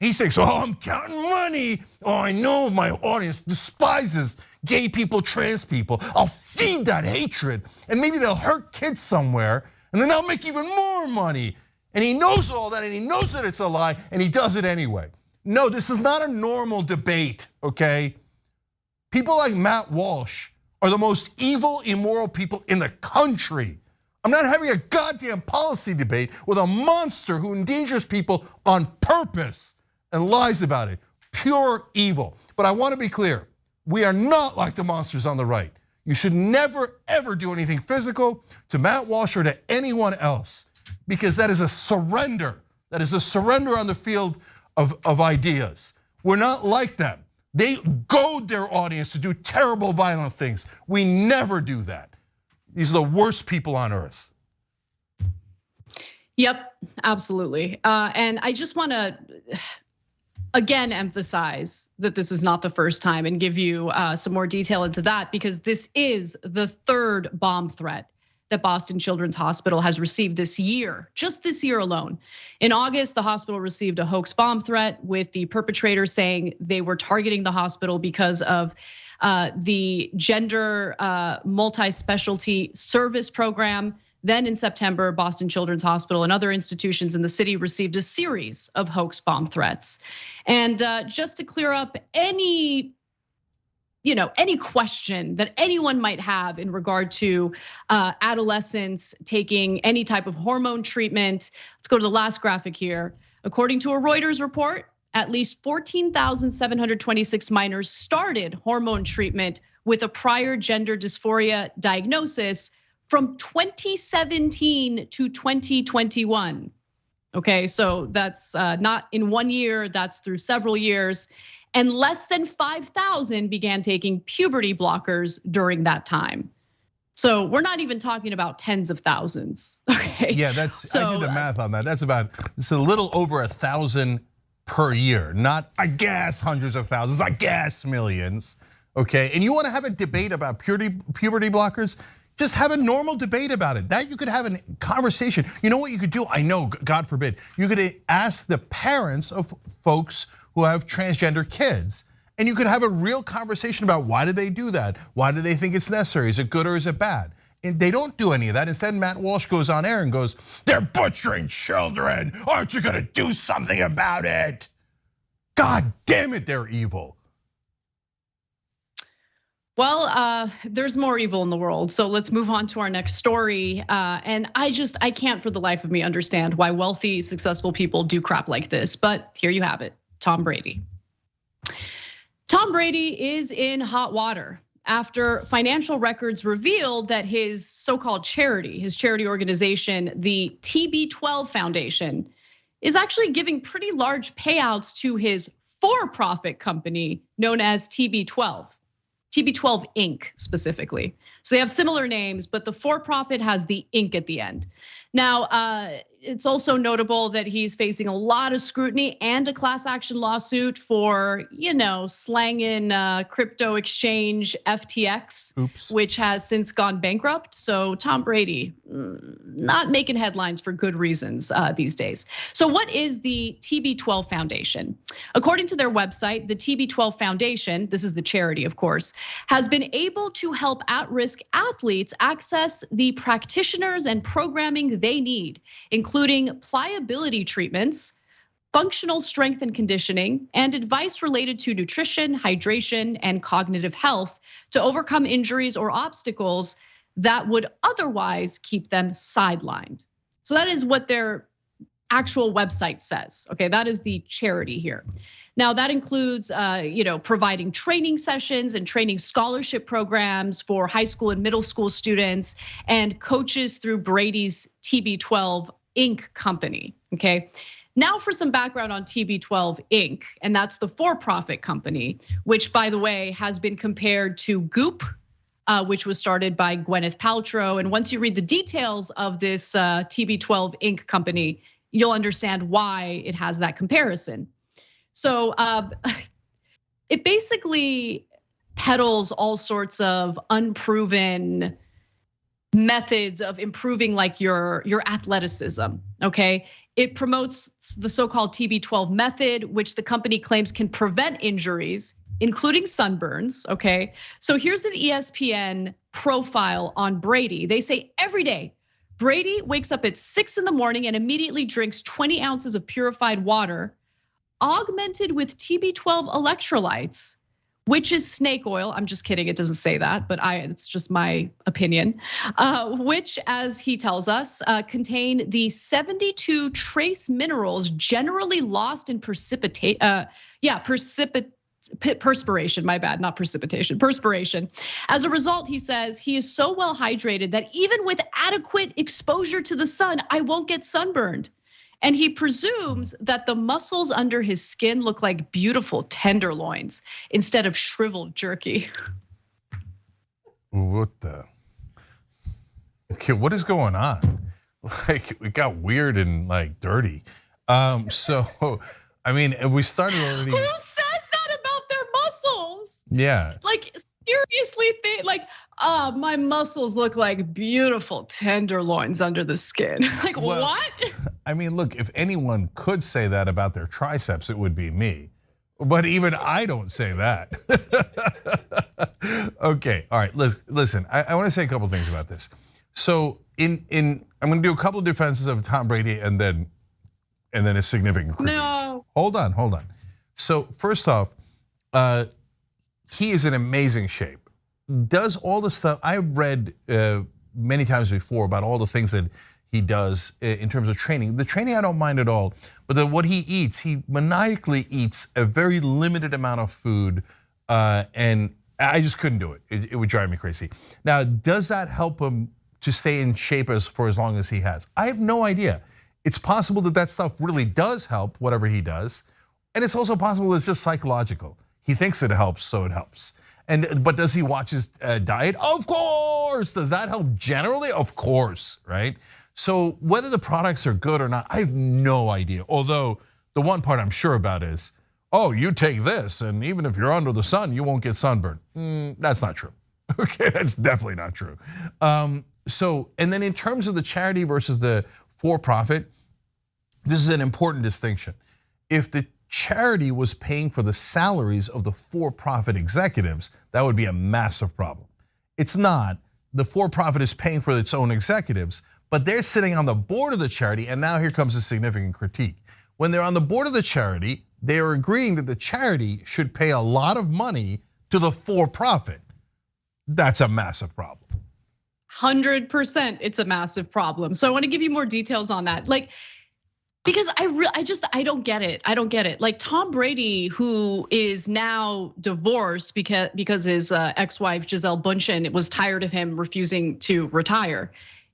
He thinks, oh, I'm counting money. Oh, I know my audience despises gay people, trans people. I'll feed that hatred. And maybe they'll hurt kids somewhere. And then I'll make even more money. And he knows all that, and he knows that it's a lie, and he does it anyway. No, this is not a normal debate, okay? People like Matt Walsh are the most evil, immoral people in the country. I'm not having a goddamn policy debate with a monster who endangers people on purpose and lies about it. Pure evil. But I want to be clear, we are not like the monsters on the right. You should never, ever do anything physical to Matt Walsh or to anyone else, because that is a surrender. That is a surrender on the field of ideas. We're not like them. They goad their audience to do terrible, violent things. We never do that. These are the worst people on earth. Yep, absolutely. And I just want to, again, emphasize that this is not the first time and give you some more detail into that, because this is the third bomb threat that Boston Children's Hospital has received this year, just this year alone. In August, the hospital received a hoax bomb threat with the perpetrator saying they were targeting the hospital because of the gender multi-specialty service program. Then in September, Boston Children's Hospital and other institutions in the city received a series of hoax bomb threats. And just to clear up any any question that anyone might have in regard to adolescents taking any type of hormone treatment. Let's go to the last graphic here. According to a Reuters report, at least 14,726 minors started hormone treatment with a prior gender dysphoria diagnosis from 2017 to 2021. Okay, so that's not in 1 year, that's through several years. And less than 5,000 began taking puberty blockers during that time. So we're not even talking about tens of thousands, okay? Yeah, I did the math on that. It's a little over 1,000 per year. Not, I guess, hundreds of thousands, I guess millions, okay? And you wanna have a debate about puberty blockers? Just have a normal debate about it. That you could have a conversation. You know what you could do? I know, God forbid, you could ask the parents of folks who have transgender kids. And you could have a real conversation about why do they do that? Why do they think it's necessary? Is it good or is it bad? And they don't do any of that. Instead, Matt Walsh goes on air and goes, they're butchering children. Aren't you gonna do something about it? God damn it, they're evil. Well, there's more evil in the world. So let's move on to our next story. And I can't for the life of me understand why wealthy, successful people do crap like this. But here you have it, Tom Brady. Tom Brady is in hot water after financial records revealed that his so-called charity, his charity organization, the TB12 Foundation, is actually giving pretty large payouts to his for-profit company known as TB12 Inc. specifically. So they have similar names, but the for-profit has the Inc. at the end. Now, it's also notable that he's facing a lot of scrutiny and a class action lawsuit for, slanging crypto exchange FTX, which has since gone bankrupt. So Tom Brady, not making headlines for good reasons these days. So what is the TB12 Foundation? According to their website, the TB12 Foundation, this is the charity, of course, has been able to help at-risk athletes access the practitioners and programming they need, including pliability treatments, functional strength and conditioning, and advice related to nutrition, hydration, and cognitive health to overcome injuries or obstacles that would otherwise keep them sidelined. So that is what their actual website says. Okay, that is the charity here. Now that includes, providing training sessions and training scholarship programs for high school and middle school students and coaches through Brady's TB12 Inc. company, okay? Now for some background on TB12 Inc., and that's the for-profit company, which by the way, has been compared to Goop, which was started by Gwyneth Paltrow. And once you read the details of this TB12 Inc. company, you'll understand why it has that comparison. So it basically peddles all sorts of unproven methods of improving like your athleticism, okay? It promotes the so-called TB12 method, which the company claims can prevent injuries, including sunburns, okay? So here's an ESPN profile on Brady. They say every day, Brady wakes up at 6 in the morning and immediately drinks 20 ounces of purified water, augmented with TB12 electrolytes, which is snake oil. I'm just kidding, it doesn't say that, but it's just my opinion. Which, as he tells us, contain the 72 trace minerals generally lost in perspiration, my bad, not precipitation, perspiration. As a result, he says he is so well hydrated that even with adequate exposure to the sun, I won't get sunburned. And he presumes that the muscles under his skin look like beautiful tenderloins instead of shriveled jerky. What the? Okay, what is going on? Like, it got weird and like dirty. So, I mean, we started already. Who says that about their muscles? Yeah. Like, seriously, my muscles look like beautiful tenderloins under the skin. Like, what? I mean, look, if anyone could say that about their triceps, it would be me. But even I don't say that. Okay, all right, listen, I wanna say a couple things about this. So I'm gonna do a couple of defenses of Tom Brady and then a significant critique. No. Hold on. So first off, he is in amazing shape. Does all the stuff I've read many times before about all the things that he does in terms of training. The training I don't mind at all, but what he eats, he maniacally eats a very limited amount of food, and I just couldn't do it. It would drive me crazy. Now, does that help him to stay in shape for as long as he has? I have no idea. It's possible that stuff really does help, whatever he does, and it's also possible it's just psychological. He thinks it helps, so it helps. But does he watch his diet? Of course. Does that help generally? Of course, right? So whether the products are good or not, I have no idea. Although the one part I'm sure about is, oh, you take this, and even if you're under the sun, you won't get sunburned. That's not true. Okay, that's definitely not true. And then in terms of the charity versus the for-profit, this is an important distinction. If the charity was paying for the salaries of the for-profit executives, that would be a massive problem. It's not. The for-profit is paying for its own executives, but they're sitting on the board of the charity, and now here comes a significant critique. When they're on the board of the charity, they are agreeing that the charity should pay a lot of money to the for-profit. That's a massive problem. 100%, it's a massive problem. So I want to give you more details on that. Because I don't get it. I don't get it. Like Tom Brady, who is now divorced because his ex-wife Gisele Bündchen was tired of him refusing to retire,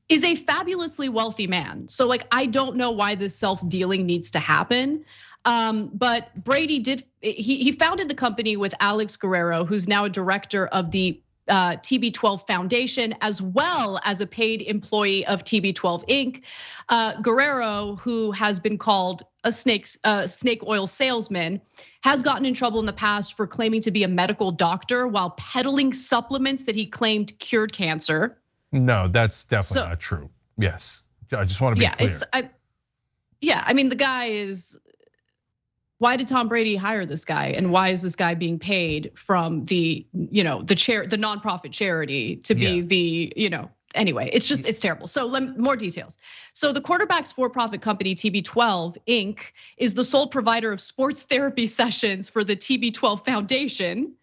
is a fabulously wealthy man. So I don't know why this self-dealing needs to happen. But Brady he founded the company with Alex Guerrero, who's now a director of the TB12 Foundation, as well as a paid employee of TB12 Inc. Guerrero, who has been called a snake oil salesman, has gotten in trouble in the past for claiming to be a medical doctor while peddling supplements that he claimed cured cancer. No, that's definitely not true. Yes, I just want to be clear. I mean, the guy is. Why did Tom Brady hire this guy, and why is this guy being paid from the nonprofit charity to be the Anyway, it's terrible. So more details. So the quarterback's for-profit company TB12 Inc. is the sole provider of sports therapy sessions for the TB12 Foundation.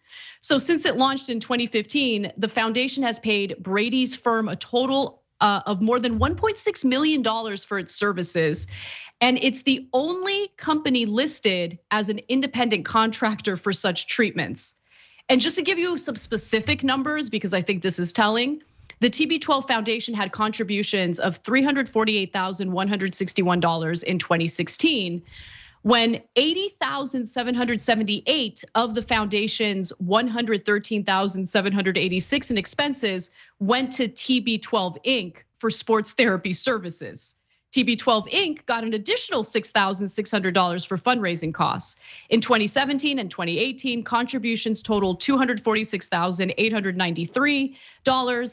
So since it launched in 2015, the foundation has paid Brady's firm a total of more than $1.6 million for its services. And it's the only company listed as an independent contractor for such treatments. And just to give you some specific numbers, because I think this is telling, the TB12 Foundation had contributions of $348,161 in 2016, when 80,778 of the foundation's 113,786 in expenses went to TB12 Inc. for sports therapy services. TB12 Inc. got an additional $6,600 for fundraising costs. In 2017 and 2018, contributions totaled $246,893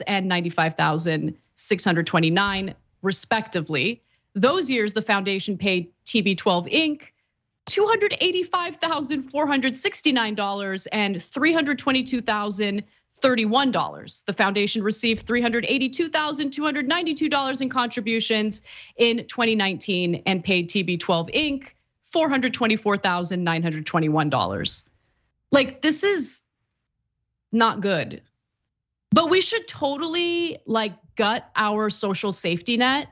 and $95,629, respectively. Those years, the foundation paid TB12 Inc. $285,469 and $322,031. The foundation received $382,292 in contributions in 2019 and paid TB12 Inc. $424,921. This is not good. But we should totally gut our social safety net,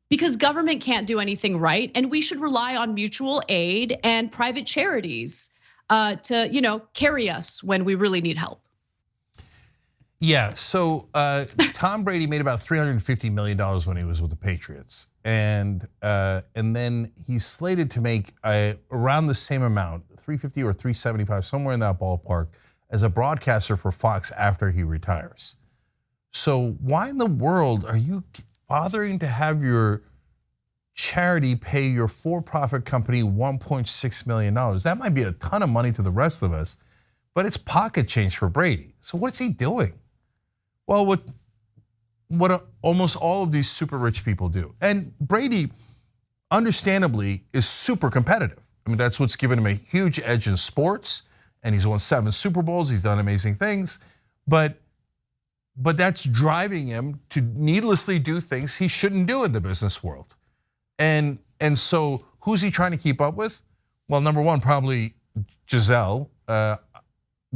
because government can't do anything right, and we should rely on mutual aid and private charities to carry us when we really need help. Yeah, so Tom Brady made about $350 million when he was with the Patriots, and then he's slated to make around the same amount, 350 or 375, somewhere in that ballpark, as a broadcaster for Fox after he retires. So why in the world are you bothering to have your charity pay your for-profit company $1.6 million? That might be a ton of money to the rest of us, but it's pocket change for Brady. So what's he doing? Well, what almost all of these super rich people do. And Brady, understandably, is super competitive. I mean, that's what's given him a huge edge in sports, and he's won 7 Super Bowls, he's done amazing things, but that's driving him to needlessly do things he shouldn't do in the business world. And so who's he trying to keep up with? Well, number one, probably Gisele.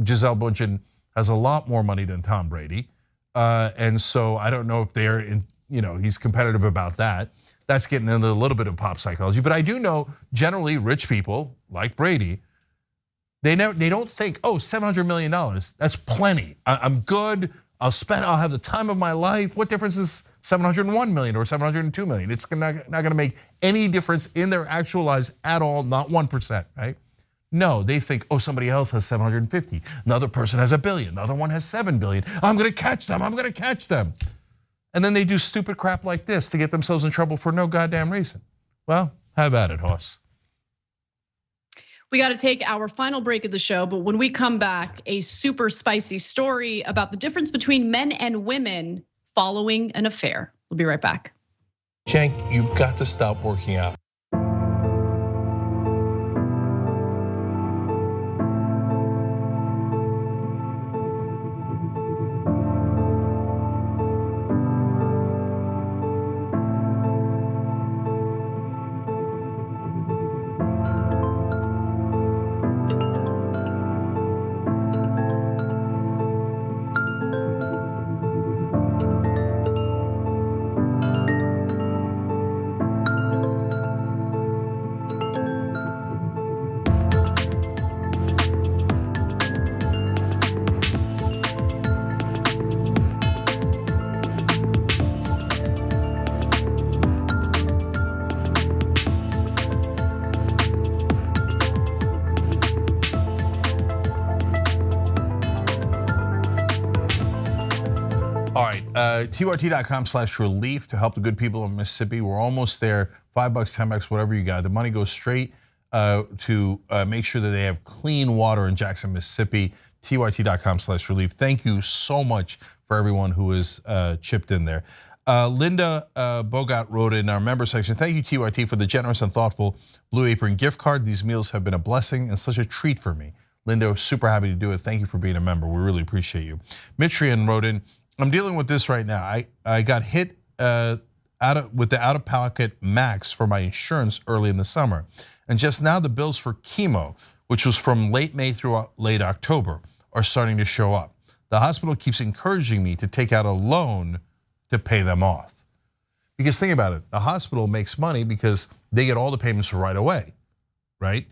Gisele Bündchen has a lot more money than Tom Brady. And so I don't know if they're he's competitive about that. That's getting into a little bit of pop psychology. But I do know generally rich people like Brady, they don't think, oh, $700 million, that's plenty. I'm good, I'll have the time of my life. What difference is 701 million or 702 million? It's not gonna make any difference in their actual lives at all, not 1%, right? No, they think, oh, somebody else has 750. Another person has $1 billion, another one has 7 billion. I'm gonna catch them, I'm gonna catch them. And then they do stupid crap like this to get themselves in trouble for no goddamn reason. Well, have at it, Hoss. We got to take our final break of the show, but when we come back, a super spicy story about the difference between men and women following an affair. We'll be right back. Cenk, you've got to stop working out. TYT.com/relief to help the good people of Mississippi. We're almost there. $5, $10, whatever you got. The money goes straight to make sure that they have clean water in Jackson, Mississippi. TYT.com/relief. Thank you so much for everyone who has chipped in there. Linda Bogat wrote in our member section, thank you TYT for the generous and thoughtful Blue Apron gift card. These meals have been a blessing and such a treat for me. Linda, super happy to do it. Thank you for being a member. We really appreciate you. Mitrian wrote in, I'm dealing with this right now. I got hit with the out-of-pocket max for my insurance early in the summer. And just now the bills for chemo, which was from late May through late October, are starting to show up. The hospital keeps encouraging me to take out a loan to pay them off. Because think about it, the hospital makes money because they get all the payments right away, right?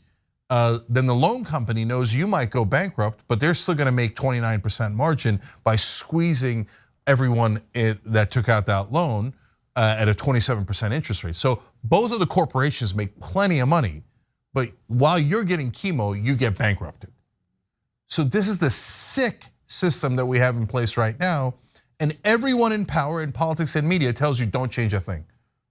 Then the loan company knows you might go bankrupt, but they're still gonna make 29% margin by squeezing everyone that took out that loan at a 27% interest rate. So both of the corporations make plenty of money, but while you're getting chemo, you get bankrupted. So this is the sick system that we have in place right now, and everyone in power in politics and media tells you don't change a thing.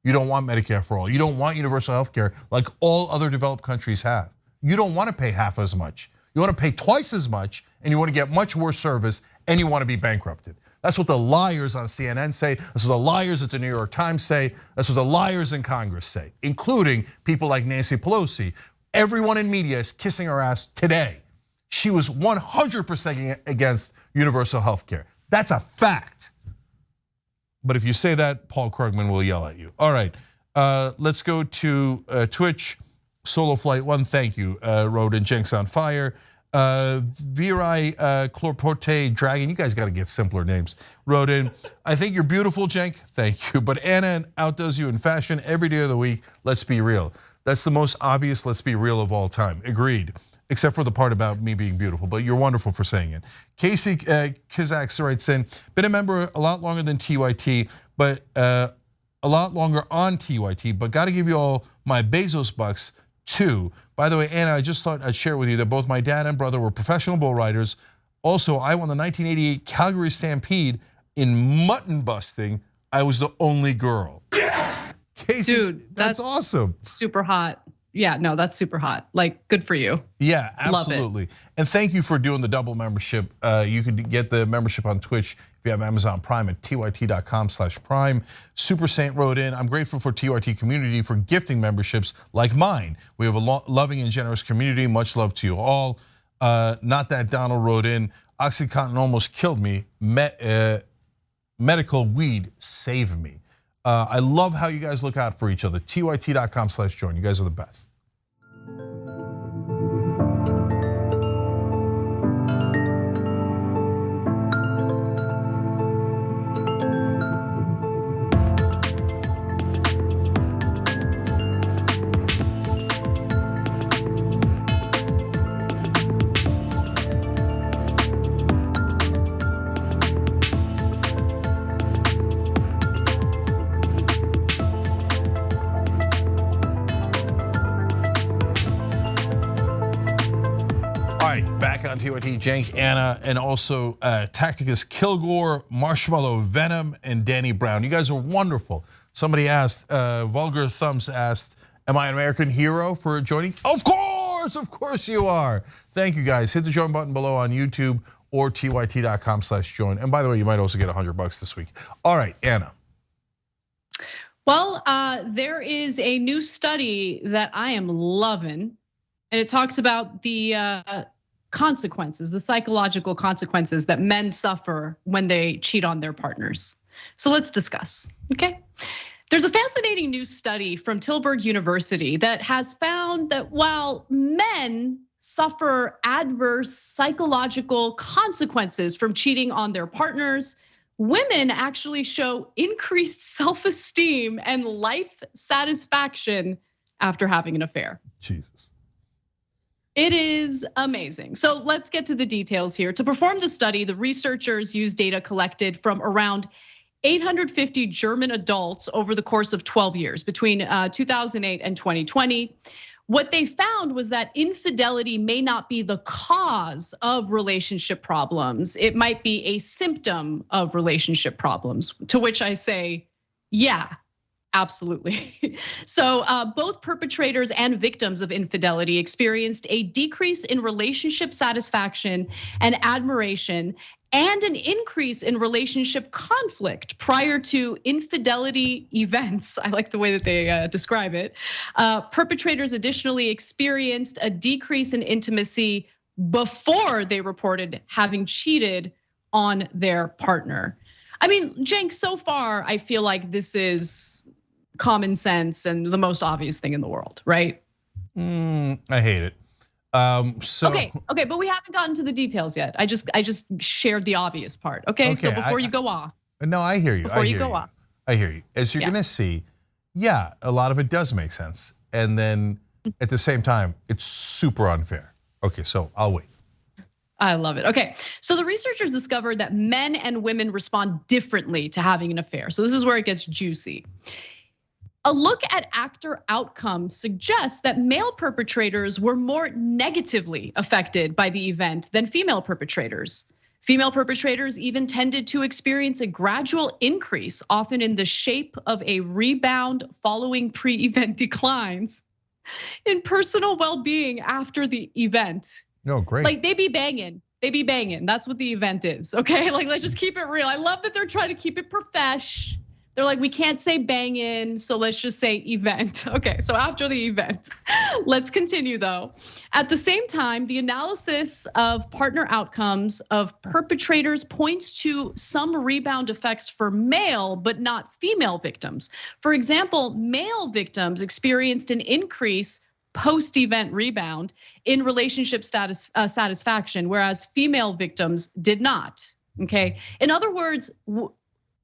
You don't want Medicare for all. You don't want universal health care like all other developed countries have. You don't want to pay half as much. You want to pay twice as much, and you want to get much worse service, and you want to be bankrupted. That's what the liars on CNN say. That's what the liars at the New York Times say. That's what the liars in Congress say, including people like Nancy Pelosi. Everyone in media is kissing her ass today. She was 100% against universal health care. That's a fact. But if you say that, Paul Krugman will yell at you. All right, let's go to Twitch. Solo Flight 1, thank you, wrote in Jenks on Fire. Virai Chlorporte Dragon, you guys gotta get simpler names, wrote in, I think you're beautiful, Cenk, thank you, but Anna outdoes you in fashion every day of the week, let's be real. That's the most obvious let's be real of all time, agreed. Except for the part about me being beautiful, but you're wonderful for saying it. Casey Kazaks writes in, been a member a lot longer than TYT, but a lot longer on TYT, but gotta give you all my Bezos bucks too. By the way, Anna, I just thought I'd share with you that both my dad and brother were professional bull riders. Also, I won the 1988 Calgary Stampede in mutton busting. I was the only girl. Yes! Casey, dude, that's awesome. Super hot. Yeah, no, that's super hot. Like, good for you. Yeah, absolutely. And thank you for doing the double membership. You could get the membership on Twitch if you have Amazon Prime at tyt.com/prime. Super Saint wrote in, I'm grateful for TYT community for gifting memberships like mine. We have a loving and generous community. Much love to you all. Not that Donald wrote in, Oxycontin almost killed me. Medical weed saved me. I love how you guys look out for each other. tyt.com/join. You guys are the best. TYT, Cenk, Anna, and also Tacticus Kilgore, Marshmallow Venom, and Danny Brown. You guys are wonderful. Somebody asked, Vulgar Thumbs asked, am I an American hero for joining? Of course you are. Thank you guys. Hit the join button below on YouTube or tyt.com/join. And by the way, you might also get $100 this week. All right, Anna. Well, there is a new study that I am loving, and it talks about the consequences, the psychological consequences that men suffer when they cheat on their partners. So let's discuss, okay? There's a fascinating new study from Tilburg University that has found that while men suffer adverse psychological consequences from cheating on their partners, women actually show increased self-esteem and life satisfaction after having an affair. Jesus. It is amazing. So let's get to the details here. To perform the study, the researchers used data collected from around 850 German adults over the course of 12 years, between 2008 and 2020. What they found was that infidelity may not be the cause of relationship problems. It might be a symptom of relationship problems, to which I say, yeah, absolutely. So both perpetrators and victims of infidelity experienced a decrease in relationship satisfaction and admiration, and an increase in relationship conflict prior to infidelity events. I like the way that they describe it. Perpetrators additionally experienced a decrease in intimacy before they reported having cheated on their partner. I mean, Cenk, so far, I feel like this is common sense and the most obvious thing in the world, right? I hate it. Okay, but we haven't gotten to the details yet. I just shared the obvious part. Okay, so before you go off. No, I hear you. Before you go off. I hear you. As you're gonna see, yeah, a lot of it does make sense. And then at the same time, it's super unfair. Okay, so I'll wait. I love it. Okay, so the researchers discovered that men and women respond differently to having an affair. So this is where it gets juicy. A look at actor outcomes suggests that male perpetrators were more negatively affected by the event than female perpetrators. Female perpetrators even tended to experience a gradual increase, often in the shape of a rebound following pre-event declines in personal well-being after the event. No, great. Like they be banging. That's what the event is, okay? Like let's just keep it real. I love that they're trying to keep it profesh. They're like, we can't say banging, so let's just say event. Okay, so after the event. Let's continue though. At the same time, the analysis of partner outcomes of perpetrators points to some rebound effects for male, but not female victims. For example, male victims experienced an increase post-event rebound in relationship satisfaction, whereas female victims did not, okay? In other words,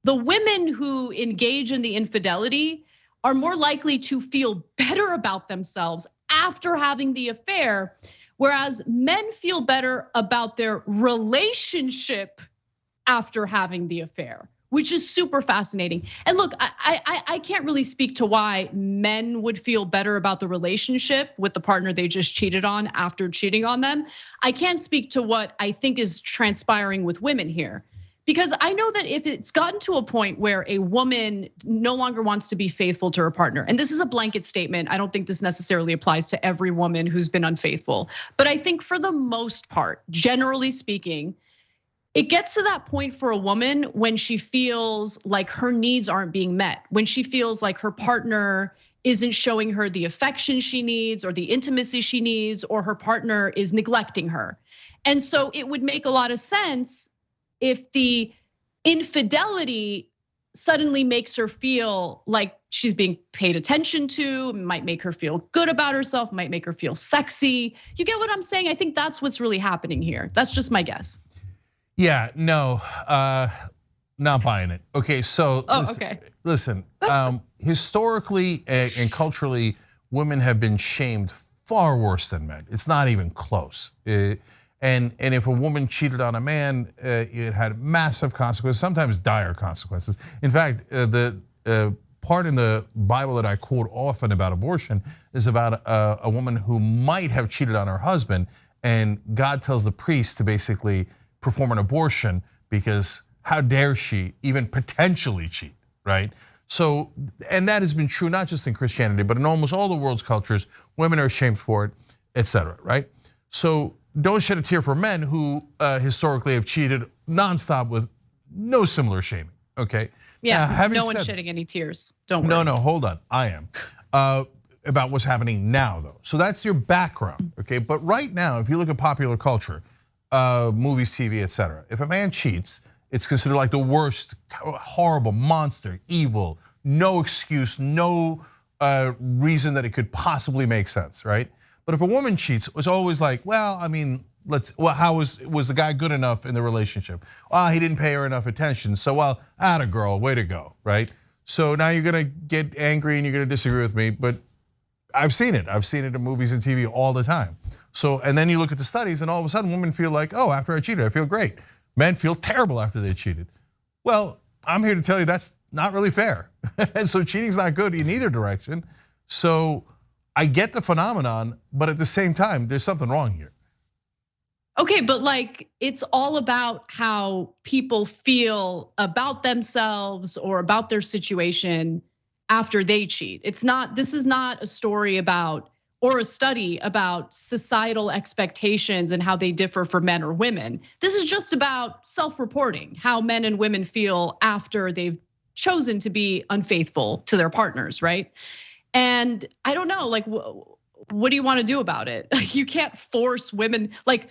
the women who engage in the infidelity are more likely to feel better about themselves after having the affair, whereas men feel better about their relationship after having the affair, which is super fascinating. And look, I can't really speak to why men would feel better about the relationship with the partner they just cheated on after cheating on them. I can't speak to what I think is transpiring with women here. Because I know that if it's gotten to a point where a woman no longer wants to be faithful to her partner, and this is a blanket statement, I don't think this necessarily applies to every woman who's been unfaithful. But I think for the most part, generally speaking, it gets to that point for a woman when she feels like her needs aren't being met, when she feels like her partner isn't showing her the affection she needs or the intimacy she needs, or her partner is neglecting her. And so it would make a lot of sense if the infidelity suddenly makes her feel like she's being paid attention to, might make her feel good about herself, might make her feel sexy. You get what I'm saying? I think that's what's really happening here. That's just my guess. Yeah, no, not buying it. Okay, so listen, historically and culturally, women have been shamed far worse than men. It's not even close. And if a woman cheated on a man, it had massive consequences, sometimes dire consequences. In fact, the part in the Bible that I quote often about abortion is about a woman who might have cheated on her husband, and God tells the priest to basically perform an abortion because how dare she even potentially cheat, right? So, and that has been true not just in Christianity, but in almost all the world's cultures. Women are shamed for it, etc. Right? So don't shed a tear for men who historically have cheated nonstop with no similar shaming. Okay. Yeah, no one's shedding any tears. Don't worry. No, hold on. I am. About what's happening now, though. So that's your background, okay? But right now, if you look at popular culture, movies, TV, etc., if a man cheats, it's considered like the worst, horrible, monster, evil, no excuse, no reason that it could possibly make sense, right? But if a woman cheats, it's always like, well, I mean, how was the guy good enough in the relationship? He didn't pay her enough attention. So, well, atta girl, way to go, right? So now you're gonna get angry and you're gonna disagree with me, but I've seen it. I've seen it in movies and TV all the time. So, and then you look at the studies and all of a sudden women feel like, oh, after I cheated, I feel great. Men feel terrible after they cheated. Well, I'm here to tell you that's not really fair. And so cheating's not good in either direction. So I get the phenomenon, but at the same time, there's something wrong here. Okay, but like it's all about how people feel about themselves or about their situation after they cheat. This is not a story about or a study about societal expectations and how they differ for men or women. This is just about self-reporting, how men and women feel after they've chosen to be unfaithful to their partners, right? And I don't know, like, what do you want to do about it? You can't force women, like,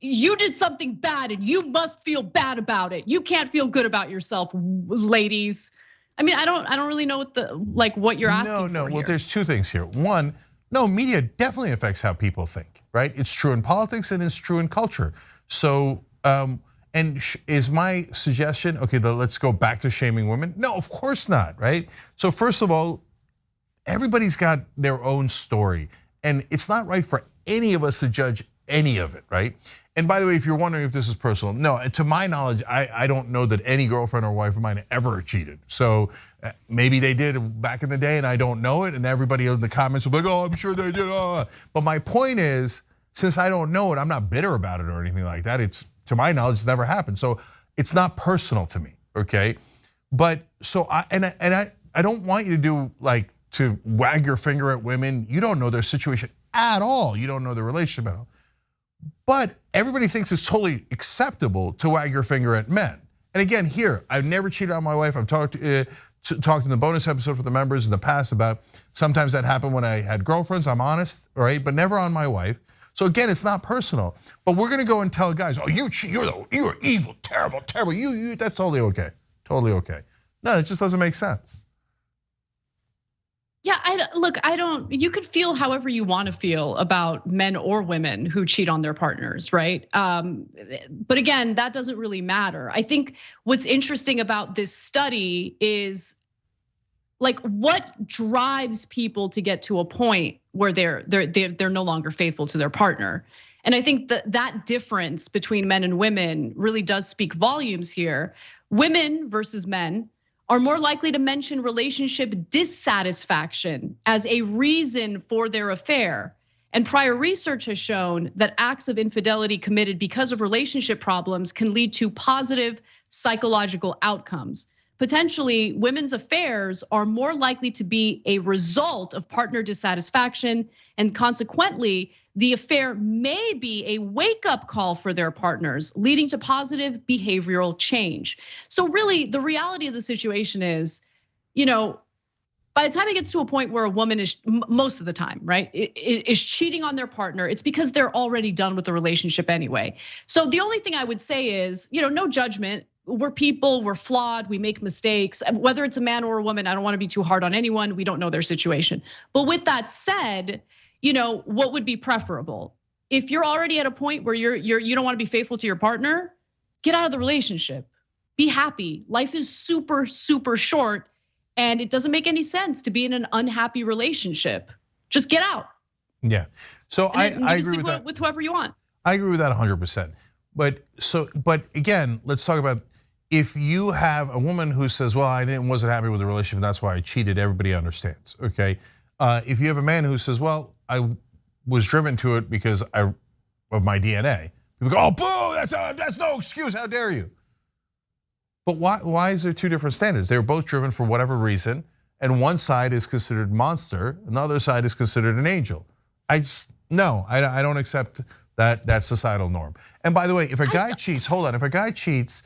you did something bad and you must feel bad about it. You can't feel good about yourself, ladies. I mean, I don't really know what you're asking for. No, well, there's two things here. One, no, media definitely affects how people think, right? It's true in politics and it's true in culture. So, and is my suggestion, okay, let's go back to shaming women? No, of course not, right? So first of all, everybody's got their own story, and it's not right for any of us to judge any of it, right? And by the way, if you're wondering if this is personal, no, to my knowledge, I don't know that any girlfriend or wife of mine ever cheated. So maybe they did back in the day and I don't know it, and everybody in the comments will be like, oh, I'm sure they did. But my point is, since I don't know it, I'm not bitter about it or anything like that. It's, to my knowledge, it's never happened. So it's not personal to me, okay? But so I don't want you to do to wag your finger at women. You don't know their situation at all. You don't know their relationship at all. But everybody thinks it's totally acceptable to wag your finger at men. And again, here, I've never cheated on my wife. I've talked in the bonus episode for the members in the past about sometimes that happened when I had girlfriends, I'm honest, right? But never on my wife. So again, it's not personal. But we're gonna go and tell guys, oh, you're evil, terrible, terrible. That's totally okay, totally okay. No, it just doesn't make sense. Yeah, you could feel however you want to feel about men or women who cheat on their partners, right? But again, that doesn't really matter. I think what's interesting about this study is what drives people to get to a point where they're no longer faithful to their partner. And I think that difference between men and women really does speak volumes here. Women versus men are more likely to mention relationship dissatisfaction as a reason for their affair. And prior research has shown that acts of infidelity committed because of relationship problems can lead to positive psychological outcomes. Potentially, women's affairs are more likely to be a result of partner dissatisfaction, and consequently, the affair may be a wake-up call for their partners, leading to positive behavioral change. So really, the reality of the situation is, by the time it gets to a point where a woman is, most of the time, right, is cheating on their partner, it's because they're already done with the relationship anyway. So the only thing I would say is, no judgment. We're people, we're flawed, we make mistakes. Whether it's a man or a woman, I don't want to be too hard on anyone. We don't know their situation. But with that said, what would be preferable? If you're already at a point where you don't want to be faithful to your partner, get out of the relationship. Be happy. Life is super, super short, and it doesn't make any sense to be in an unhappy relationship. Just get out. Yeah. So I agree with that. With whoever you want. I agree with that 100%. But again, let's talk about if you have a woman who says, well, I wasn't happy with the relationship, and that's why I cheated, everybody understands, okay? If you have a man who says, well, I was driven to it because I of my DNA. People go, oh, boo, that's no excuse, how dare you? But why is there two different standards? They were both driven for whatever reason, and one side is considered monster, and the other side is considered an angel. I don't accept that societal norm. And by the way, if a guy cheats, if a guy cheats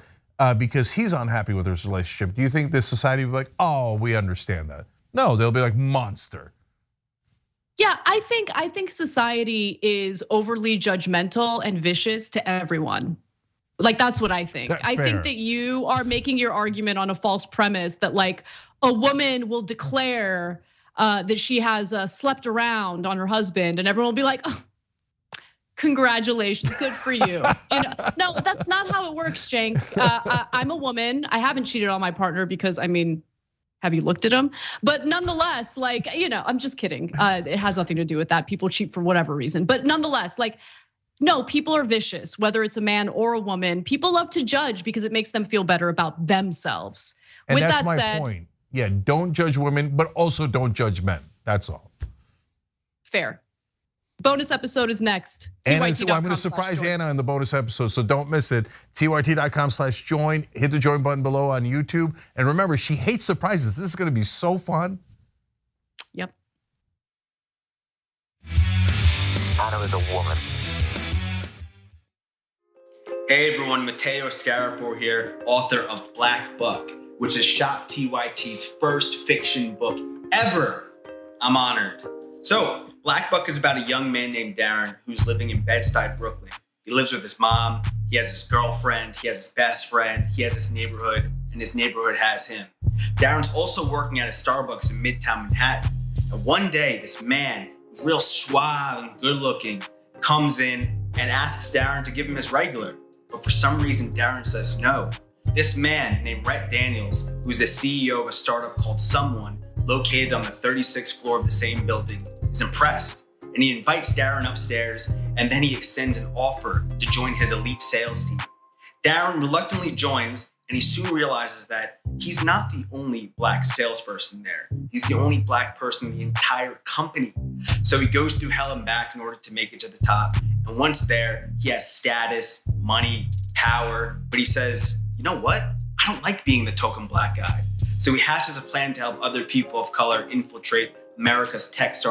because he's unhappy with his relationship, do you think this society would be like, oh, we understand that? No, they'll be like, monster. Yeah, I think society is overly judgmental and vicious to everyone. Like, that's what I think. I think that you are making your argument on a false premise that like a woman will declare that she has slept around on her husband, and everyone will be like, oh, congratulations, good for you. No, that's not how it works, Cenk. I'm a woman. I haven't cheated on my partner because, I mean, have you looked at him? But nonetheless, like, I'm just kidding. It has nothing to do with that. People cheat for whatever reason. But nonetheless, like, no, people are vicious, whether it's a man or a woman. People love to judge because it makes them feel better about themselves. And that's my point. Yeah, don't judge women, but also don't judge men. That's all. Fair. Bonus episode is next. I'm going to surprise Anna in the bonus episode, so don't miss it. TYT.com/join. Hit the join button below on YouTube. And remember, she hates surprises. This is going to be so fun. Yep. Anna is a woman. Hey everyone, Matteo Scarapore here, author of Black Buck, which is Shop TYT's first fiction book ever. I'm honored. So, Black Buck is about a young man named Darren who's living in Bed-Stuy, Brooklyn. He lives with his mom, he has his girlfriend, he has his best friend, he has his neighborhood, and his neighborhood has him. Darren's also working at a Starbucks in Midtown Manhattan. And one day, this man, real suave and good looking, comes in and asks Darren to give him his regular. But for some reason, Darren says no. This man named Rhett Daniels, who's the CEO of a startup called Someone, located on the 36th floor of the same building, is impressed. And he invites Darren upstairs, and then he extends an offer to join his elite sales team. Darren reluctantly joins, and he soon realizes that he's not the only black salesperson there. He's the only black person in the entire company. So he goes through hell and back in order to make it to the top. And once there, he has status, money, power, but he says, you know what? I don't like being the token black guy. So he hatches a plan to help other people of color infiltrate America's tech startup